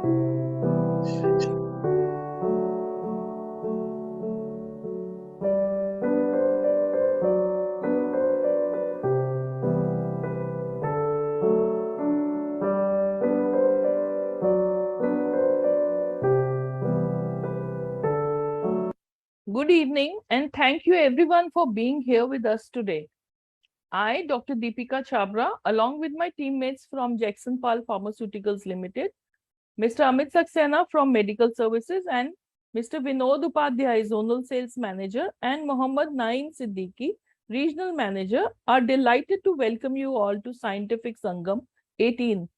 Good evening and thank you everyone for being here with us today. I, Dr. Deepika Chabra, along with my teammates from Jagsonpal Pharmaceuticals Ltd, Mr. Amit Saxena from Medical Services and Mr. Vinod Upadhyay, Zonal Sales Manager, and Mohammad Naeem Siddiqui, Regional Manager, are delighted to welcome you all to Scientific Sangam 18,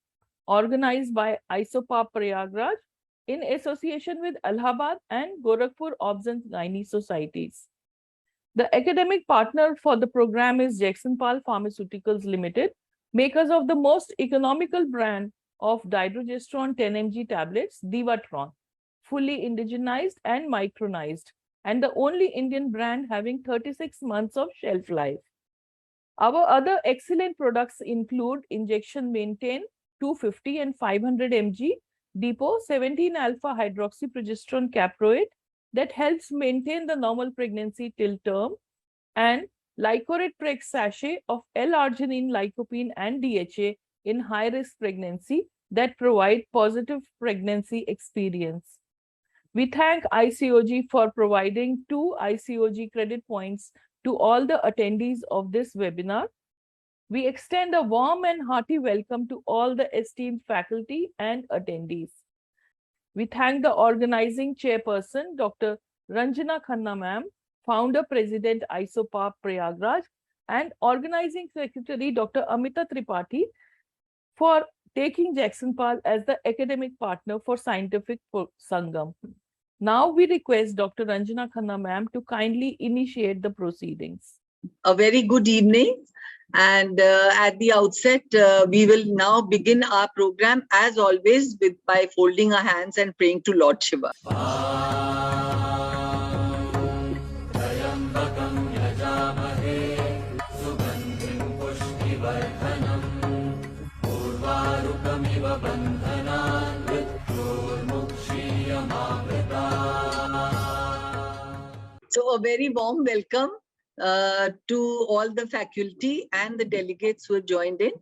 organized by ISOPARB Prayagraj in association with Allahabad and Gorakhpur Obs and Gynae Societies. The academic partner for the program is Jagsonpal Pharmaceuticals Ltd, makers of the most economical brand of dydrogesterone 10 mg tablets, Divatrone, fully indigenized and micronized, and the only Indian brand having 36 months of shelf life. Our other excellent products include injection Maintane 250 and 500 mg, Depot 17 alpha hydroxyprogesterone caproate that helps maintain the normal pregnancy till term, and LycoRed Preg sachet of L-arginine, lycopene and DHA in high-risk pregnancy that provide positive pregnancy experience. We thank ICOG for providing 2 ICOG credit points to all the attendees of this webinar. We extend a warm and hearty welcome to all the esteemed faculty and attendees. We thank the organizing chairperson, Dr. Ranjana Khanna ma'am, founder, president, ISOPARB Prayagraj, and organizing secretary, Dr. Amita Tripathi, for taking Jagsonpal as the academic partner for Scientific Sangam. Now we request Dr. Ranjana Khanna ma'am to kindly initiate the proceedings. A very good evening. And at the outset, we will now begin our program as always by folding our hands and praying to Lord Shiva. So a very warm welcome to all the faculty and the delegates who have joined in.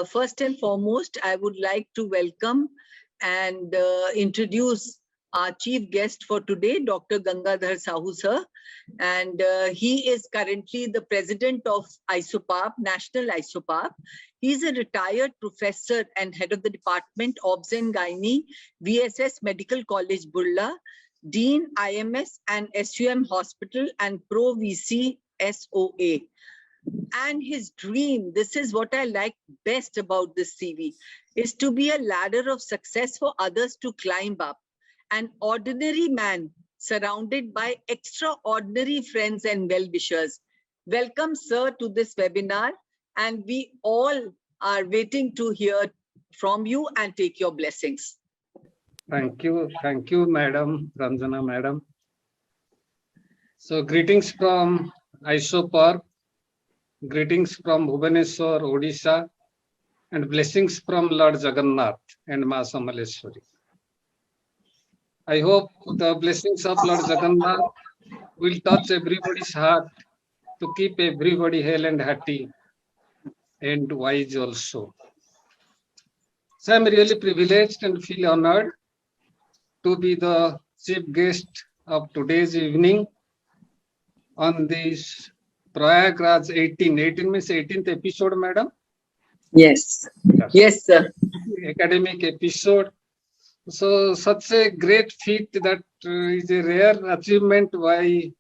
First and foremost, I would like to welcome and introduce our chief guest for today, Dr. Gangadhar Sahoo sir. And he is currently the president of ISOPARB, National ISOPARB. He is a retired professor and head of the Department Obs and Gynae, VSS Medical College, Burla, Dean IMS and SUM Hospital and Pro VC SOA. And his dream, this is what I like best about this CV, is to be a ladder of success for others to climb up. An ordinary man surrounded by extraordinary friends and well-wishers. Welcome, sir, to this webinar, and we all are waiting to hear from you and take your blessings. Thank you, Madam Ranjana, Madam. So, greetings from ISOPARB, greetings from Bhubaneswar, Odisha, and blessings from Lord Jagannath and Ma Samaleshwari. I hope the blessings of Lord Jagannath will touch everybody's heart to keep everybody hale and hearty and wise also. So, I am really privileged and feel honored to be the chief guest of today's evening on this Prayagraj 18. 18 means 18th episode, madam? Yes. Yes, sir. Academic episode. So, such a great feat that is a rare achievement by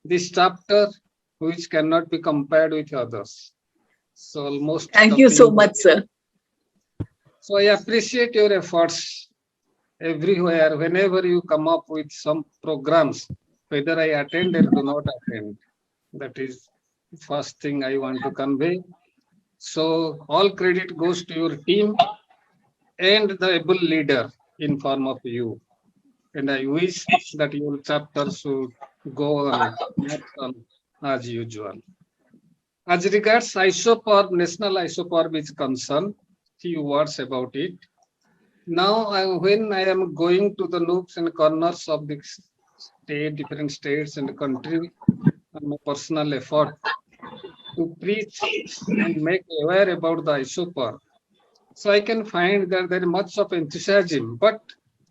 this chapter, which cannot be compared with others. So, almost. Thank you so much, sir. So, I appreciate your efforts everywhere, whenever you come up with some programs, whether I attend or do not attend. That is the first thing I want to convey. So all credit goes to your team and the able leader in form of you. And I wish that your chapter should go on as usual. As regards ISOPARB, National ISOPARB is concerned, few words about it. Now, when I am going to the nooks and corners of the state, different states and country, on my personal effort to preach and make aware about the ISOPARB. So I can find that there is much of enthusiasm, but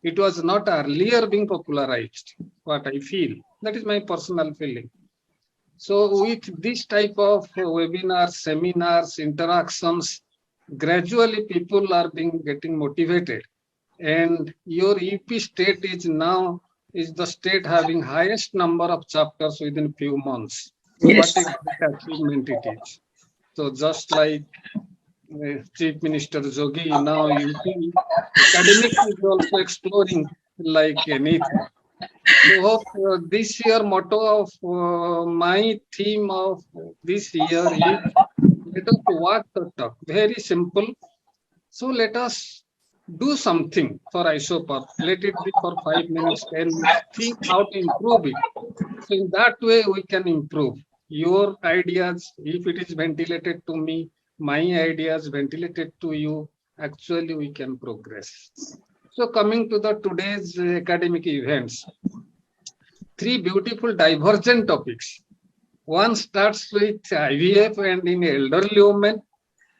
it was not earlier being popularized, what I feel. That is my personal feeling. So with this type of webinars, seminars, interactions, gradually people are getting motivated. And your UP state is the state having highest number of chapters within few months. Yes. What a great achievement it is. So just like Chief Minister Jogi, now UP academic is also exploring like anything. So hope this year motto of my theme of this year is let us walk the talk. Very simple. So let us do something for ISOPARB. Let it be for 5 minutes, 10 minutes. Think how to improve it. So in that way we can improve. Your ideas, if it is ventilated to me, my ideas ventilated to you, actually we can progress. So coming to the today's academic events, 3 beautiful divergent topics. One starts with IVF and in elderly women.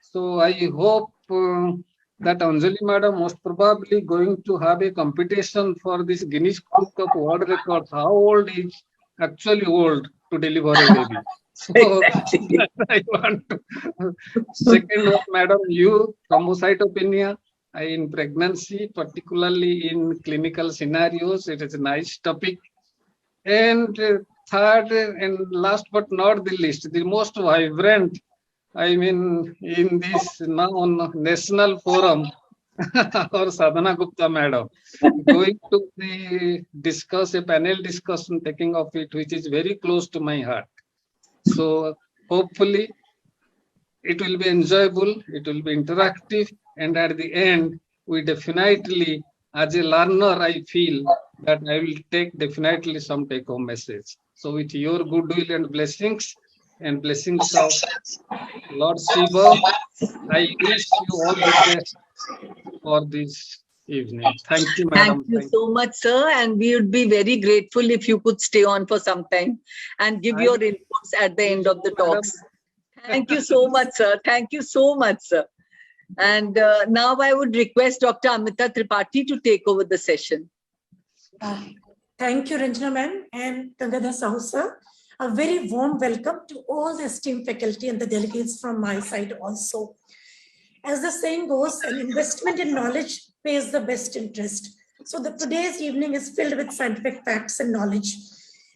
So I hope that Anjali madam most probably going to have a competition for this Guinness Book of World Records. How old is actually old to deliver a baby? So Exactly. I want to. Second one, madam, you thrombocytopenia in pregnancy, particularly in clinical scenarios. It is a nice topic. And third and last but not the least, the most vibrant, I mean, in this now national forum, or Sadhana Gupta madam, going to discuss a panel discussion taking of it, which is very close to my heart. So hopefully it will be enjoyable, it will be interactive, and at the end, we definitely, as a learner, I feel that I will take definitely some take-home message. So with your goodwill and blessings of Lord Shiva, I wish you all the best for this evening. Thank you, madam. Thank you so much, sir. And we would be very grateful if you could stay on for some time and give your inputs at the end of the talks. Thank you so much, sir. Thank you so much, sir. And now I would request Dr. Amita Tripathi to take over the session. Thank you, Ranjana ma'am and Gangadhar Sahoo sir. A very warm welcome to all the esteemed faculty and the delegates from my side also. As the saying goes, an investment in knowledge pays the best interest. So today's evening is filled with scientific facts and knowledge.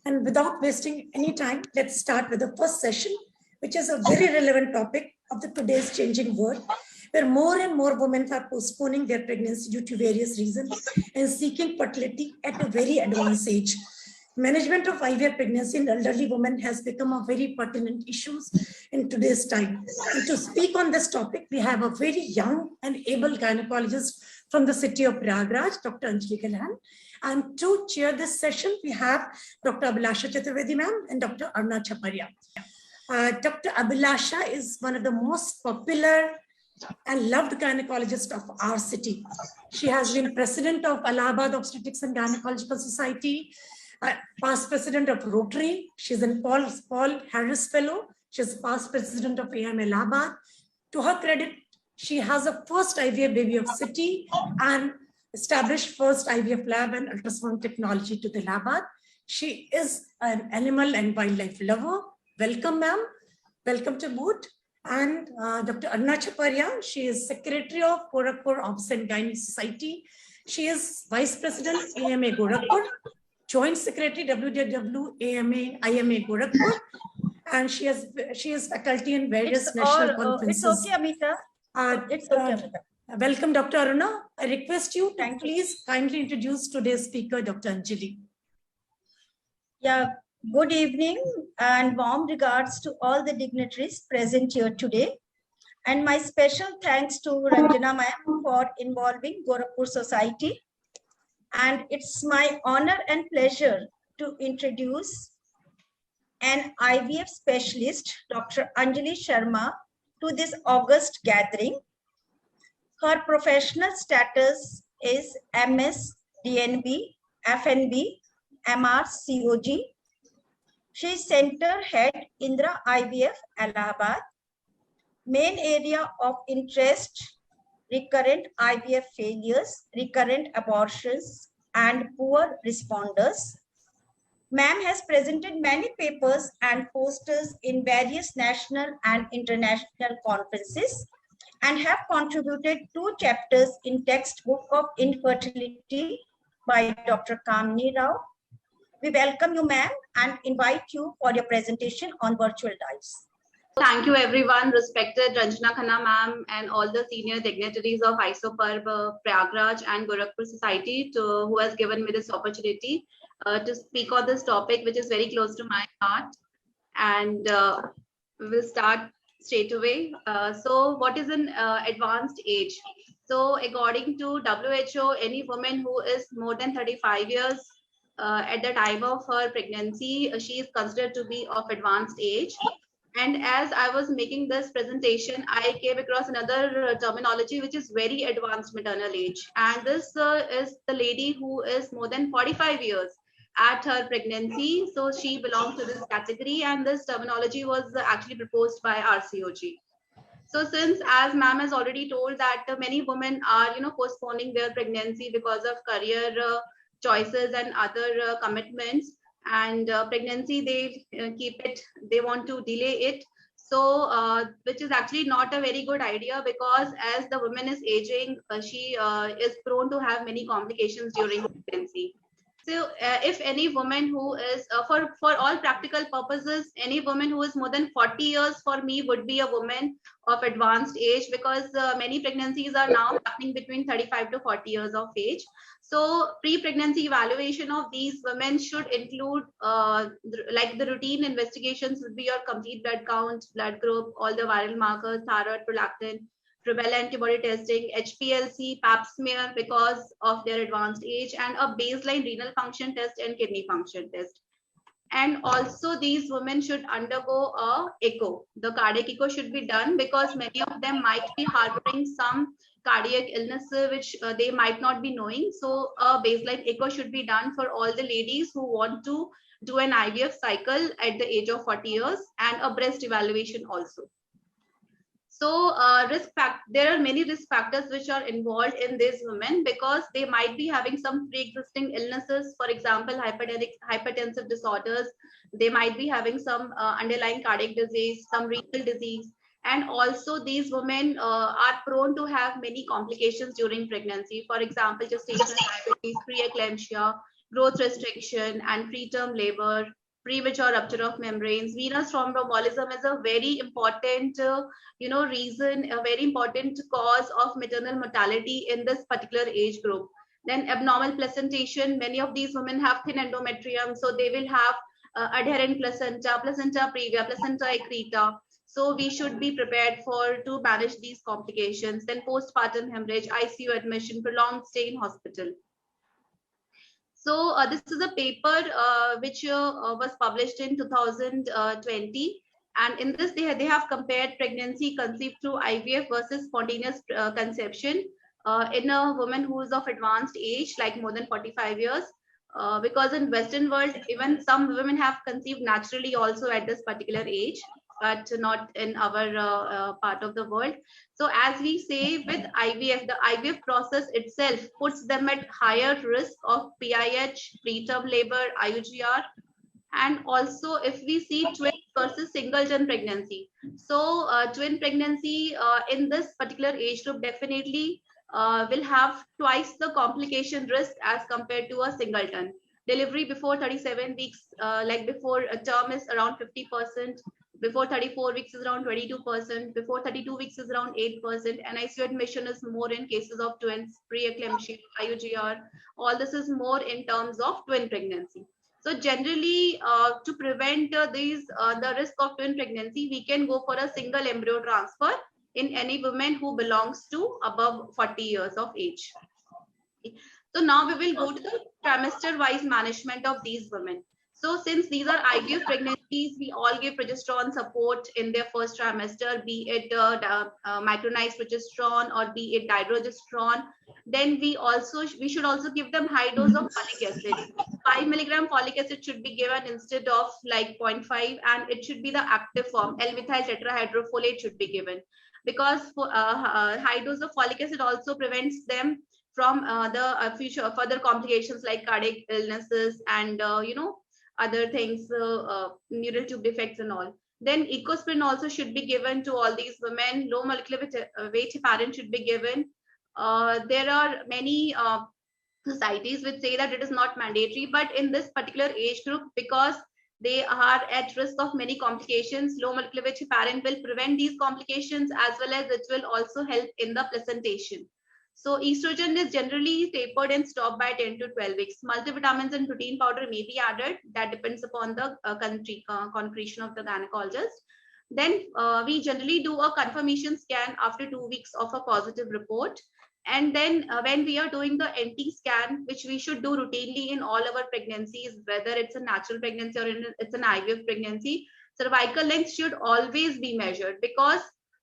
And without wasting any time, let's start with the first session, which is a very relevant topic of the today's changing world, where more and more women are postponing their pregnancy due to various reasons and seeking fertility at a very advanced age. Management of IVF pregnancy in elderly women has become a very pertinent issue in today's time. And to speak on this topic, we have a very young and able gynecologist from the city of Prayagraj, Dr. Anjali Gahlan. And to chair this session, we have Dr. Abhilasha Chaturvedi ma'am and Dr. Aruna Chhaparia. Dr. Abhilasha is one of the most popular and loved gynecologists of our city. She has been president of Allahabad Obstetrics and Gynecological Society, past president of Rotary. She's a Paul Harris Fellow. She's past president of AM Allahabad. To her credit, she has a first IVF baby of city and established first IVF lab and ultrasound technology to the Allahabad. She is an animal and wildlife lover. Welcome, ma'am. Welcome to boot. And Dr. Aruna Chhaparia, she is secretary of Gorakhpur Obs and Gynae Society. She is vice president, AMA Gorakhpur, joint secretary, WWAMA IMA Gorakhpur, and she is faculty in various national conferences. It's okay, Amita. It's okay, Amita. Welcome, Dr. Aruna. I request you to please kindly introduce today's speaker, Dr. Anjali. Yeah, good evening and warm regards to all the dignitaries present here today. And my special thanks to Ranjana ma'am for involving Gorakhpur Society. And it's my honor and pleasure to introduce an IVF specialist, Dr. Anjali Sharma, to this august gathering. Her professional status is MS, DNB, FNB, MRCOG. She is Center Head, Indira IVF, Allahabad. Main area of interest, recurrent IVF failures, recurrent abortions, and poor responders. Ma'am has presented many papers and posters in various national and international conferences and have contributed 2 chapters in textbook of infertility by Dr. Kamini Rao. We welcome you, ma'am, and invite you for your presentation on virtual dives. Thank you, everyone, respected Ranjana, Khanna ma'am, and all the senior dignitaries of ISOPARB Prayagraj and Gorakhpur Society who has given me this opportunity to speak on this topic, which is very close to my heart. And we will start straight away. So what is an advanced age? So according to WHO, any woman who is more than 35 years at the time of her pregnancy, she is considered to be of advanced age. And as I was making this presentation, I came across another terminology, which is very advanced maternal age. And this is the lady who is more than 45 years at her pregnancy. So she belongs to this category, and this terminology was actually proposed by RCOG. So since, as ma'am has already told, that many women are, postponing their pregnancy because of career choices and other commitments, and pregnancy, they want to delay it. So which is actually not a very good idea, because as the woman is aging, she is prone to have many complications during pregnancy. So if any woman who is, for all practical purposes, any woman who is more than 40 years for me would be a woman of advanced age, because many pregnancies are now happening between 35 to 40 years of age. So pre-pregnancy evaluation of these women should include like the routine investigations would be your complete blood count, blood group, all the viral markers, thyroid, prolactin, rubella antibody testing, HPLC, pap smear because of their advanced age, and a baseline renal function test and kidney function test. And also these women should undergo a echo. The cardiac echo should be done, because many of them might be harboring some cardiac illness which they might not be knowing. So a baseline echo should be done for all the ladies who want to do an IVF cycle at the age of 40 years, and a breast evaluation also. So there are many risk factors which are involved in these women, because they might be having some pre-existing illnesses, for example, hypertensive disorders. They might be having some underlying cardiac disease, some renal disease. And also these women are prone to have many complications during pregnancy. For example, gestational diabetes, preeclampsia, growth restriction, and preterm labor, premature rupture of membranes. Venous thromboembolism is a very important, reason, a very important cause of maternal mortality in this particular age group. Then abnormal placentation. Many of these women have thin endometrium, so they will have adherent placenta, placenta previa, placenta accreta. So we should be prepared to manage these complications. Then postpartum hemorrhage, ICU admission, prolonged stay in hospital. So this is a paper which was published in 2020, and in this they have compared pregnancy conceived through IVF versus spontaneous conception in a woman who is of advanced age, like more than 45 years. Because in Western world, even some women have conceived naturally also at this particular age, but not in our part of the world. So as we say, with IVF, the IVF process itself puts them at higher risk of PIH, preterm labor, IUGR. And also if we see twin versus singleton pregnancy. So twin pregnancy in this particular age group definitely will have twice the complication risk as compared to a singleton. Delivery before 37 weeks, like before a term, is around 50%. Before 34 weeks is around 22%. Before 32 weeks is around 8%. And ICU admission is more in cases of twins, preeclampsia, IUGR. All this is more in terms of twin pregnancy. So generally, to prevent the risk of twin pregnancy, we can go for a single embryo transfer in any woman who belongs to above 40 years of age. So now we will go to the trimester-wise management of these women. So since these are IVF pregnancies, we all give progesterone support in their first trimester, be it micronized progesterone or be it dydrogesterone. Then we should also give them high dose of folic acid. 5 milligram folic acid should be given instead of like 0.5, and it should be the active form. L-methyl tetrahydrofolate should be given, because high dose of folic acid also prevents them from the future further complications like cardiac illnesses and other things, neural tube defects and all. Then ecosprin also should be given to all these women. Low molecular weight heparin should be given. There are many societies which say that it is not mandatory, but in this particular age group, because they are at risk of many complications, low molecular weight heparin will prevent these complications, as well as it will also help in the placentation. So estrogen is generally tapered and stopped by 10 to 12 weeks. Multivitamins and protein powder may be added. That depends upon the concretion of the gynecologist. Then we generally do a confirmation scan after 2 weeks of a positive report. And then when we are doing the NT scan, which we should do routinely in all our pregnancies, whether it's a natural pregnancy or it's an IVF pregnancy, cervical length should always be measured, because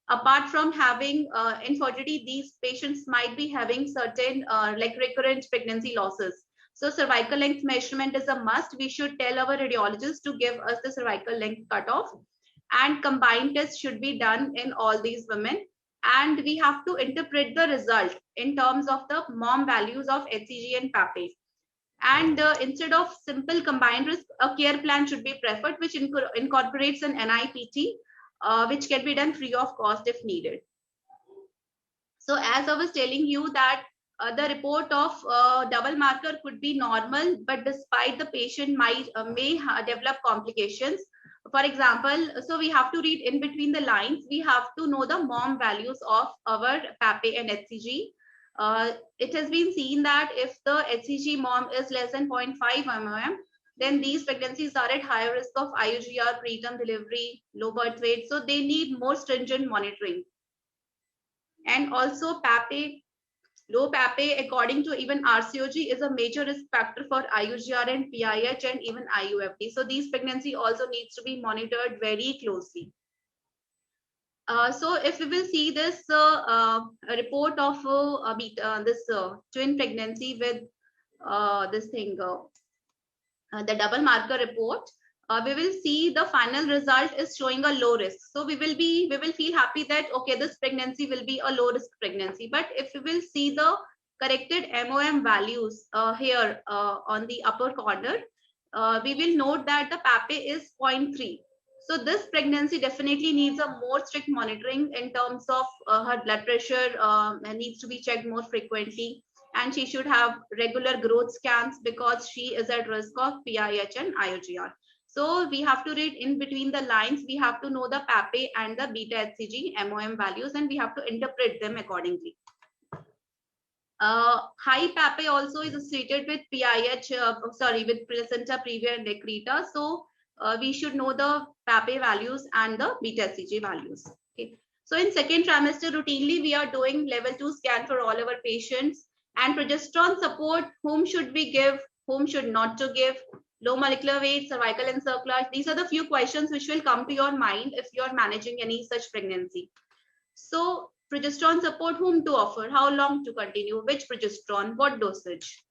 apart from having infertility, these patients might be having certain like recurrent pregnancy losses. So cervical length measurement is a must. We should tell our radiologist to give us the cervical length cutoff, and combined tests should be done in all these women. And we have to interpret the result in terms of the mom values of HCG and PAPE. And instead of simple combined risk, a care plan should be preferred, which incorporates an NIPT, which can be done free of cost if needed. So as I was telling you that the report of double marker could be normal, but despite the patient may develop complications. For example, so we have to read in between the lines. We have to know the mom values of our PAPE and HCG. It has been seen that if the HCG mom is less than 0.5 mm, then these pregnancies are at higher risk of IUGR, preterm delivery, low birth weight. So they need more stringent monitoring. And also PAPE, low PAPE, according to even RCOG, is a major risk factor for IUGR and PIH and even IUFD. So these pregnancy also needs to be monitored very closely. So if we will see this report of this twin pregnancy with this thing, the double marker report, we will see the final result is showing a low risk. So we will feel happy that okay, this pregnancy will be a low risk pregnancy. But if we will see the corrected MOM values here on the upper corner, we will note that the PAPE is 0.3. So this pregnancy definitely needs a more strict monitoring in terms of her blood pressure needs to be checked more frequently, and she should have regular growth scans because she is at risk of PIH and IUGR. So we have to read in between the lines. We have to know the PAPE and the beta HCG MOM values, and we have to interpret them accordingly. High PAPE also is associated with PIH, with placenta previa and decreta. So we should know the PAPE values and the beta HCG values. Okay. So in second trimester, routinely we are doing level 2 scan for all our patients. And progesterone support, whom should we give, whom should not to give, low molecular weight, cervical encirclage. These are the few questions which will come to your mind if you are managing any such pregnancy. So progesterone support, whom to offer, how long to continue, which progesterone, what dosage.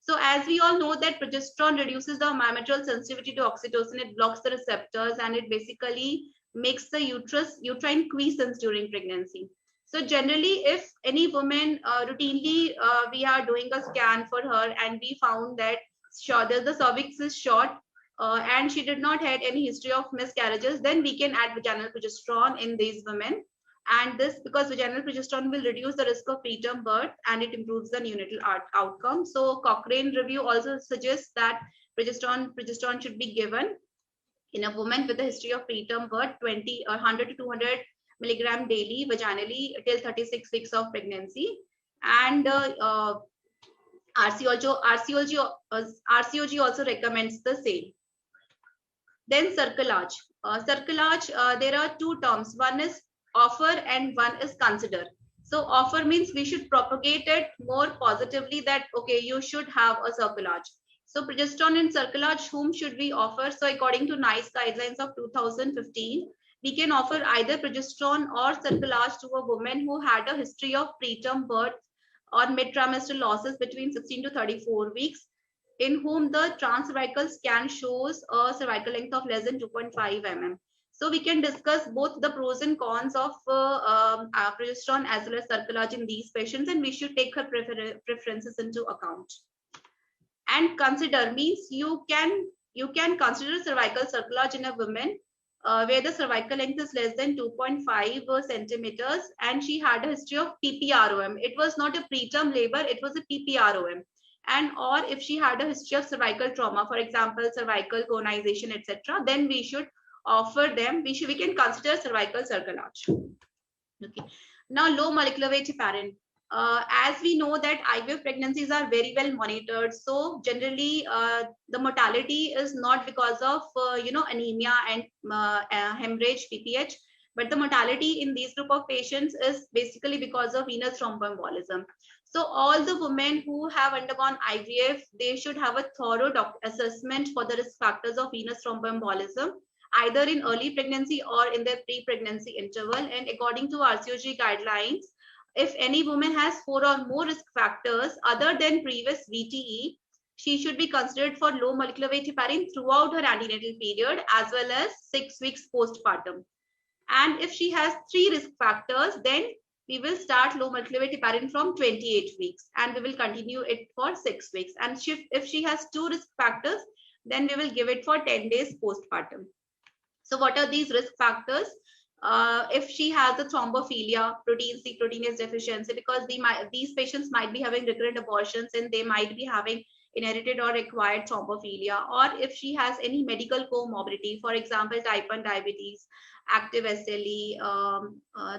So as we all know that progesterone reduces the myometrial sensitivity to oxytocin, it blocks the receptors, and it basically makes the uterine quiescence during pregnancy. So generally, if any woman routinely we are doing a scan for her and we found that the cervix is short and she did not have any history of miscarriages, then we can add vaginal progesterone in these women. And this because vaginal progesterone will reduce the risk of preterm birth and it improves the neonatal outcome. So Cochrane review also suggests that progesterone should be given in a woman with a history of preterm birth 100 to 200 milligram daily vaginally till 36 weeks of pregnancy. And RCOG also recommends the same. Then cerclage. There are two terms. One is offer and one is consider. So offer means we should propagate it more positively that okay, you should have a cerclage. So progesterone and cerclage, whom should we offer? So according to NICE guidelines of 2015, we can offer either progesterone or cerclage to a woman who had a history of preterm birth or mid-trimester losses between 16 to 34 weeks, in whom the transcervical scan shows a cervical length of less than 2.5 mm. So we can discuss both the pros and cons of progesterone as well as cerclage in these patients, and we should take her preferences into account. And consider means you can consider cervical cerclage in a woman where the cervical length is less than 2.5 centimeters, and she had a history of PPROM. It was not a preterm labor, it was a PPROM. And or if she had a history of cervical trauma, for example, cervical conization, etc., then we should offer them, we can consider cervical cerclage. Okay. Now, low molecular weight heparin. As we know that IVF pregnancies are very well monitored, so generally the mortality is not because of anemia and hemorrhage, PPH, but the mortality in these group of patients is basically because of venous thromboembolism. So all the women who have undergone IVF, they should have a thorough assessment for the risk factors of venous thromboembolism, either in early pregnancy or in their pre-pregnancy interval. And according to RCOG guidelines, if any woman has 4 or more risk factors other than previous VTE, she should be considered for low molecular weight heparin throughout her antenatal period as well as 6 weeks postpartum. And if she has 3 risk factors, then we will start low molecular weight heparin from 28 weeks and we will continue it for 6 weeks. And if she has 2 risk factors, then we will give it for 10 days postpartum. So what are these risk factors? If she has a thrombophilia, protein C proteinase deficiency, because these patients might be having recurrent abortions and they might be having inherited or acquired thrombophilia, or if she has any medical comorbidity, for example, type 1 diabetes, active SLE,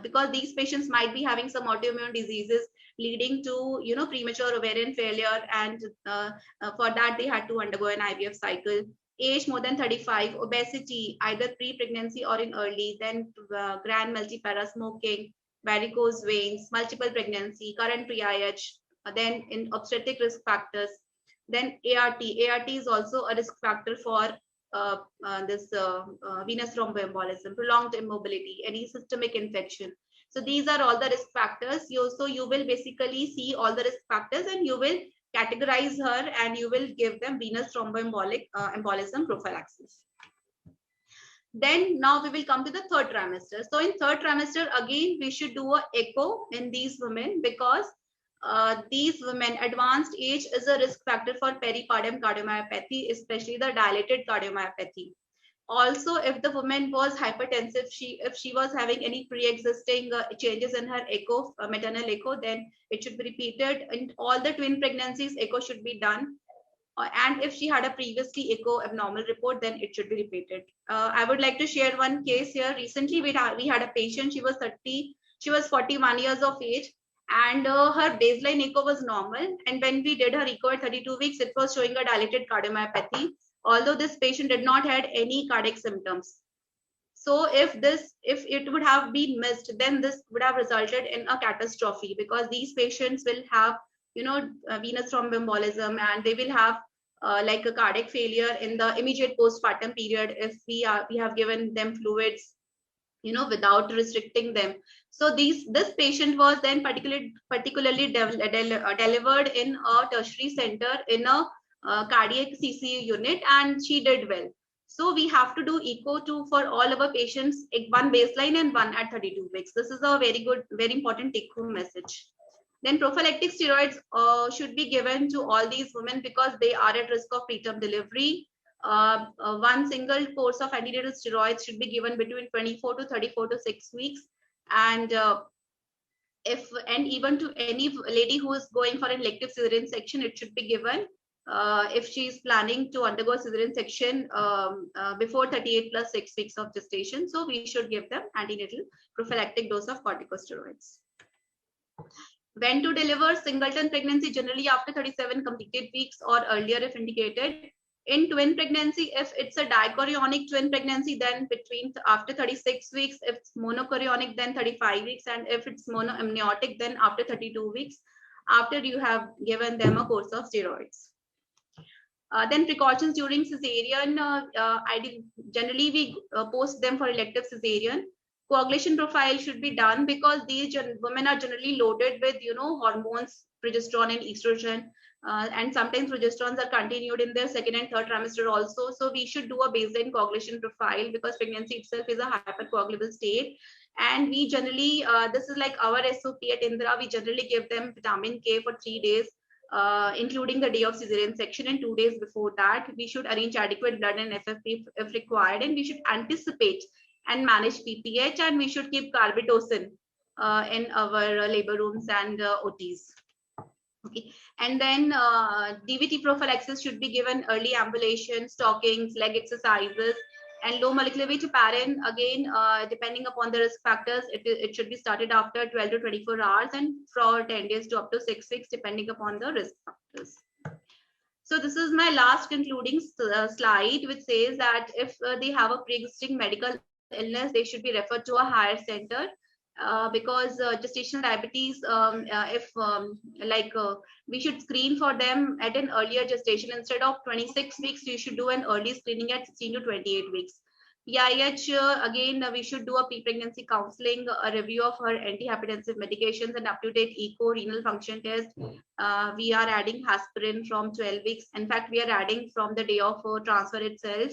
because these patients might be having some autoimmune diseases leading to premature ovarian failure, and for that they had to undergo an IVF cycle. Age more than 35, obesity, either pre-pregnancy or in early, then grand multipara, smoking, varicose veins, multiple pregnancy, current pre-IH, then in obstetric risk factors, then ART. ART is also a risk factor for this venous thromboembolism, prolonged immobility, any systemic infection. So these are all the risk factors. So you will basically see all the risk factors and you will categorize her and you will give them venous thromboembolism prophylaxis. Then now we will come to the 3rd trimester. So in 3rd trimester, again, we should do an echo in these women, because these women, advanced age is a risk factor for peripartum cardiomyopathy, especially the dilated cardiomyopathy. Also, if the woman was hypertensive, if she was having any pre-existing changes in her echo, maternal echo, then it should be repeated. In all the twin pregnancies, echo should be done. And if she had a previously echo abnormal report, then it should be repeated. I would like to share one case here. Recently, we had a patient. She was 41 years of age, and her baseline echo was normal. And when we did her echo at 32 weeks, it was showing a dilated cardiomyopathy, although this patient did not have any cardiac symptoms. So if it would have been missed, then this would have resulted in a catastrophe, because these patients will have venous thromboembolism, and they will have like a cardiac failure in the immediate postpartum period if we have given them fluids without restricting them. So this patient was then particularly delivered in a tertiary center in a cardiac CCU unit, and she did well. So we have to do echo for all our patients, one baseline and one at 32 weeks. This is a very important take home message. Then prophylactic steroids should be given to all these women because they are at risk of preterm delivery. One single course of antenatal steroids should be given between 24 to 34 to 6 weeks. And even to any lady who is going for an elective cesarean section, it should be given if she is planning to undergo cesarean section before 38 plus 6 weeks of gestation. So we should give them antenatal prophylactic dose of corticosteroids. When to deliver singleton pregnancy, generally after 37 completed weeks or earlier if indicated. In twin pregnancy, if it's a dichorionic twin pregnancy, then after 36 weeks. If it's monochorionic, then 35 weeks. And if it's monoamniotic, then after 32 weeks, after you have given them a course of steroids. Then precautions during cesarean, generally we post them for elective cesarean. Coagulation profile should be done because these women are generally loaded with, hormones, progesterone and estrogen, and sometimes progesterones are continued in their second and third trimester also. So we should do a baseline coagulation profile because pregnancy itself is a hypercoagulable state. And we generally, this is like our SOP at Indira, we generally give them vitamin K for 3 days. Including the day of cesarean section, and 2 days before that, we should arrange adequate blood and FFP if required, and we should anticipate and manage PPH, and we should keep carbetocin in our labor rooms and OTs. Okay, and then DVT prophylaxis should be given early ambulation, stockings, leg exercises, and low molecular weight heparin, again, depending upon the risk factors, it should be started after 12 to 24 hours and for 10 days to up to 6 weeks, depending upon the risk factors. So this is my last concluding slide, which says that if they have a pre-existing medical illness, they should be referred to a higher center. Because gestational diabetes, we should screen for them at an earlier gestation. Instead of 26 weeks, you should do an early screening at 16 to 28 weeks. PIH, again, we should do a pre-pregnancy counseling, a review of her antihypertensive medications, and up-to-date echo renal function test. We are adding aspirin from 12 weeks. In fact, we are adding from the day of transfer itself.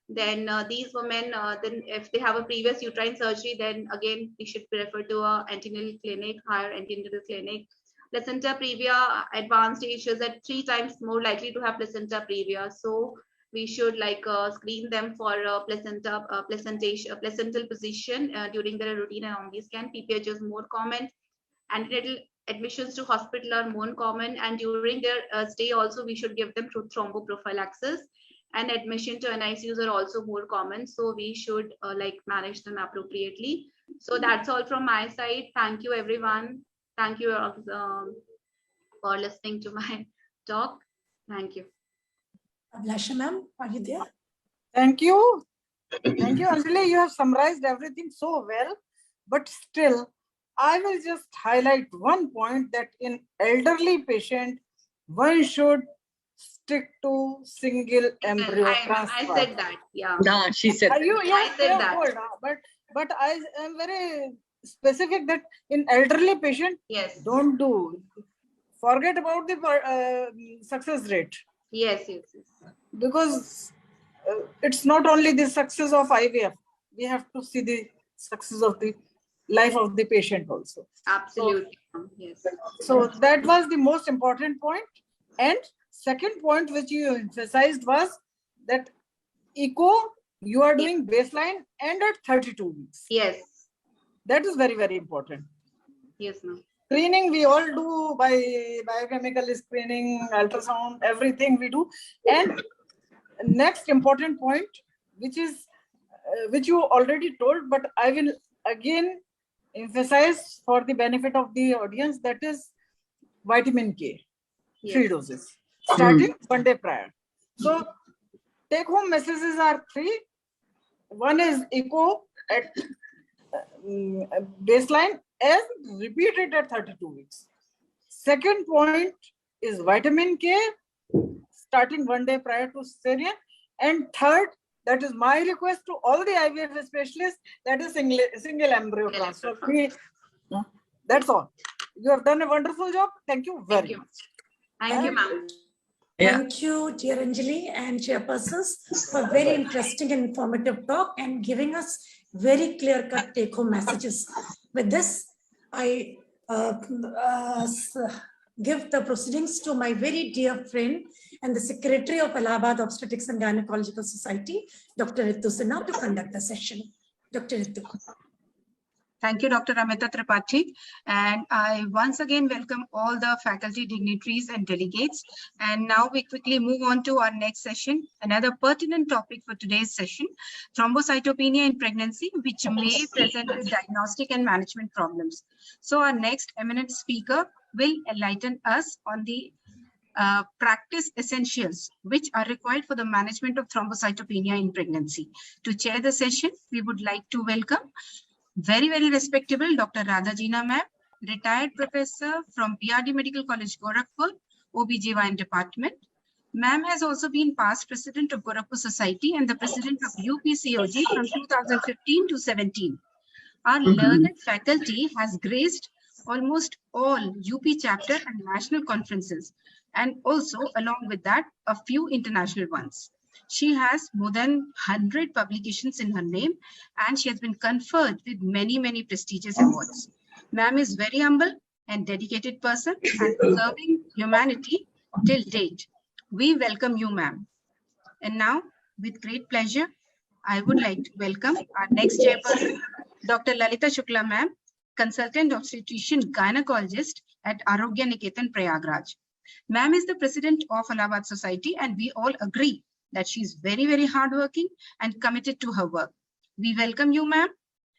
Then these women, then if they have a previous uterine surgery, then again, we should be referred to a antenatal clinic, higher antenatal clinic. Placenta previa, advanced age is at 3 times more likely to have placenta previa. So we should screen them for placental position during their routine and omni scan. PPH is more common. Antenatal admissions to hospital are more common, and during their stay also, we should give them thromboprophylaxis. And admission to NICUs are also more common, so we should manage them appropriately. So that's all from my side. Thank you, everyone. Thank you for listening to my talk. Thank you. Abhilasha ma'am, are you there? Thank you. Thank you, Anjali. You have summarized everything so well, but still, I will just highlight one point that in elderly patient, one should stick to single embryo transfer. I said that, yeah. No, she said I said that. Told, but I am very specific that in elderly patient, yes, don't do. Forget about the success rate. Yes. Because it's not only the success of IVF, we have to see the success of the life of the patient also. Absolutely, yes. So that was the most important point. And second point which you emphasized was that echo you are doing baseline and at 32 weeks. Yes. That is very, very important. Yes, ma'am. Screening we all do by biochemical screening, ultrasound, everything we do. And next important point, which is which you already told, but I will again emphasize for the benefit of the audience, that is vitamin K, yes. 3 doses, starting 1 day prior. So take home messages are 3. One is echo at baseline and repeat it at 32 weeks. Second point is vitamin K, starting 1 day prior to cesarean. And third, that is my request to all the IVF specialists, that is single embryo transfer. That's all. You have done a wonderful job. Thank you very much. Thank you, ma'am. Thank you, dear Anjali and chairpersons, for very interesting and informative talk and giving us very clear-cut take-home messages. With this, I give the proceedings to my very dear friend and the Secretary of Allahabad Obstetrics and Gynecological Society, Dr. Ritu Sinha, to conduct the session. Dr. Ritu. Thank you, Dr. Amita Tripathi. And I once again welcome all the faculty, dignitaries and delegates. And now we quickly move on to our next session. Another pertinent topic for today's session, thrombocytopenia in pregnancy, which may present with diagnostic and management problems. So our next eminent speaker will enlighten us on the practice essentials which are required for the management of thrombocytopenia in pregnancy. To chair the session, we would like to welcome very, very respectable Dr. Radhajina ma'am, retired professor from BRD Medical College, Gorakhpur, OBGYN department. Ma'am has also been past president of Gorakhpur Society and the president of UPCOG from 2015 to 17. Our learned faculty has graced almost all UP chapter and national conferences, and also along with that, a few international ones. She has more than 100 publications in her name, and she has been conferred with many, many prestigious awards. Ma'am is very humble and dedicated person and serving humanity till date. We welcome you, ma'am. And now, with great pleasure, I would like to welcome our next chairperson, Dr. Lalita Shukla, ma'am, consultant obstetrician gynecologist at Arogya Niketan Prayagraj. Ma'am is the president of Allahabad Society, and we all agree that she is very, very hardworking and committed to her work. We welcome you, ma'am.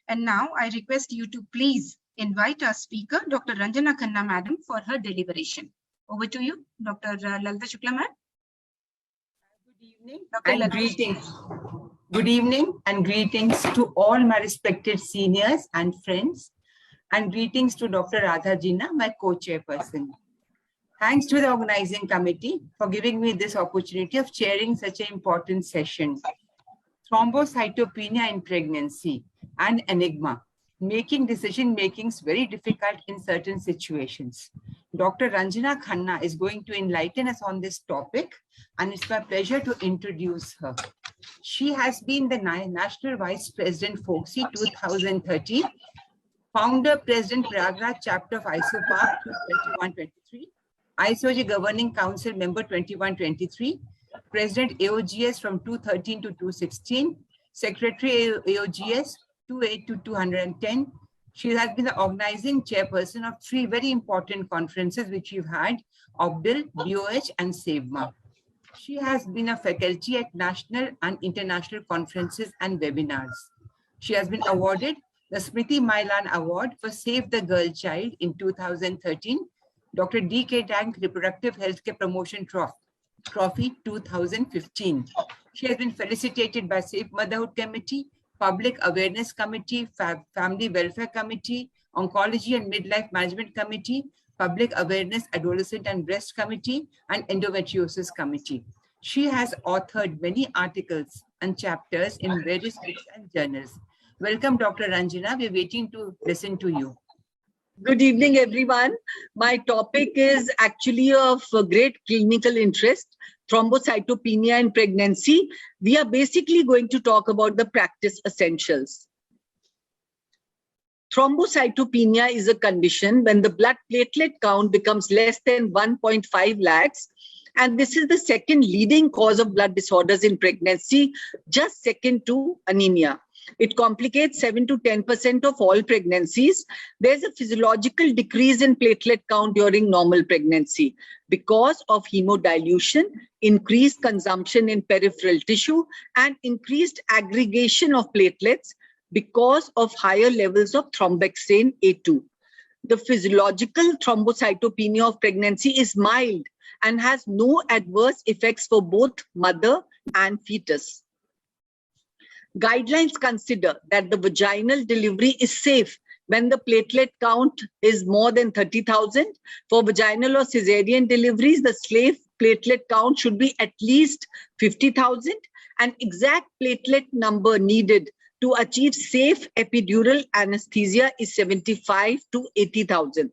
And now I request you to please invite our speaker, Dr. Ranjana Khanna, madam, for her deliberation. Over to you, Dr. Lalita Shukla, ma'am. Good evening and greetings. Good evening and greetings to all my respected seniors and friends, and greetings to Dr. Radha Jina, my co-chairperson. Thanks to the organizing committee for giving me this opportunity of chairing such an important session. Thrombocytopenia in pregnancy, an enigma, making decision makings very difficult in certain situations. Dr. Ranjana Khanna is going to enlighten us on this topic, and it's my pleasure to introduce her. She has been the National Vice President FOCSI 2013, Founder President Prayagraj Chapter of ISOPARB 21-23, ISOG Governing Council Member 21-23, President AOGS from 213 to 216, Secretary AOGS 28 to 210. She has been the organizing chairperson of 3 very important conferences which we've had, OBDIL, BOH, and SAVMA. She has been a faculty at national and international conferences and webinars. She has been awarded the Smriti Mailan Award for Save the Girl Child in 2013, Dr. D.K. Dank Reproductive Healthcare Promotion Trophy 2015. She has been felicitated by Safe Motherhood Committee, Public Awareness Committee, Family Welfare Committee, Oncology and Midlife Management Committee, Public Awareness Adolescent and Breast Committee, and Endometriosis Committee. She has authored many articles and chapters in various books and journals. Welcome, Dr. Ranjana. We're waiting to listen to you. Good evening, everyone. My topic is actually of great clinical interest, thrombocytopenia in pregnancy. We are basically going to talk about the practice essentials. Thrombocytopenia is a condition when the blood platelet count becomes less than 1.5 lakhs. And this is the second leading cause of blood disorders in pregnancy, just second to anemia. It complicates 7 to 10% of all pregnancies. There's a physiological decrease in platelet count during normal pregnancy because of hemodilution, increased consumption in peripheral tissue, and increased aggregation of platelets because of higher levels of thromboxane A2. The physiological thrombocytopenia of pregnancy is mild and has no adverse effects for both mother and fetus. Guidelines consider that the vaginal delivery is safe when the platelet count is more than 30,000. For vaginal or cesarean deliveries, the safe platelet count should be at least 50,000, and exact platelet number needed to achieve safe epidural anesthesia is 75 to 80,000.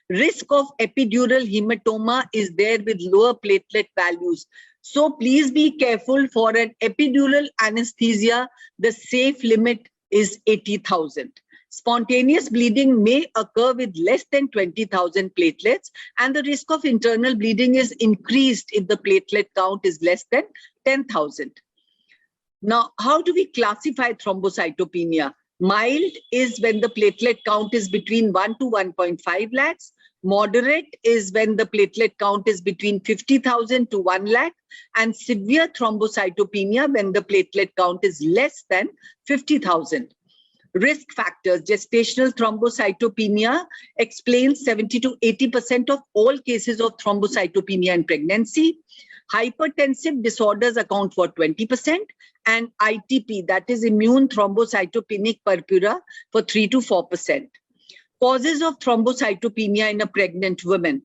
Risk of epidural hematoma is there with lower platelet values. So please be careful. For an epidural anesthesia, the safe limit is 80,000. Spontaneous bleeding may occur with less than 20,000 platelets, and the risk of internal bleeding is increased if the platelet count is less than 10,000. Now, how do we classify thrombocytopenia? Mild is when the platelet count is between 1 to 1.5 lakhs. Moderate is when the platelet count is between 50,000 to 1 lakh, and severe thrombocytopenia when the platelet count is less than 50,000. Risk factors: gestational thrombocytopenia explains 70 to 80% of all cases of thrombocytopenia in pregnancy. Hypertensive disorders account for 20%, and ITP, that is immune thrombocytopenic purpura, for 3 to 4%. Causes of thrombocytopenia in a pregnant woman.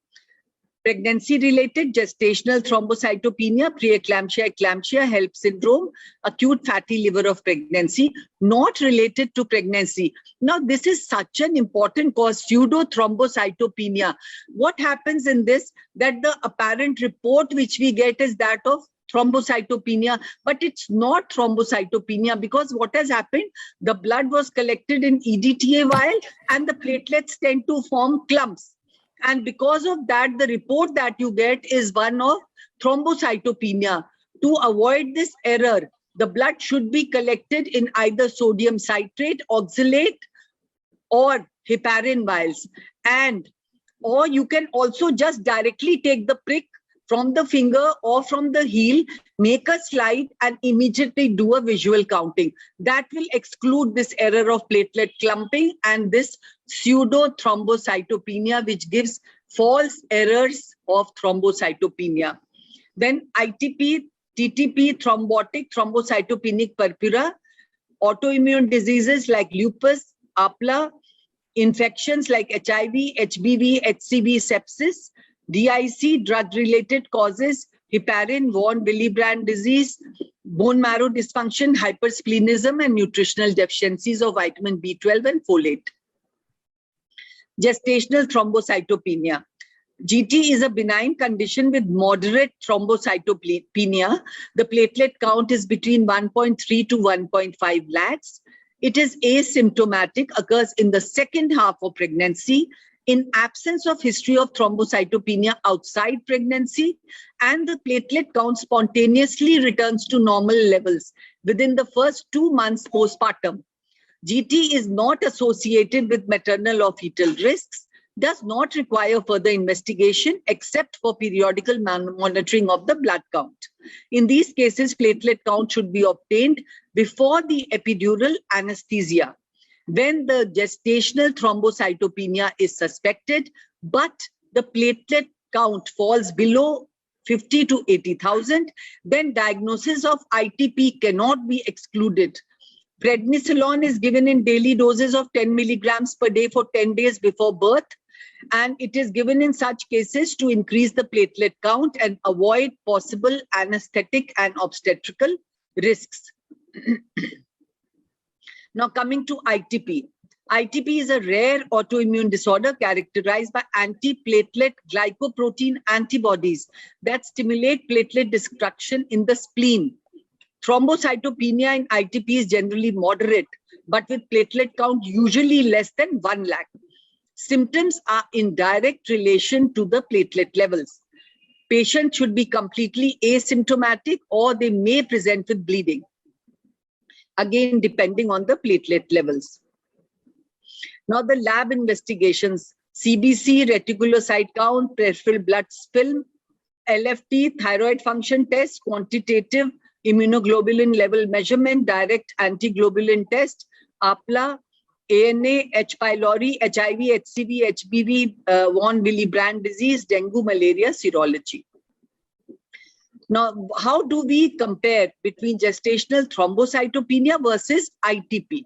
Pregnancy-related gestational thrombocytopenia, preeclampsia, eclampsia, HELP syndrome, acute fatty liver of pregnancy, not related to pregnancy. Now, this is such an important cause, pseudo-thrombocytopenia. What happens in this? That the apparent report which we get is that of thrombocytopenia, but it's not thrombocytopenia, because what has happened? The blood was collected in EDTA vial and the platelets tend to form clumps. And because of that, the report that you get is one of thrombocytopenia. To avoid this error, the blood should be collected in either sodium citrate, oxalate, or heparin vials. Or you can also just directly take the prick from the finger or from the heel, make a slide and immediately do a visual counting. That will exclude this error of platelet clumping and this pseudo thrombocytopenia, which gives false errors of thrombocytopenia. Then ITP, TTP, thrombotic, thrombocytopenic purpura, autoimmune diseases like lupus, APLA, infections like HIV, HBV, HCV, sepsis, DIC, drug-related causes, heparin, von Willebrand disease, bone marrow dysfunction, hypersplenism, and nutritional deficiencies of vitamin B12 and folate. Gestational thrombocytopenia. GT is a benign condition with moderate thrombocytopenia. The platelet count is between 1.3 to 1.5 lakhs. It is asymptomatic, occurs in the second half of pregnancy, in absence of history of thrombocytopenia outside pregnancy, and the platelet count spontaneously returns to normal levels within the first 2 months postpartum. GT is not associated with maternal or fetal risks, does not require further investigation except for periodical monitoring of the blood count. In these cases, platelet count should be obtained before the epidural anesthesia. When the gestational thrombocytopenia is suspected, but the platelet count falls below 50 to 80,000, then diagnosis of ITP cannot be excluded. Prednisolone is given in daily doses of 10 milligrams per day for 10 days before birth, and it is given in such cases to increase the platelet count and avoid possible anesthetic and obstetrical risks. Now coming to ITP. ITP is a rare autoimmune disorder characterized by anti-platelet glycoprotein antibodies that stimulate platelet destruction in the spleen. Thrombocytopenia in ITP is generally moderate, but with platelet count usually less than 1 lakh. Symptoms are in direct relation to the platelet levels. Patients should be completely asymptomatic or they may present with bleeding, again depending on the platelet levels. Now the lab investigations: CBC, reticulocyte count, peripheral blood film, LFT, thyroid function test, quantitative immunoglobulin level measurement, direct antiglobulin test, APLA, ANA, H. pylori, HIV, HCV, HBV, von Willebrand disease, dengue, malaria, serology. Now, how do we compare between gestational thrombocytopenia versus ITP?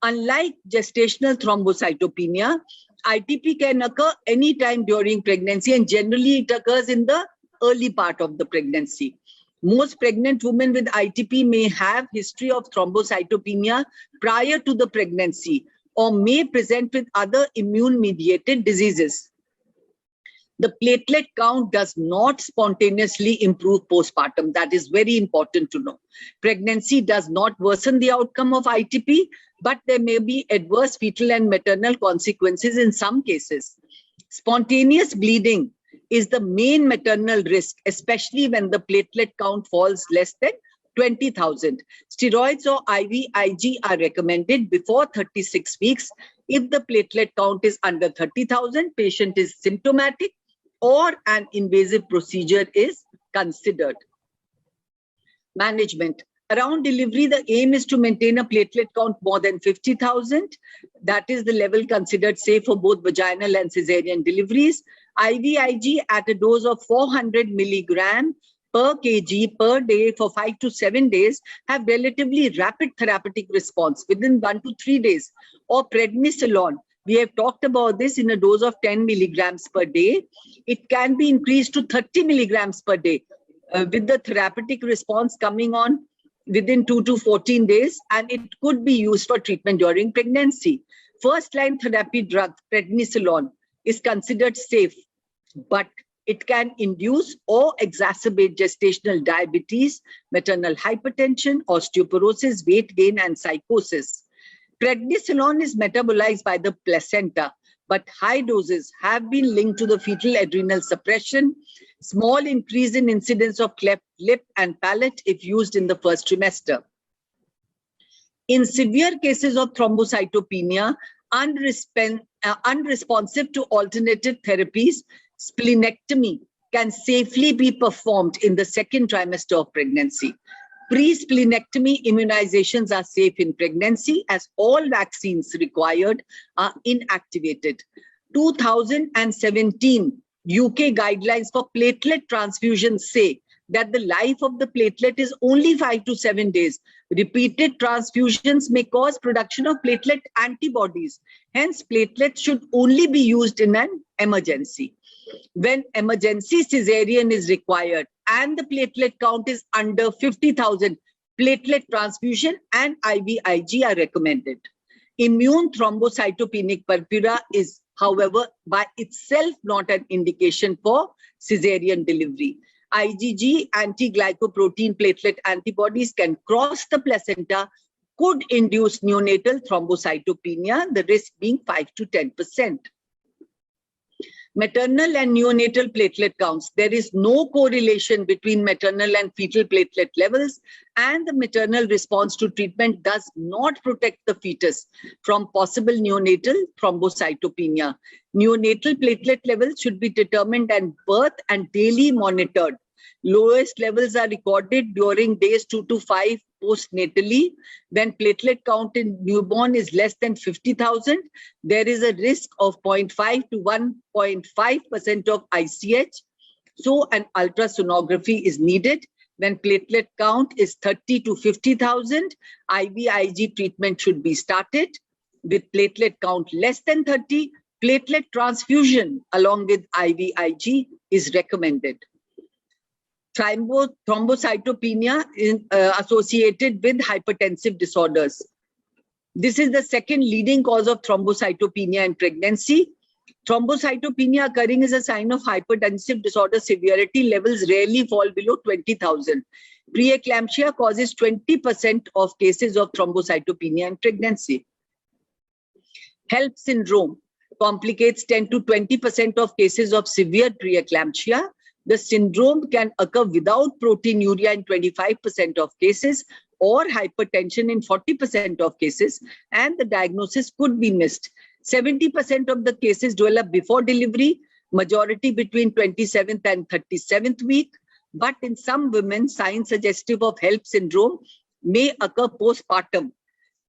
Unlike gestational thrombocytopenia, ITP can occur anytime during pregnancy, and generally it occurs in the early part of the pregnancy. Most pregnant women with ITP may have history of thrombocytopenia prior to the pregnancy or may present with other immune-mediated diseases. The platelet count does not spontaneously improve postpartum. That is very important to know. Pregnancy does not worsen the outcome of ITP, but there may be adverse fetal and maternal consequences in some cases. Spontaneous bleeding is the main maternal risk, especially when the platelet count falls less than 20,000. Steroids or IVIG are recommended before 36 weeks. If the platelet count is under 30,000, patient is symptomatic or an invasive procedure is considered. Management. Around delivery, the aim is to maintain a platelet count more than 50,000. That is the level considered safe for both vaginal and cesarean deliveries. IVIG at a dose of 400 milligram per kg per day for 5 to 7 days have relatively rapid therapeutic response within 1 to 3 days. Or prednisolone We have talked about this in a dose of 10 milligrams per day. It can be increased to 30 milligrams per day with the therapeutic response coming on within 2 to 14 days, and it could be used for treatment during pregnancy. First-line therapy drug, prednisolone, is considered safe, but it can induce or exacerbate gestational diabetes, maternal hypertension, osteoporosis, weight gain, and psychosis. Prednisolone is metabolized by the placenta, but high doses have been linked to the fetal adrenal suppression, small increase in incidence of cleft lip and palate if used in the first trimester. In severe cases of thrombocytopenia, unresponsive to alternative therapies, splenectomy can safely be performed in the second trimester of pregnancy. Pre-splenectomy immunizations are safe in pregnancy as all vaccines required are inactivated. 2017 UK guidelines for platelet transfusion say that the life of the platelet is only 5 to 7 days. Repeated transfusions may cause production of platelet antibodies. Hence, platelets should only be used in an emergency. When emergency cesarean is required and the platelet count is under 50,000, platelet transfusion and IVIG are recommended. Immune thrombocytopenic purpura is, however, by itself not an indication for cesarean delivery. IgG, anti-glycoprotein platelet antibodies, can cross the placenta, could induce neonatal thrombocytopenia, the risk being 5 to 10%. Maternal and neonatal platelet counts. There is no correlation between maternal and fetal platelet levels, and the maternal response to treatment does not protect the fetus from possible neonatal thrombocytopenia. Neonatal platelet levels should be determined at birth and daily monitored. Lowest levels are recorded during days 2 to 5 postnatally. When platelet count in newborn is less than 50,000, there is a risk of 0.5 to 1.5% of ICH. So an ultrasonography is needed. When platelet count is 30 to 50,000, IVIG treatment should be started. With platelet count less than 30, platelet transfusion along with IVIG is recommended. Thrombocytopenia is associated with hypertensive disorders. This is the second leading cause of thrombocytopenia in pregnancy. Thrombocytopenia occurring is a sign of hypertensive disorder severity. Levels rarely fall below 20,000. Preeclampsia causes 20% of cases of thrombocytopenia in pregnancy. HELP syndrome complicates 10 to 20% of cases of severe preeclampsia. The syndrome can occur without proteinuria in 25% of cases or hypertension in 40% of cases, and the diagnosis could be missed. 70% of the cases develop before delivery, majority between 27th and 37th week, but in some women, signs suggestive of HELP syndrome may occur postpartum.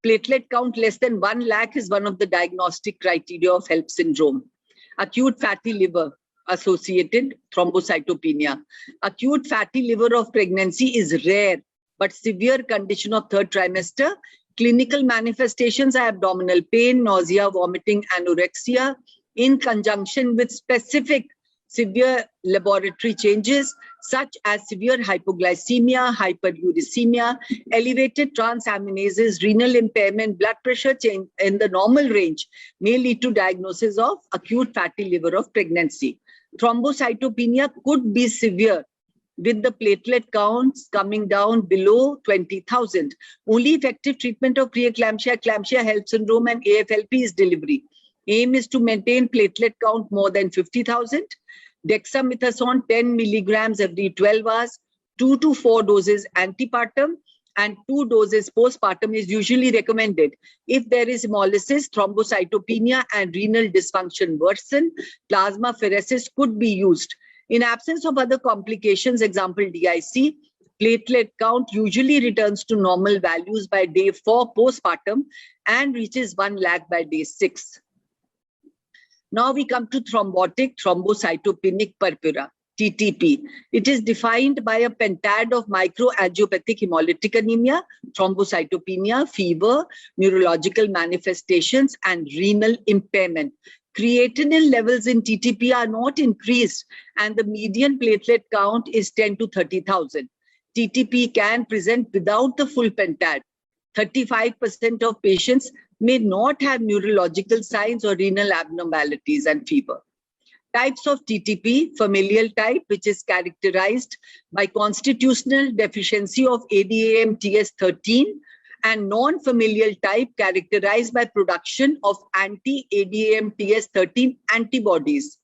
Platelet count less than 1 lakh is one of the diagnostic criteria of HELP syndrome. Acute fatty liver associated thrombocytopenia. Acute fatty liver of pregnancy is rare, but severe condition of third trimester. Clinical manifestations are abdominal pain, nausea, vomiting, anorexia, in conjunction with specific severe laboratory changes such as severe hypoglycemia, hyperuricemia, elevated transaminases, renal impairment, blood pressure change in the normal range may lead to diagnosis of acute fatty liver of pregnancy. Thrombocytopenia could be severe with the platelet counts coming down below 20,000. Only effective treatment of preeclampsia, eclampsia, HELP syndrome, and AFLP is delivery. Aim is to maintain platelet count more than 50,000. Dexamethasone 10 milligrams every 12 hours, 2 to 4 doses antepartum, and 2 doses postpartum is usually recommended. If there is hemolysis, thrombocytopenia, and renal dysfunction worsen, plasmapheresis could be used. In absence of other complications, example DIC, platelet count usually returns to normal values by day 4 postpartum and reaches 1 lakh by day 6. Now we come to thrombotic thrombocytopenic purpura. TTP. It is defined by a pentad of microangiopathic hemolytic anemia, thrombocytopenia, fever, neurological manifestations, and renal impairment. Creatinine levels in TTP are not increased, and the median platelet count is 10 to 30,000. TTP can present without the full pentad. 35% of patients may not have neurological signs or renal abnormalities and fever. Types of TTP: familial type, which is characterized by constitutional deficiency of ADAMTS13, and non-familial type characterized by production of anti-ADAMTS13 antibodies.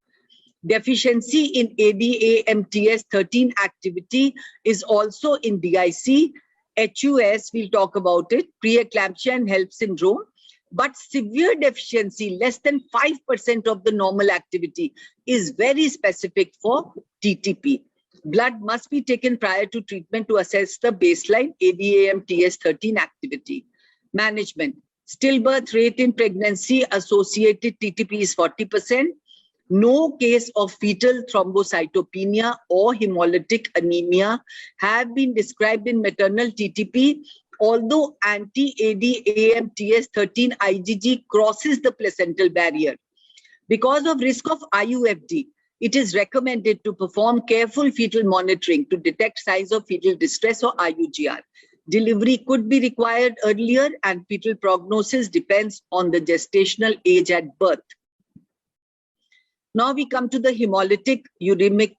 Deficiency in ADAMTS13 activity is also in DIC, HUS, we'll talk about it, preeclampsia and HELP syndrome. But severe deficiency, less than 5% of the normal activity, is very specific for TTP. Blood must be taken prior to treatment to assess the baseline ADAMTS13 activity. Management: stillbirth rate in pregnancy associated TTP is 40%. No case of fetal thrombocytopenia or hemolytic anemia have been described in maternal TTP, although anti-ADAMTS13 IgG crosses the placental barrier. Because of risk of IUFD, it is recommended to perform careful fetal monitoring to detect signs of fetal distress or IUGR. Delivery could be required earlier, and fetal prognosis depends on the gestational age at birth. Now we come to the hemolytic uremic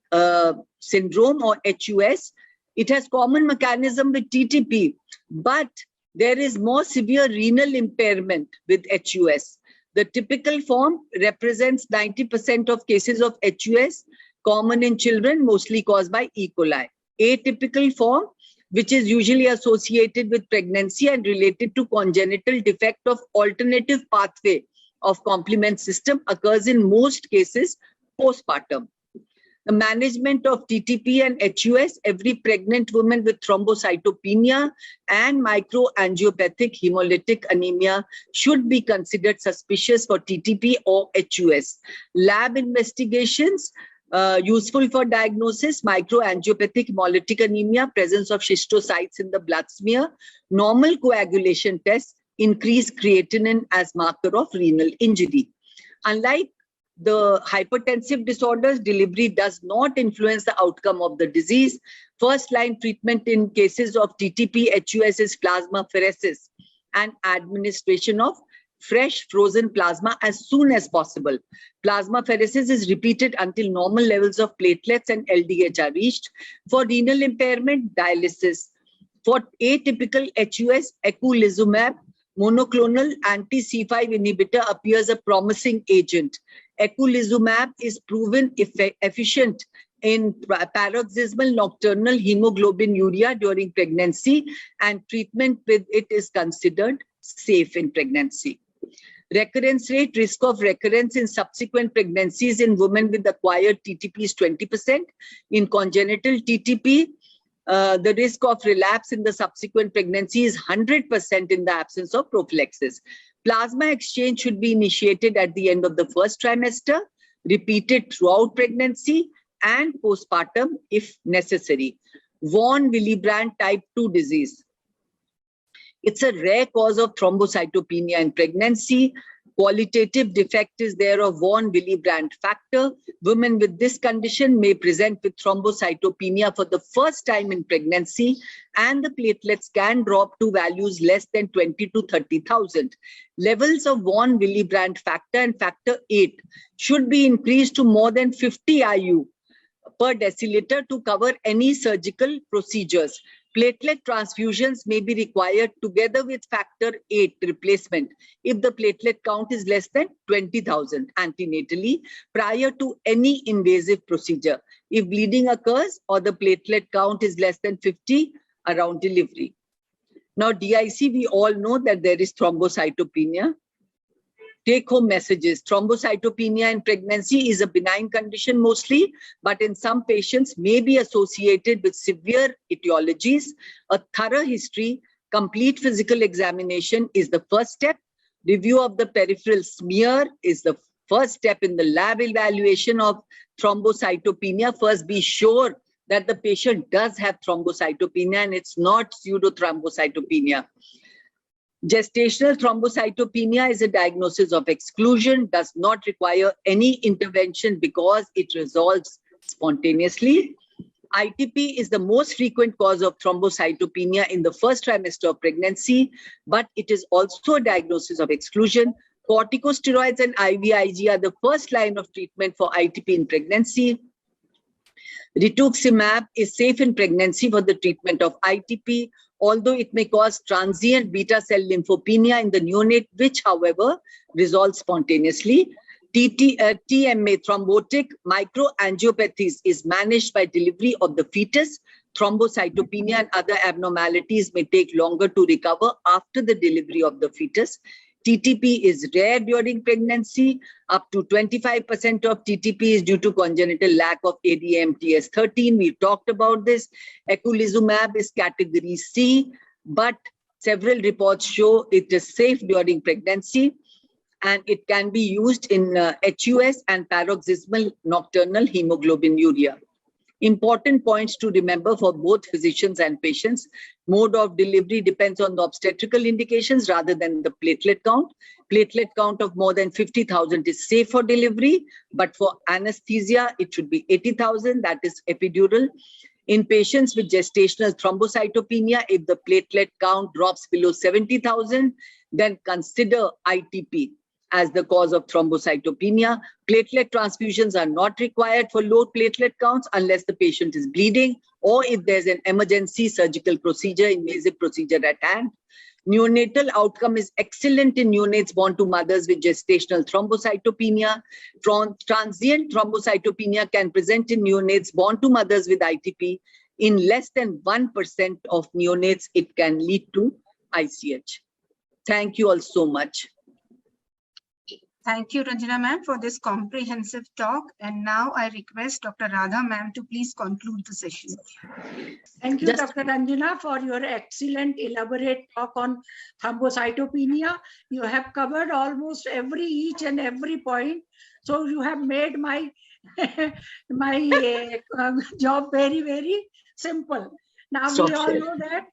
syndrome, or HUS. It has common mechanism with TTP, but there is more severe renal impairment with HUS. The typical form represents 90% of cases of HUS, common in children, mostly caused by E. coli. Atypical form, which is usually associated with pregnancy and related to congenital defect of alternative pathway of complement system, occurs in most cases postpartum. The management of TTP and HUS: every pregnant woman with thrombocytopenia and microangiopathic hemolytic anemia should be considered suspicious for TTP or HUS. Lab investigations useful for diagnosis: microangiopathic hemolytic anemia, presence of schistocytes in the blood smear, normal coagulation tests, increase creatinine as marker of renal injury. Unlike the hypertensive disorders, delivery does not influence the outcome of the disease. First line treatment in cases of TTP HUS is plasmapheresis and administration of fresh frozen plasma as soon as possible. Plasmapheresis is repeated until normal levels of platelets and LDH are reached. For renal impairment, dialysis. For atypical HUS, eculizumab, monoclonal anti-C5 inhibitor, appears a promising agent. Eculizumab is proven efficient in paroxysmal nocturnal hemoglobinuria during pregnancy, and treatment with it is considered safe in pregnancy. Recurrence rate: risk of recurrence in subsequent pregnancies in women with acquired TTP is 20%. In congenital TTP, the risk of relapse in the subsequent pregnancy is 100% in the absence of prophylaxis. Plasma exchange should be initiated at the end of the first trimester, repeated throughout pregnancy and postpartum if necessary. Von Willebrand type 2 disease. It's a rare cause of thrombocytopenia in pregnancy. Qualitative defect is there of von Willebrand factor. Women with this condition may present with thrombocytopenia for the first time in pregnancy, and the platelets can drop to values less than 20 to 30,000. Levels of von Willebrand factor and factor 8 should be increased to more than 50 IU per deciliter to cover any surgical procedures. Platelet transfusions may be required together with factor 8 replacement if the platelet count is less than 20,000 antenatally prior to any invasive procedure. If bleeding occurs or the platelet count is less than 50 around delivery. Now, DIC, we all know that there is thrombocytopenia. Take-home messages: thrombocytopenia in pregnancy is a benign condition mostly, but in some patients may be associated with severe etiologies. A thorough history, complete physical examination is the first step. Review of the peripheral smear is the First step in the lab evaluation of thrombocytopenia, first be sure that the patient does have thrombocytopenia and it's not pseudothrombocytopenia. Gestational thrombocytopenia is a diagnosis of exclusion, does not require any intervention because it resolves spontaneously. ITP is the most frequent cause of thrombocytopenia in the first trimester of pregnancy, but it is also a diagnosis of exclusion. Corticosteroids and IVIG are the first line of treatment for ITP in pregnancy. Rituximab is safe in pregnancy for the treatment of ITP, although it may cause transient beta cell lymphopenia in the neonate, which, however, resolves spontaneously. TMA, thrombotic microangiopathies, is managed by delivery of the fetus. Thrombocytopenia and other abnormalities may take longer to recover after the delivery of the fetus. TTP is rare during pregnancy. Up to 25% of TTP is due to congenital lack of ADAMTS13. We talked about this. Eculizumab is category C, but several reports show it is safe during pregnancy, and it can be used in HUS and paroxysmal nocturnal hemoglobinuria. Important points to remember for both physicians and patients. Mode of delivery depends on the obstetrical indications rather than the platelet count. Platelet count of more than 50,000 is safe for delivery, but for anesthesia, it should be 80,000, that is epidural. In patients with gestational thrombocytopenia, if the platelet count drops below 70,000, then consider ITP as the cause of thrombocytopenia. Platelet transfusions are not required for low platelet counts unless the patient is bleeding or if there's an emergency surgical procedure, invasive procedure at hand. Neonatal outcome is excellent in neonates born to mothers with gestational thrombocytopenia. Transient thrombocytopenia can present in neonates born to mothers with ITP. In less than 1% of neonates, it can lead to ICH. Thank you all so much. Thank you, Ranjana ma'am, for this comprehensive talk. And now I request Dr. Radha ma'am to please conclude the session. Thank you, Dr. Ranjana, for your excellent elaborate talk on thrombocytopenia. You have covered almost each and every point. So you have made my job very, very simple. Now we all know that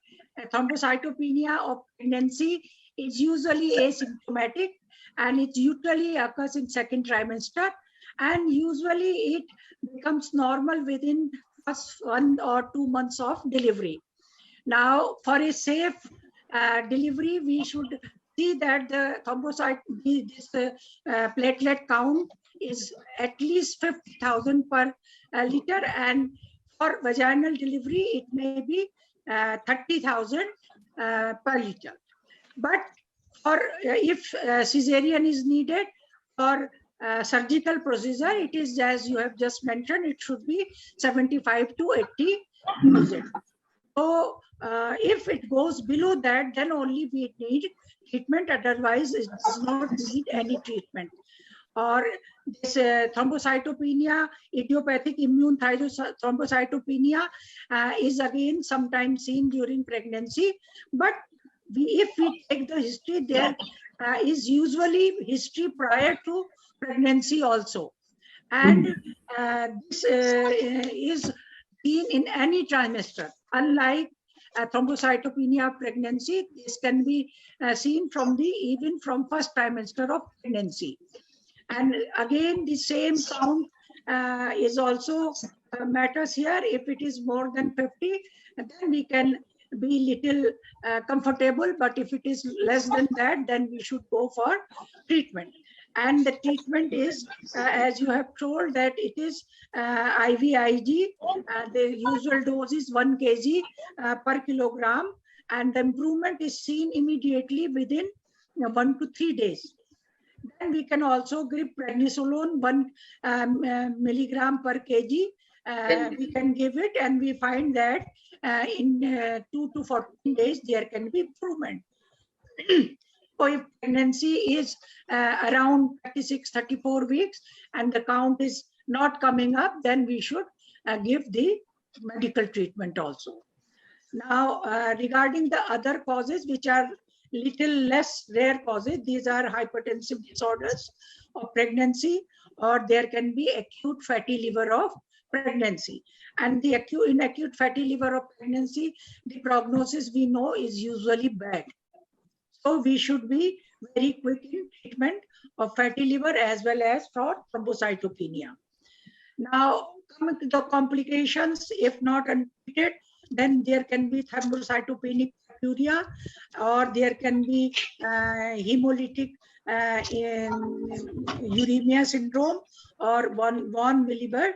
thrombocytopenia of pregnancy is usually asymptomatic, and it usually occurs in second trimester, and usually it becomes normal within first 1 or 2 months of delivery. Now, for a safe delivery, we should see that the thrombocyte, platelet count is at least 50,000 per liter, and for vaginal delivery, it may be 30,000 per liter. But or if cesarean is needed or surgical procedure, it is, as you have just mentioned, it should be 75 to 80%. So if it goes below that, then only we need treatment, otherwise it does not need any treatment. Or this thrombocytopenia, idiopathic immune thrombocytopenia is again sometimes seen during pregnancy, but if we take the history, there is usually history prior to pregnancy also. And this is seen in any trimester. Unlike thrombocytopenia of pregnancy, this can be seen from even from first trimester of pregnancy. And again, the same count is also matters here. If it is more than 50, then we can be little comfortable, but if it is less than that, then we should go for treatment. And the treatment is, as you have told, that it is IVIG. The usual dose is 1 kg per kilogram, and the improvement is seen immediately within 1 to 3 days. Then we can also give prednisolone 1 milligram per kg. We can give it, and we find that in 2 to 14 days there can be improvement. So if pregnancy is around 36-34 weeks and the count is not coming up, then we should give the medical treatment also. Now regarding the other causes which are little less rare causes. These are hypertensive disorders of pregnancy, or there can be acute fatty liver of pregnancy. And the acute fatty liver of pregnancy, the prognosis we know is usually bad. So we should be very quick in treatment of fatty liver as well as for thrombocytopenia. Now, coming to the complications, if not untreated, then there can be thrombocytopenic uremia, or there can be hemolytic uremia syndrome, or von Willebrand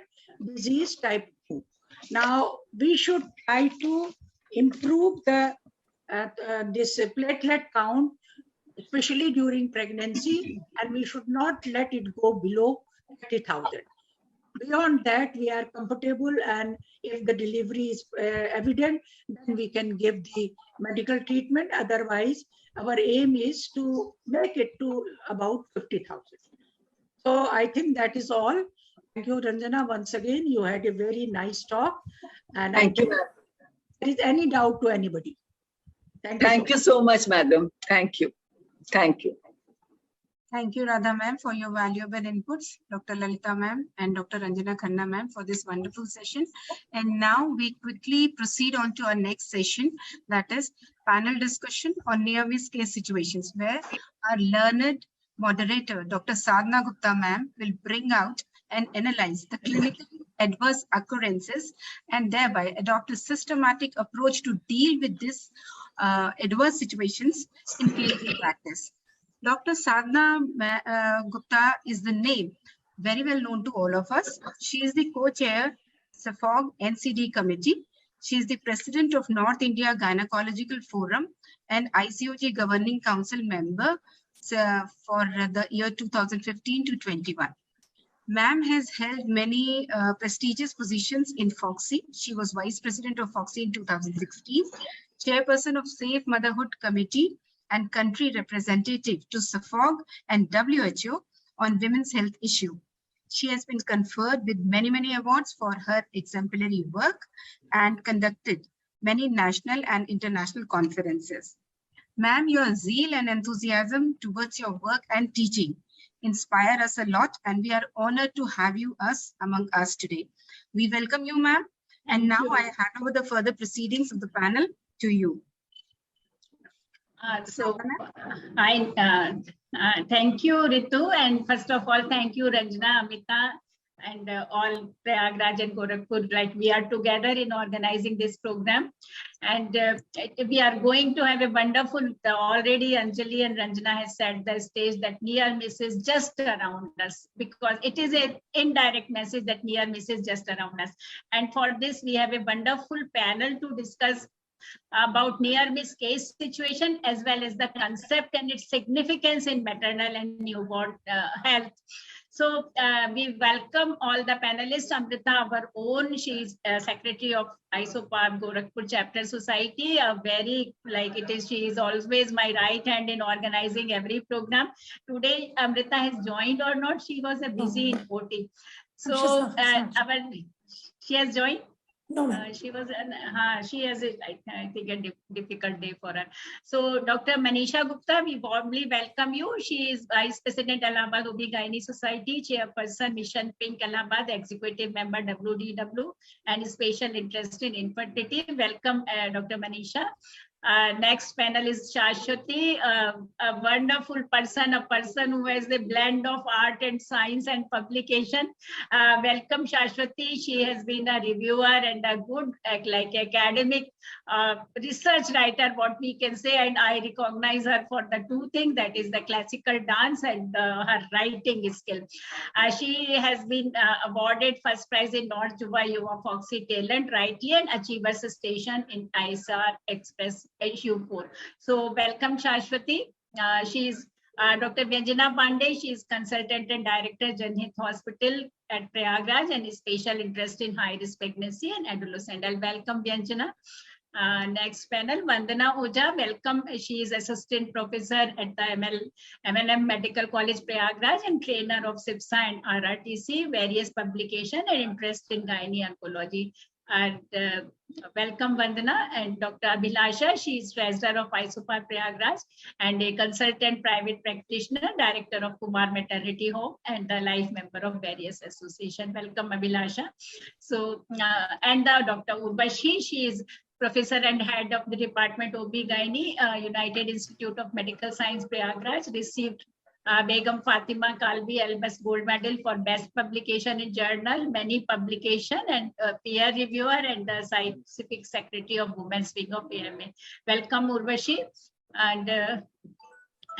disease type 2. Now, we should try to improve the this platelet count, especially during pregnancy, and we should not let it go below 30,000. Beyond that, we are comfortable, and if the delivery is evident, then we can give the medical treatment. Otherwise, our aim is to make it to about 50,000. So I think that is all. Thank you, Ranjana. Once again, you had a very nice talk. And Thank you. If there is any doubt to anybody. Thank you so much, madam. Thank you. Thank you. Thank you, Radha ma'am, for your valuable inputs, Dr. Lalita ma'am and Dr. Ranjana Khanna ma'am for this wonderful session. And now we quickly proceed on to our next session, that is panel discussion on near-miss case situations, where our learned moderator, Dr. Sadhana Gupta ma'am, will bring out and analyze the clinical adverse occurrences and thereby adopt a systematic approach to deal with this adverse situations in clinical practice. Dr. Sadhana Gupta is the name very well known to all of us. She is the co-chair SAFOG NCD committee. She is the president of North India Gynecological Forum and ICOG Governing Council member for the year 2015 to 21. Ma'am has held many prestigious positions in FOXI. She was vice president of FOXI in 2016, chairperson of Safe Motherhood Committee, and country representative to SAFOG and WHO on women's health issue. She has been conferred with many awards for her exemplary work and conducted many national and international conferences. Ma'am, your zeal and enthusiasm towards your work and teaching inspire us a lot, and we are honored to have you among us today. We welcome you, ma'am. And now I hand over the further proceedings of the panel to you. Thank you, Ritu, and first of all, thank you, Ranjana, Amita, and all Prayagraj and Gorakhpur. Like, we are together in organizing this program, and we are going to have a wonderful. Already, Anjali and Ranjana has set the stage that near miss is just around us, because it is an indirect message that near miss is just around us. And for this, we have a wonderful panel to discuss about near miss case situation, as well as the concept and its significance in maternal and newborn health. So we welcome all the panelists. Amita, our own, she is secretary of ISOPARB Gorakhpur Chapter Society. She is always my right hand in organizing every program. Today, Amrita has joined or not, she was busy in OT. So she has joined. No, she was, she has, I think, a difficult day for her. So, Dr. Manisha Gupta, we warmly welcome you. She is Vice President, Allahabad OB-GYN Society, Chairperson, Mission Pink, Allahabad, Executive Member, WDW, and Special Interest in Infertility. Welcome, Dr. Manisha. Next panel is Shashwati, a wonderful person, a person who has a blend of art and science and publication. Welcome, Shashwati. She has been a reviewer and a good academic research writer, what we can say, and I recognize her for the two things, that is the classical dance and her writing skill. She has been awarded first prize in North Juba Yuva Foxy Talent Writing and Achievers Station in ISR Express HU4. So welcome, Shashwati. She is Dr. Vyanjana Pandey. She is consultant and director, Janhit Hospital at Prayagraj, and is special interest in high-risk pregnancy and adolescent. I'll welcome Vyanjana. Next panel, Vandana Oja. Welcome. She is assistant professor at the MLM Medical College Prayagraj and trainer of SIPSA and RRTC, various publication and interest in gynae oncology. And welcome Vandana and Dr. Abhilasha. She is treasurer of ISOPARB Prayagraj and a consultant private practitioner, director of Kumar Maternity Home and a life member of various associations. Welcome Abhilasha. So, and Dr. Urvashi, she is professor and head of the department OB-GYN, United Institute of Medical Science Prayagraj, received Begum Fatima Kalbi Albus Gold Medal for Best Publication in Journal, many publication, and peer reviewer and the Scientific Secretary of Women's Wing of AMA. Welcome Urvashi. And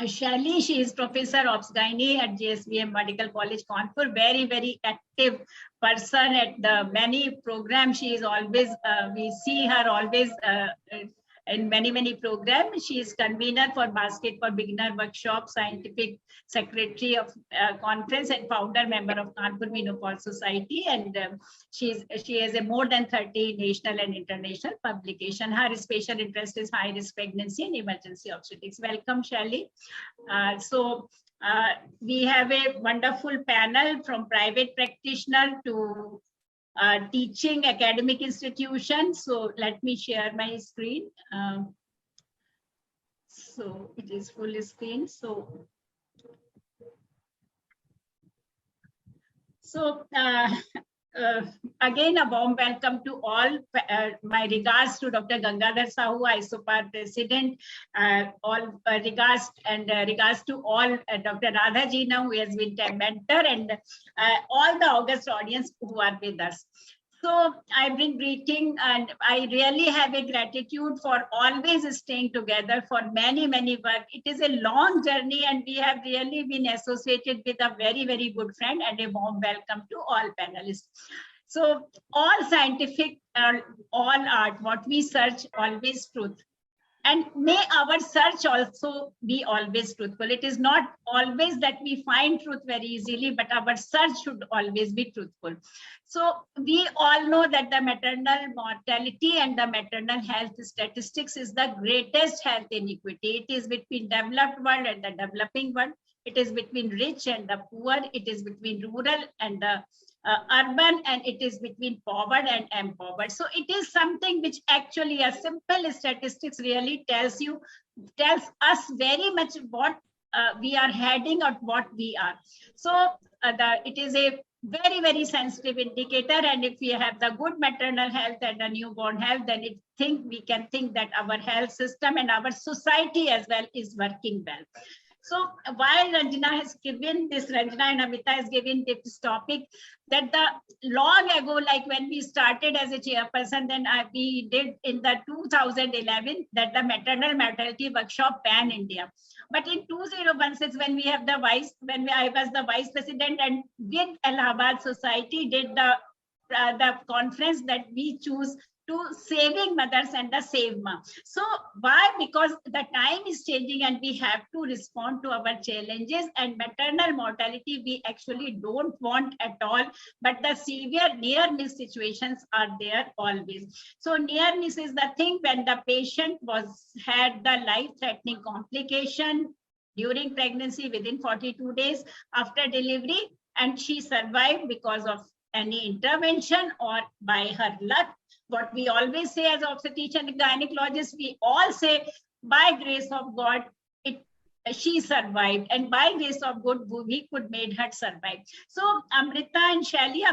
Shelly, she is Professor of Gynae at JSVM Medical College, Kanpur. Very, very active person at the many programs. She is always, we see her always in many programs. She is convener for Basket for Beginner Workshop, Scientific Secretary of Conference, and founder member of Kanpur Menopause Society. And she has a more than 30 national and international publication. Her special interest is high risk pregnancy and emergency obstetrics. Welcome, Shelly. We have a wonderful panel from private practitioner to teaching academic institutions. So let me share my screen. So it is full screen. Again, a warm welcome to all. My regards to Dr. Gangadhar Sahoo, ISOPARB President. All regards to all Dr. Radha Jina, who has been a mentor, and all the august audience who are with us. So I bring greeting, and I really have a gratitude for always staying together for many work. It is a long journey, and we have really been associated with a very good friend, and a warm welcome to all panelists. So all scientific, all art, what we search, always truth. And may our search also be always truthful. It is not always that we find truth very easily, but our search should always be truthful. So we all know that the maternal mortality and the maternal health statistics is the greatest health inequity. It is between developed world and the developing world. It is between rich and the poor. It is between rural and the urban, and it is between forward and empowered. So it is something which actually a simple statistics really tells us very much what we are heading or what we are. So it is a very sensitive indicator, and if we have the good maternal health and the newborn health, then we can think that our health system and our society as well is working well. So while Ranjana and Amita has given this topic, that the long ago, like when we started as a chairperson, then we did in the 2011 that the maternal mortality workshop pan India. But in 2016, when I was the vice president, and with Allahabad Society did the conference that we choose to saving mothers and the Save Ma. So why? Because the time is changing and we have to respond to our challenges, and maternal mortality we actually don't want at all, but the severe near miss situations are there always. So near miss is the thing when the patient had the life-threatening complication during pregnancy within 42 days after delivery, and she survived because of any intervention or by her luck. What we always say as obstetrician and gynecologists, we all say, by grace of God, she survived, and by grace of God, we could made her survive. So Amrita and Shelly,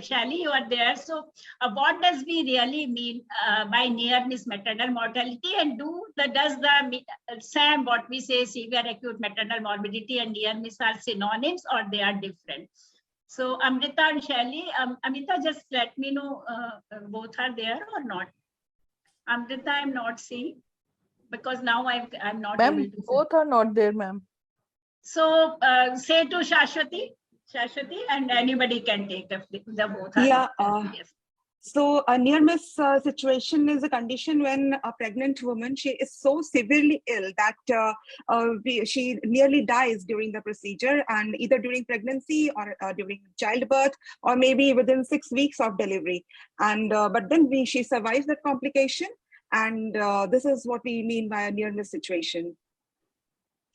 Shelly, you are there. So what does we really mean by near miss maternal mortality, and does the SAM, what we say, severe acute maternal morbidity and near miss are synonyms, or they are different? So Amrita and Shelly, Amita, just let me know both are there or not. Amrita, I'm not seeing because now I'm not able to see. Both are not there, ma'am. So say to Shashwati, and anybody can take the both. Yeah. Yes. So a near miss situation is a condition when a pregnant woman, she is so severely ill that she nearly dies during the procedure, and either during pregnancy or during childbirth, or maybe within 6 weeks of delivery. And but then she survives that complication, and this is what we mean by a near miss situation.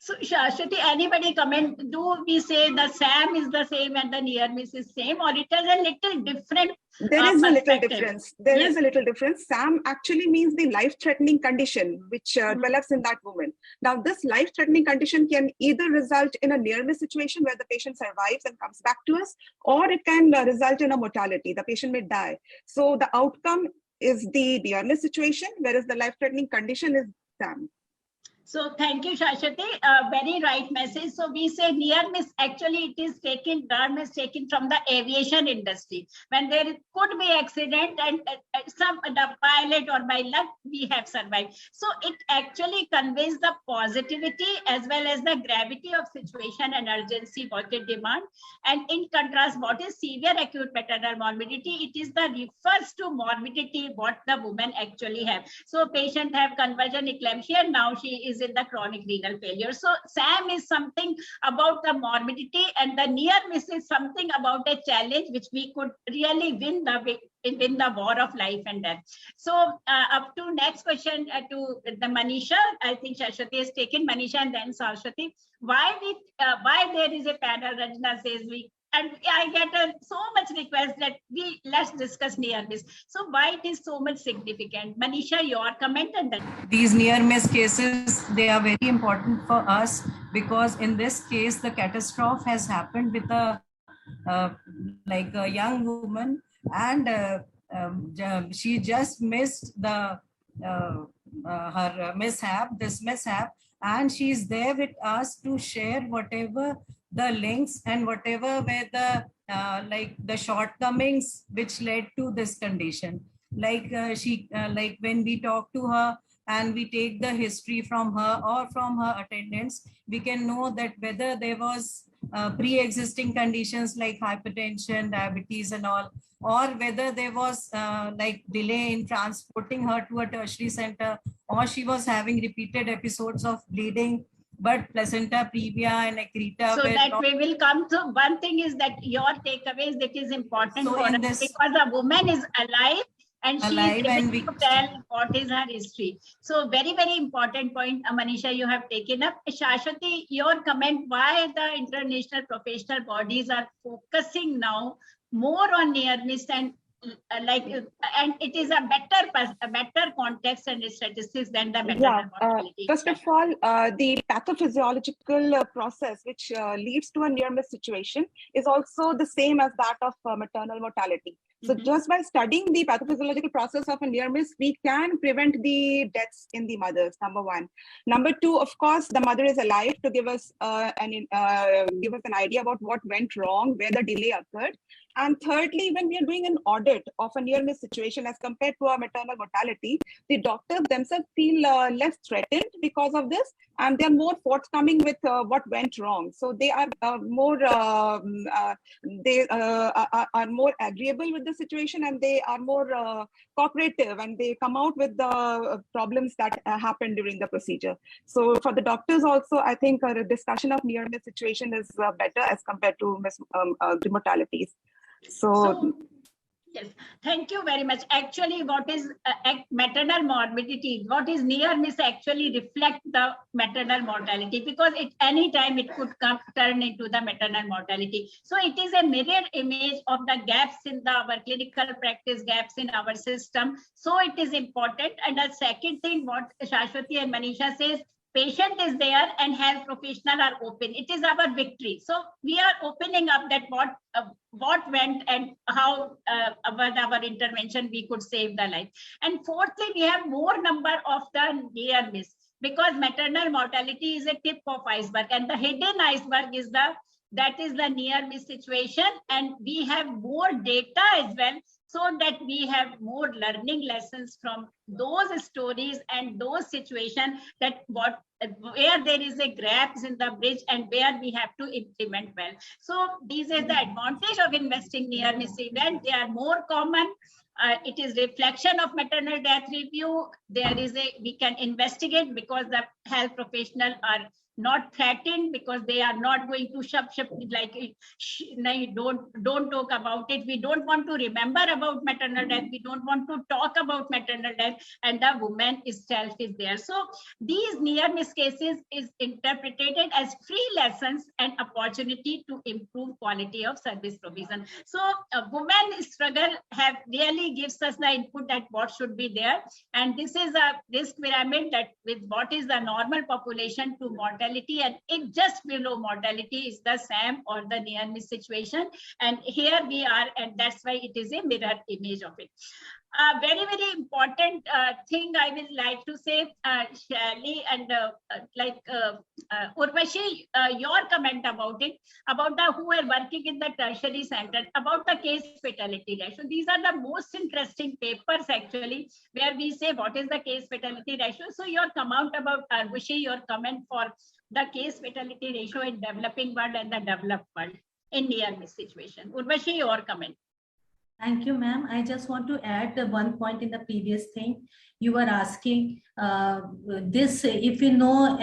So Shashwati, anybody comment? Do we say the SAM is the same and the near miss is same, or it is a little different? There is a little perspective? difference. There is a little difference. SAM actually means the life-threatening condition which develops in that woman. Now, this life-threatening condition can either result in a near-miss situation where the patient survives and comes back to us, or it can result in a mortality. The patient may die. So the outcome is the near-miss situation, whereas the life-threatening condition is SAM. So thank you, Shashwati. Very right message. So we say near miss, actually it is taken, term is taken from the aviation industry. When there could be accident and the pilot or by luck, we have survived. So it actually conveys the positivity as well as the gravity of situation and urgency, what it demand. And in contrast, what is severe acute maternal morbidity? It is the refers to morbidity, what the woman actually have. So patient have conversion eclampsia, and now she is in the chronic renal failure. So SAM is something about the morbidity, and the near miss is something about a challenge which we could really win the war of life and death. So up to next question to the Manisha. I think Shashwati has taken Manisha and then Saraswati. Why there is a panel? Ranjana says we. And I get so much request that let's discuss near miss. So why it is so much significant? Manisha, your comment and then. These near miss cases, they are very important for us because in this case, the catastrophe has happened with a young woman, and she just missed the her mishap, and she's there with us to share whatever the links and whatever were the the shortcomings which led to this condition. When we talk to her and we take the history from her or from her attendants, we can know that whether there was pre-existing conditions like hypertension, diabetes and all, or whether there was delay in transporting her to a tertiary center, or she was having repeated episodes of bleeding, but placenta previa and accreta. So that we will come to. One thing is that your takeaways, that is important for us, because the woman is alive and she is able to tell what is her history. So very, very important point, Manisha, you have taken up. Shashwati, your comment, why the international professional bodies are focusing now more on near miss and and it is a better context and statistics than the maternal mortality. First of all, the pathophysiological process which leads to a near miss situation is also the same as that of maternal mortality. So just by studying the pathophysiological process of a near miss, we can prevent the deaths in the mothers, number one. Number two, of course, the mother is alive to give us an idea about what went wrong, where the delay occurred. And thirdly, when we are doing an audit of a near miss situation as compared to a maternal mortality, the doctors themselves feel less threatened because of this, and they're more forthcoming with what went wrong. So they are more agreeable with the situation, and they are more cooperative, and they come out with the problems that happened during the procedure. So for the doctors also, I think a discussion of near miss situation is better as compared to the mortalities. So yes, thank you very much. Actually, what is maternal morbidity, what is near miss actually reflect the maternal mortality, because at any time it could turn into the maternal mortality. So it is a mirror image of the gaps in our clinical practice, gaps in our system. So it is important. And the second thing, what Shashwati and Manisha says, patient is there and health professionals are open. It is our victory. So we are opening up that what went and how with our intervention we could save the life. And fourthly, we have more number of the near miss, because maternal mortality is a tip of iceberg, and the hidden iceberg is the near miss situation. And we have more data as well, so that we have more learning lessons from those stories and those situations, that where there is a gaps in the bridge and where we have to implement well. So these are the advantage of investing near miss event. They are more common. It is reflection of maternal death review. We can investigate because the health professionals are not threatened, because they are not going to shove like don't talk about it. We don't want to remember about maternal death. We don't want to talk about maternal death, and the woman itself is there. So these near miss cases is interpreted as free lessons and opportunity to improve quality of service provision. So a woman struggle have really gives us the input that what should be there, and this is a risk pyramid that with what is the normal population to mortality, and it just below mortality is the SAM or the near miss situation, and here we are, and that's why it is a mirror image of it. Very, very important thing I will like to say, Shirley and Urvashi, your comment about it, about the who are working in the tertiary center, about the case fatality ratio. These are the most interesting papers actually, where we say what is the case fatality ratio. So your comment about Urvashi, your comment for the case fatality ratio in developing world and the developed world in near miss situation. Urvashi, your comment. Thank you, ma'am. I just want to add the one point in the previous thing. You were asking this, if you know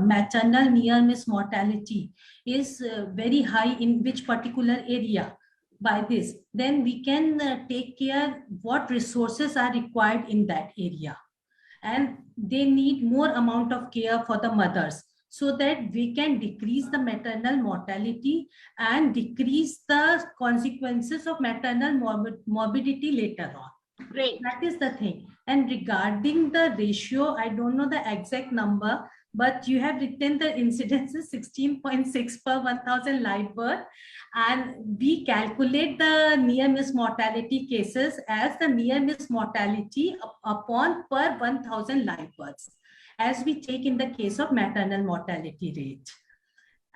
maternal near miss mortality is very high in which particular area by this, then we can take care what resources are required in that area. And they need more amount of care for the mothers, so that we can decrease the maternal mortality and decrease the consequences of maternal morbidity later on. Great. That is the thing. And regarding the ratio, I don't know the exact number, but you have written the incidence is 16.6 per 1,000 live birth. And we calculate the near miss mortality cases as the near miss mortality upon per 1,000 live births, as we take in the case of maternal mortality rate.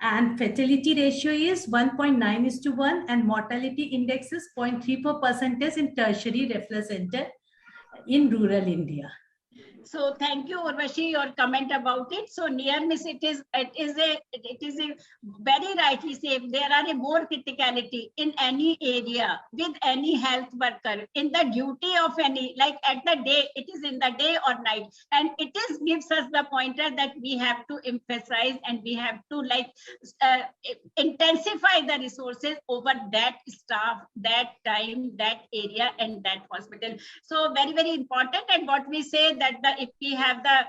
And fatality ratio is 1.9:1 and mortality index is 0.34% in tertiary referral center in rural India. So thank you, Urvashi, your comment about it. So near miss, it is a very rightly say, there are a more criticality in any area with any health worker in the duty of any, like at the day, it is in the day or night, and it is gives us the pointer that we have to emphasize and we have to like intensify the resources over that staff, that time, that area, and that hospital. So very, very important. And what we say that if we have the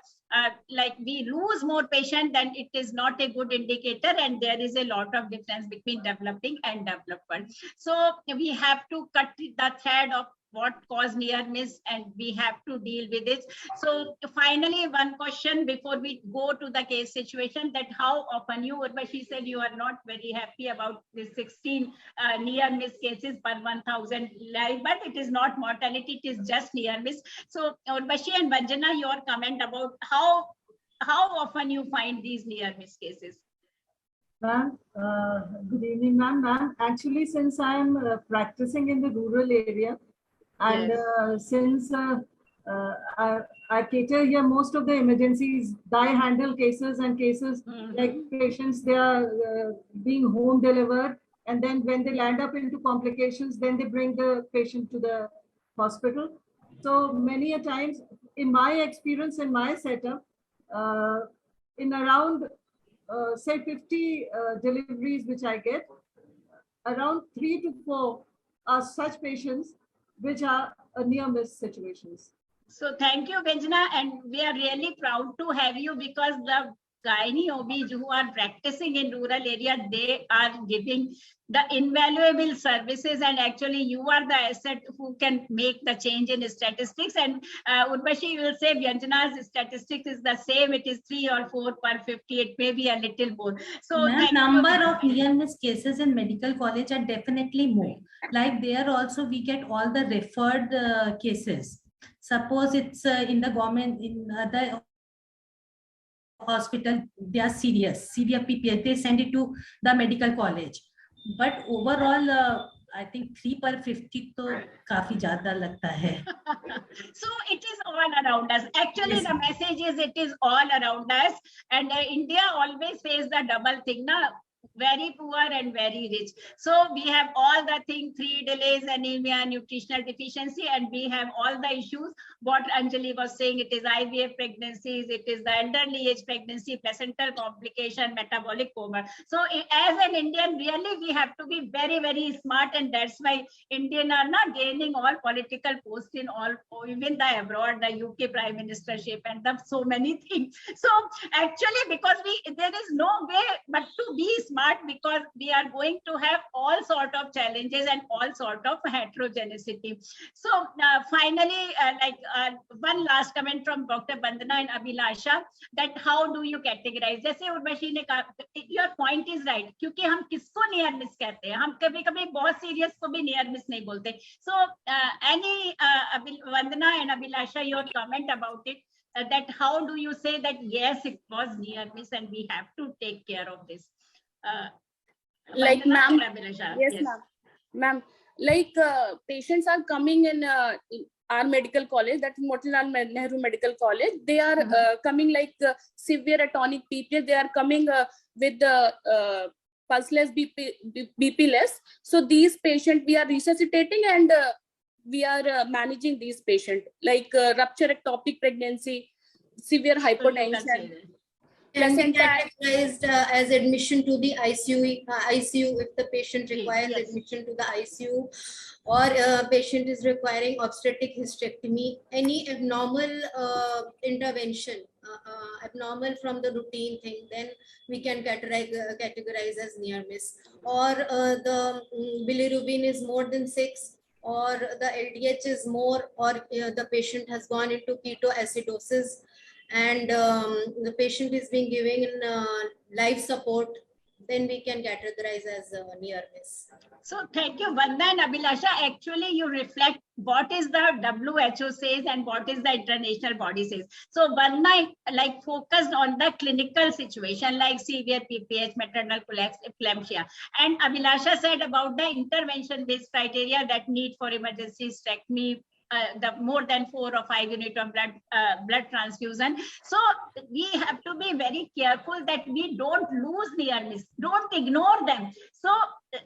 like we lose more patient, then it is not a good indicator, and there is a lot of difference between developing and developed world. So we have to cut the thread of what caused near miss, and we have to deal with it. So finally, one question before we go to the case situation, that how often you, Urvashi said you are not very happy about the 16 near miss cases per 1,000 live, but it is not mortality, it is just near miss. So Urvashi and Ranjana, your comment about how often you find these near miss cases. Ma'am, good evening, ma'am. Actually, since I am practicing in the rural area, and since I cater here most of the emergencies, I handle cases and cases like patients, they are being home delivered, and then when they land up into complications, then they bring the patient to the hospital. So many a times, in my experience, in my setup, in around say 50 deliveries which I get, around 3 to 4 are such patients which are near miss situations. So thank you, Ranjana, and we are really proud to have you, because the gynae OBs who are practicing in rural area, they are giving the invaluable services, and actually you are the asset who can make the change in statistics. And Urvashi will say Ranjana's statistics is the same, it is 3 or 4 per 50, it may be a little more. So the number of near miss cases in medical college are definitely more. Like there also we get all the referred cases. Suppose it's in the government, in the hospital, they are severe PPH, they send it to the medical college. But overall, I think 3 per 50 to काफी ज़्यादा लगता है. So it is all around us. Actually, yes, the message is it is all around us, and India always says the double thing. Na, very poor and very rich. So we have all the things, 3 delays, anemia, nutritional deficiency, and we have all the issues. What Anjali was saying, it is IVF pregnancies, it is the elderly age pregnancy, placental complication, metabolic coma. So as an Indian, really we have to be very, very smart, and that's why Indian are not gaining all political posts in all, even the abroad, the UK Prime Ministership, and the so many things. So actually, because there is no way but to be smart, because we are going to have all sort of challenges and all sort of heterogeneity. So finally, one last comment from Dr. Bandana and Abhilasha, that how do you categorize? जैसे उर्वशी ने कहा, your point is right, क्योंकि हम किसको near miss कहते हैं, हम कभी-कभी बहुत serious को भी near miss नहीं बोलते. So any Vandana and Abhilasha, your comment about it, that how do you say that yes, it was near miss and we have to take care of this? Like ma'am, yes, ma'am, like patients are coming in our medical college, that is Motilal Nehru Medical College. They are coming like severe atonic BP. They are coming with the pulseless BP less. So these patients we are resuscitating, and we are managing these patients like rupture ectopic pregnancy, severe hypotension. And be categorized as admission to the ICU if the patient requires admission to the ICU, or patient is requiring obstetric hysterectomy, any abnormal intervention, abnormal from the routine thing, then we can categorize as near miss. Or the bilirubin is more than 6, or the LDH is more, or the patient has gone into ketoacidosis, and the patient is being given life support, then we can categorize as near miss. So thank you, Vanda and Abhilasha. Actually, you reflect what is the WHO says and what is the international body says. So Vanda like focused on the clinical situation like severe PPH, maternal eclampsia, and Abhilasha said about the intervention-based criteria, that need for emergency hysterectomy, the more than 4 or 5 units of blood transfusion. So we have to be very careful that we don't lose near miss, don't ignore them. So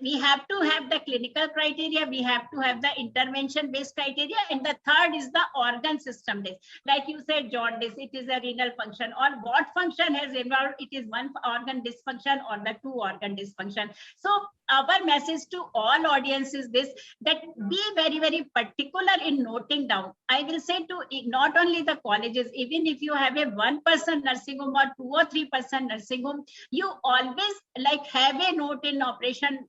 we have to have the clinical criteria, we have to have the intervention based criteria, and the third is the organ system based. Like you said, jaundice, it is a renal function, or what function has involved, it is one organ dysfunction or the 2 organ dysfunction. So our message to all audiences is this, that be very, very particular in noting down. I will say to not only the colleges, even if you have a 1-person nursing home or 2 or 3-person nursing home, you always like have a note in operation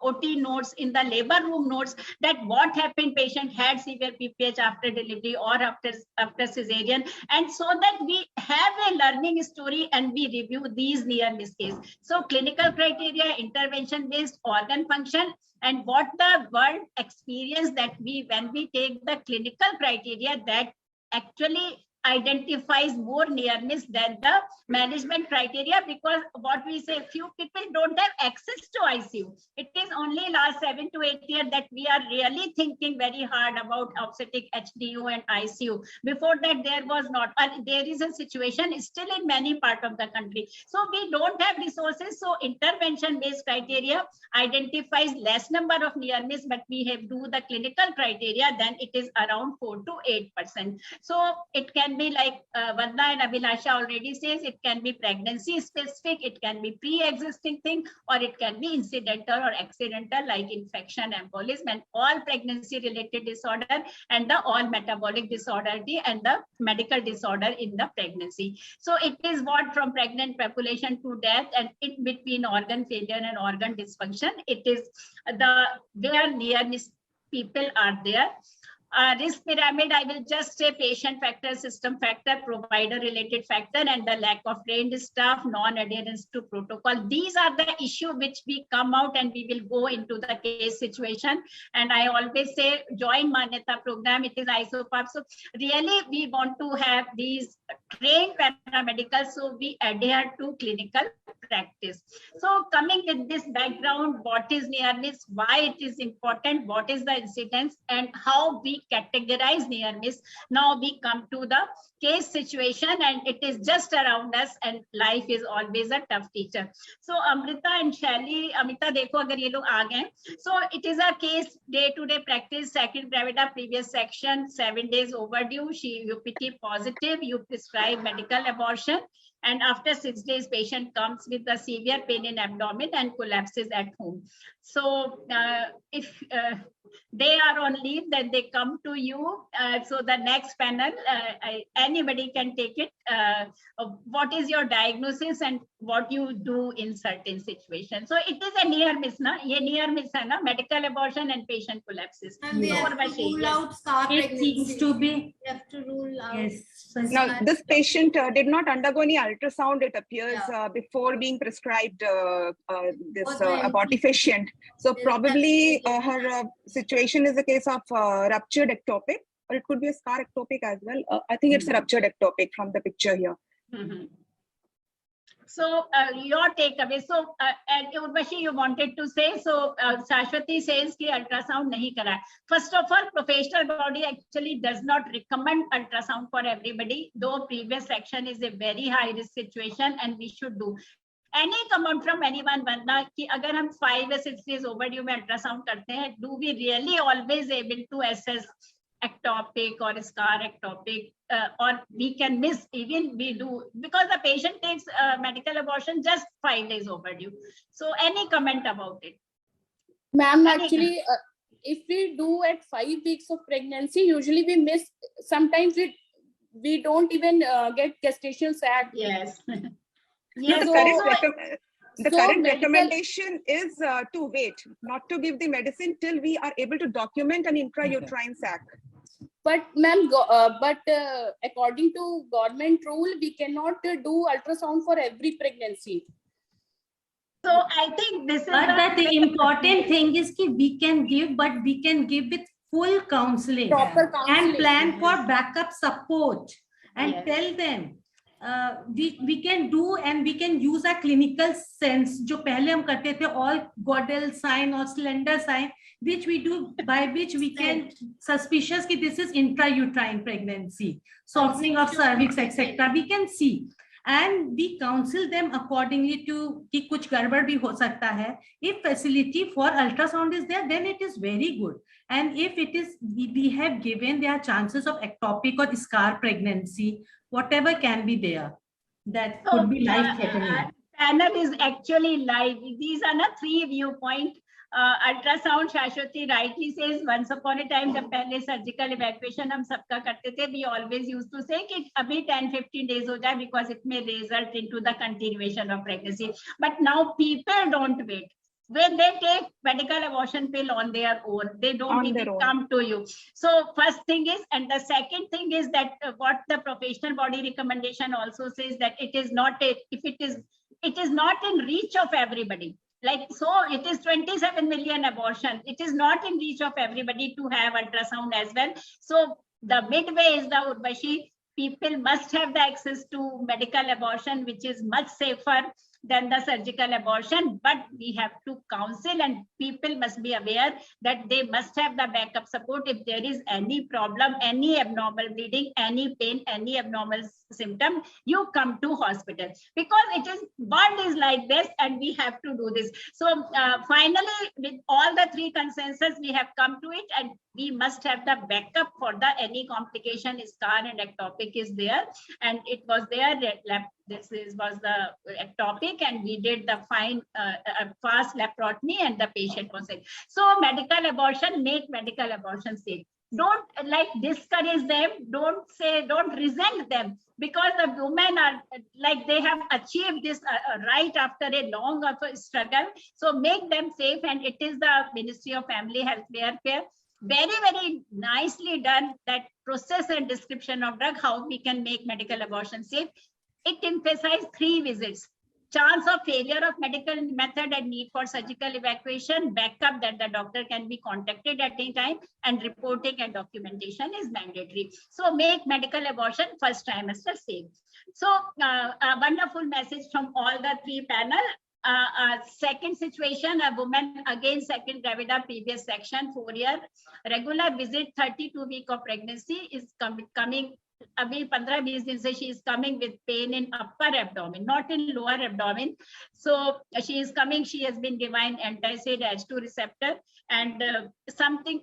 OT notes, in the labor room notes, that what happened, patient had severe PPH after delivery or after cesarean, and so that we have a learning story and we review these near miss cases. So clinical criteria, intervention based, organ function, and what the world experience, that when we take the clinical criteria, that actually identifies more near miss than the management criteria, because what we say, few people don't have access to ICU. It is only last 7 to 8 years that we are really thinking very hard about obstetric HDU and ICU. Before that, there was not. There is a situation still in many parts of the country. So we don't have resources. So intervention-based criteria identifies less number of near miss, but we have do the clinical criteria, then it is around 4 to 8%. So it can be like Vanda and Abhilasha already says, it can be pregnancy specific, it can be pre-existing thing, or it can be incidental or accidental like infection, embolism, and all pregnancy related disorder, and the all metabolic disorder and the medical disorder in the pregnancy. So it is what from pregnant population to death, and in between organ failure and organ dysfunction, it is the where near miss people are there. Risk pyramid, I will just say patient factor, system factor, provider related factor, and the lack of trained staff, non-adherence to protocol. These are the issue which we come out and we will go into the case situation. And I always say join Manyata program, it is ISOPARB. So really we want to have these trained paramedical, so we adhere to clinical practice. So coming with this background, what is near miss, why it is important, what is the incidence, and how we categorize near miss. Now we come to the case situation, and it is just around us, and life is always a tough teacher. So Amrita and Shelly, Amita देखो अगर ये लोग आ गए. So it is a case, day-to-day practice, second Pravida, previous section, 7 days overdue, she UPT positive, you prescribe medical abortion, and after 6 days patient comes with the severe pain in abdomen and collapses at home. So if they are on leave, then they come to you. So the next panel, anybody can take it. What is your diagnosis and what you do in certain situations? So it is a near miss, na? Ye near miss hai na? Medical abortion and patient collapses. And they have to rule out scar It seems pregnancy. to be. They have to rule out. Yes. Now, this patient did not undergo any ultrasound, it appears, before being prescribed this abortifacient. So probably her situation is a case of ruptured ectopic, or it could be a scar ectopic as well. I think it's a ruptured ectopic from the picture here. So your takeaway. So and Urvashi, you wanted to say. So Shashwati says कि ultrasound नहीं करा. First of all, professional body actually does not recommend ultrasound for everybody. Though previous section is a very high risk situation, and we should do. Any comment from anyone, वरना कि अगर हम 5 or 6 days overdue में ultrasound करते हैं, do we really always able to assess ectopic or scar ectopic, or we can miss, even we do, because the patient takes medical abortion just 5 days overdue. So any comment about it? Ma'am, actually, if we do at 5 weeks of pregnancy, usually we miss, sometimes we don't even get gestational sac. Yes. Yes, the current recommendation is to wait, not to give the medicine till we are able to document an intrauterine sac. But ma'am, according to government rule, we cannot do ultrasound for every pregnancy. So I think this is. But the important thing is that we can give, but we can give with full counseling, proper counseling, and plan for backup support, and Yes. tell them. We can do, and we can use a clinical sense जो पहले हम करते थे, all Godel sign or slender sign, which we do, by which we can suspicious कि this is intrauterine pregnancy, softening of cervix, etc. We can see, and we counsel them accordingly to कि कुछ गड़बड़ भी हो सकता है. If facility for ultrasound is there, then it is very good. And if it is, we have given, there are chances of ectopic or scar pregnancy, whatever can be there, that could be life-threatening. Panel is actually live. These are not 3 viewpoints. Ultrasound, Shashwati rightly says, once upon a time, जब पहले surgical evacuation हम सबका करते थे, we always used to say कि अभी 10-15 days हो जाए, because it may result into the continuation of pregnancy. But now people don't wait. When they take medical abortion pill on their own, they don't even come to you. So first thing is, and the second thing is that what the professional body recommendation also says, that it is not it is not in reach of everybody. Like, so it is 27 million abortion. It is not in reach of everybody to have ultrasound as well. So the midway is the Urvashi. People must have the access to medical abortion, which is much safer than the surgical abortion, but we have to counsel, and people must be aware that they must have the backup support if there is any problem, any abnormal bleeding, any pain, any abnormal symptom, you come to hospital, because it is, world is like this and we have to do this. So finally, with all the 3 consensus, we have come to it, and we must have the backup for the any complication, scar and ectopic is there, and it was there. This was the ectopic, and we did the fine fast laparotomy, and the patient was safe. So medical abortion, make medical abortion safe. Don't like discourage them. Don't say, don't resent them, because the women are like, they have achieved this right after a long of a struggle. So make them safe, and it is the Ministry of Family Health Welfare. Very, very nicely done, that process and description of drug, how we can make medical abortion safe. It emphasized 3 visits. chance of failure of medical method and need for surgical evacuation, backup that the doctor can be contacted at any time, and reporting and documentation is mandatory. So make medical abortion first trimester safe. So a wonderful message from all the three panel. Second situation, a woman again second gravida, previous section, 4 year, regular visit, 32 week of pregnancy, is coming. Abhi 15-20 दिन से she is coming with pain in upper abdomen, not in lower abdomen. So she is coming. She has been given antacid H2 receptor, and something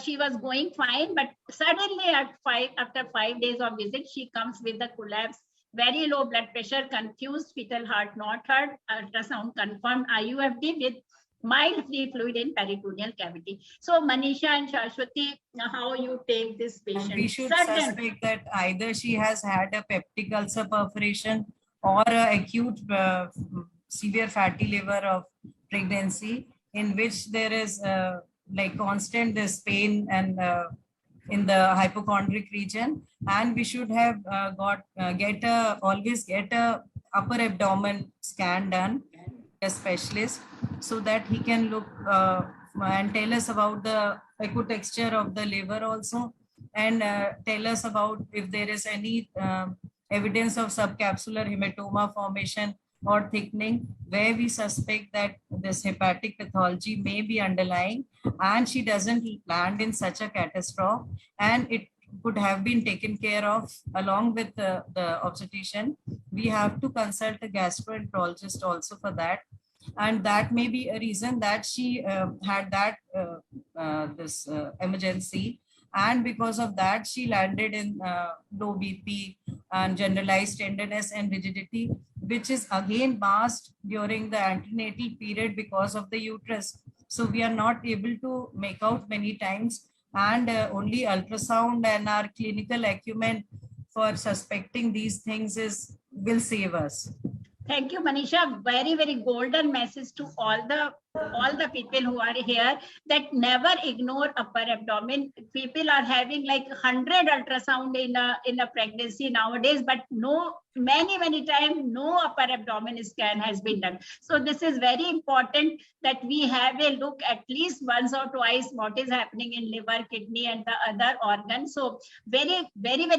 she was going fine, but suddenly after 5 days of visit, she comes with a collapse, very low blood pressure, confused, fetal heart not heard, ultrasound confirmed IUFD with mild free fluid in peritoneal cavity. So Manisha and Shashwati, how you take this patient? We should suspect that either she has had a peptic ulcer perforation or a acute severe fatty liver of pregnancy, in which there is like constant this pain and in the hypochondric region, and we should have always get a upper abdomen scan done, a specialist, so that he can look and tell us about the ecotexture of the liver also, and tell us about if there is any evidence of subcapsular hematoma formation or thickening, where we suspect that this hepatic pathology may be underlying, and she doesn't land in such a catastrophe, and it could have been taken care of along with the obstetrician. We have to consult a gastroenterologist also for that, and that may be a reason that she had that this emergency, and because of that she landed in low BP and generalized tenderness and rigidity, which is again masked during the antenatal period because of the uterus. So we are not able to make out many times, and only ultrasound and our clinical acumen for suspecting these things will save us. Thank you, Manisha. Very, very golden message to all the people who are here, that never ignore upper abdomen. People are having like 100 ultrasound in a pregnancy nowadays, but many times no upper abdomen scan has been done. So this is very important that we have a look at least once or twice what is happening in liver, kidney, and the other organs. So very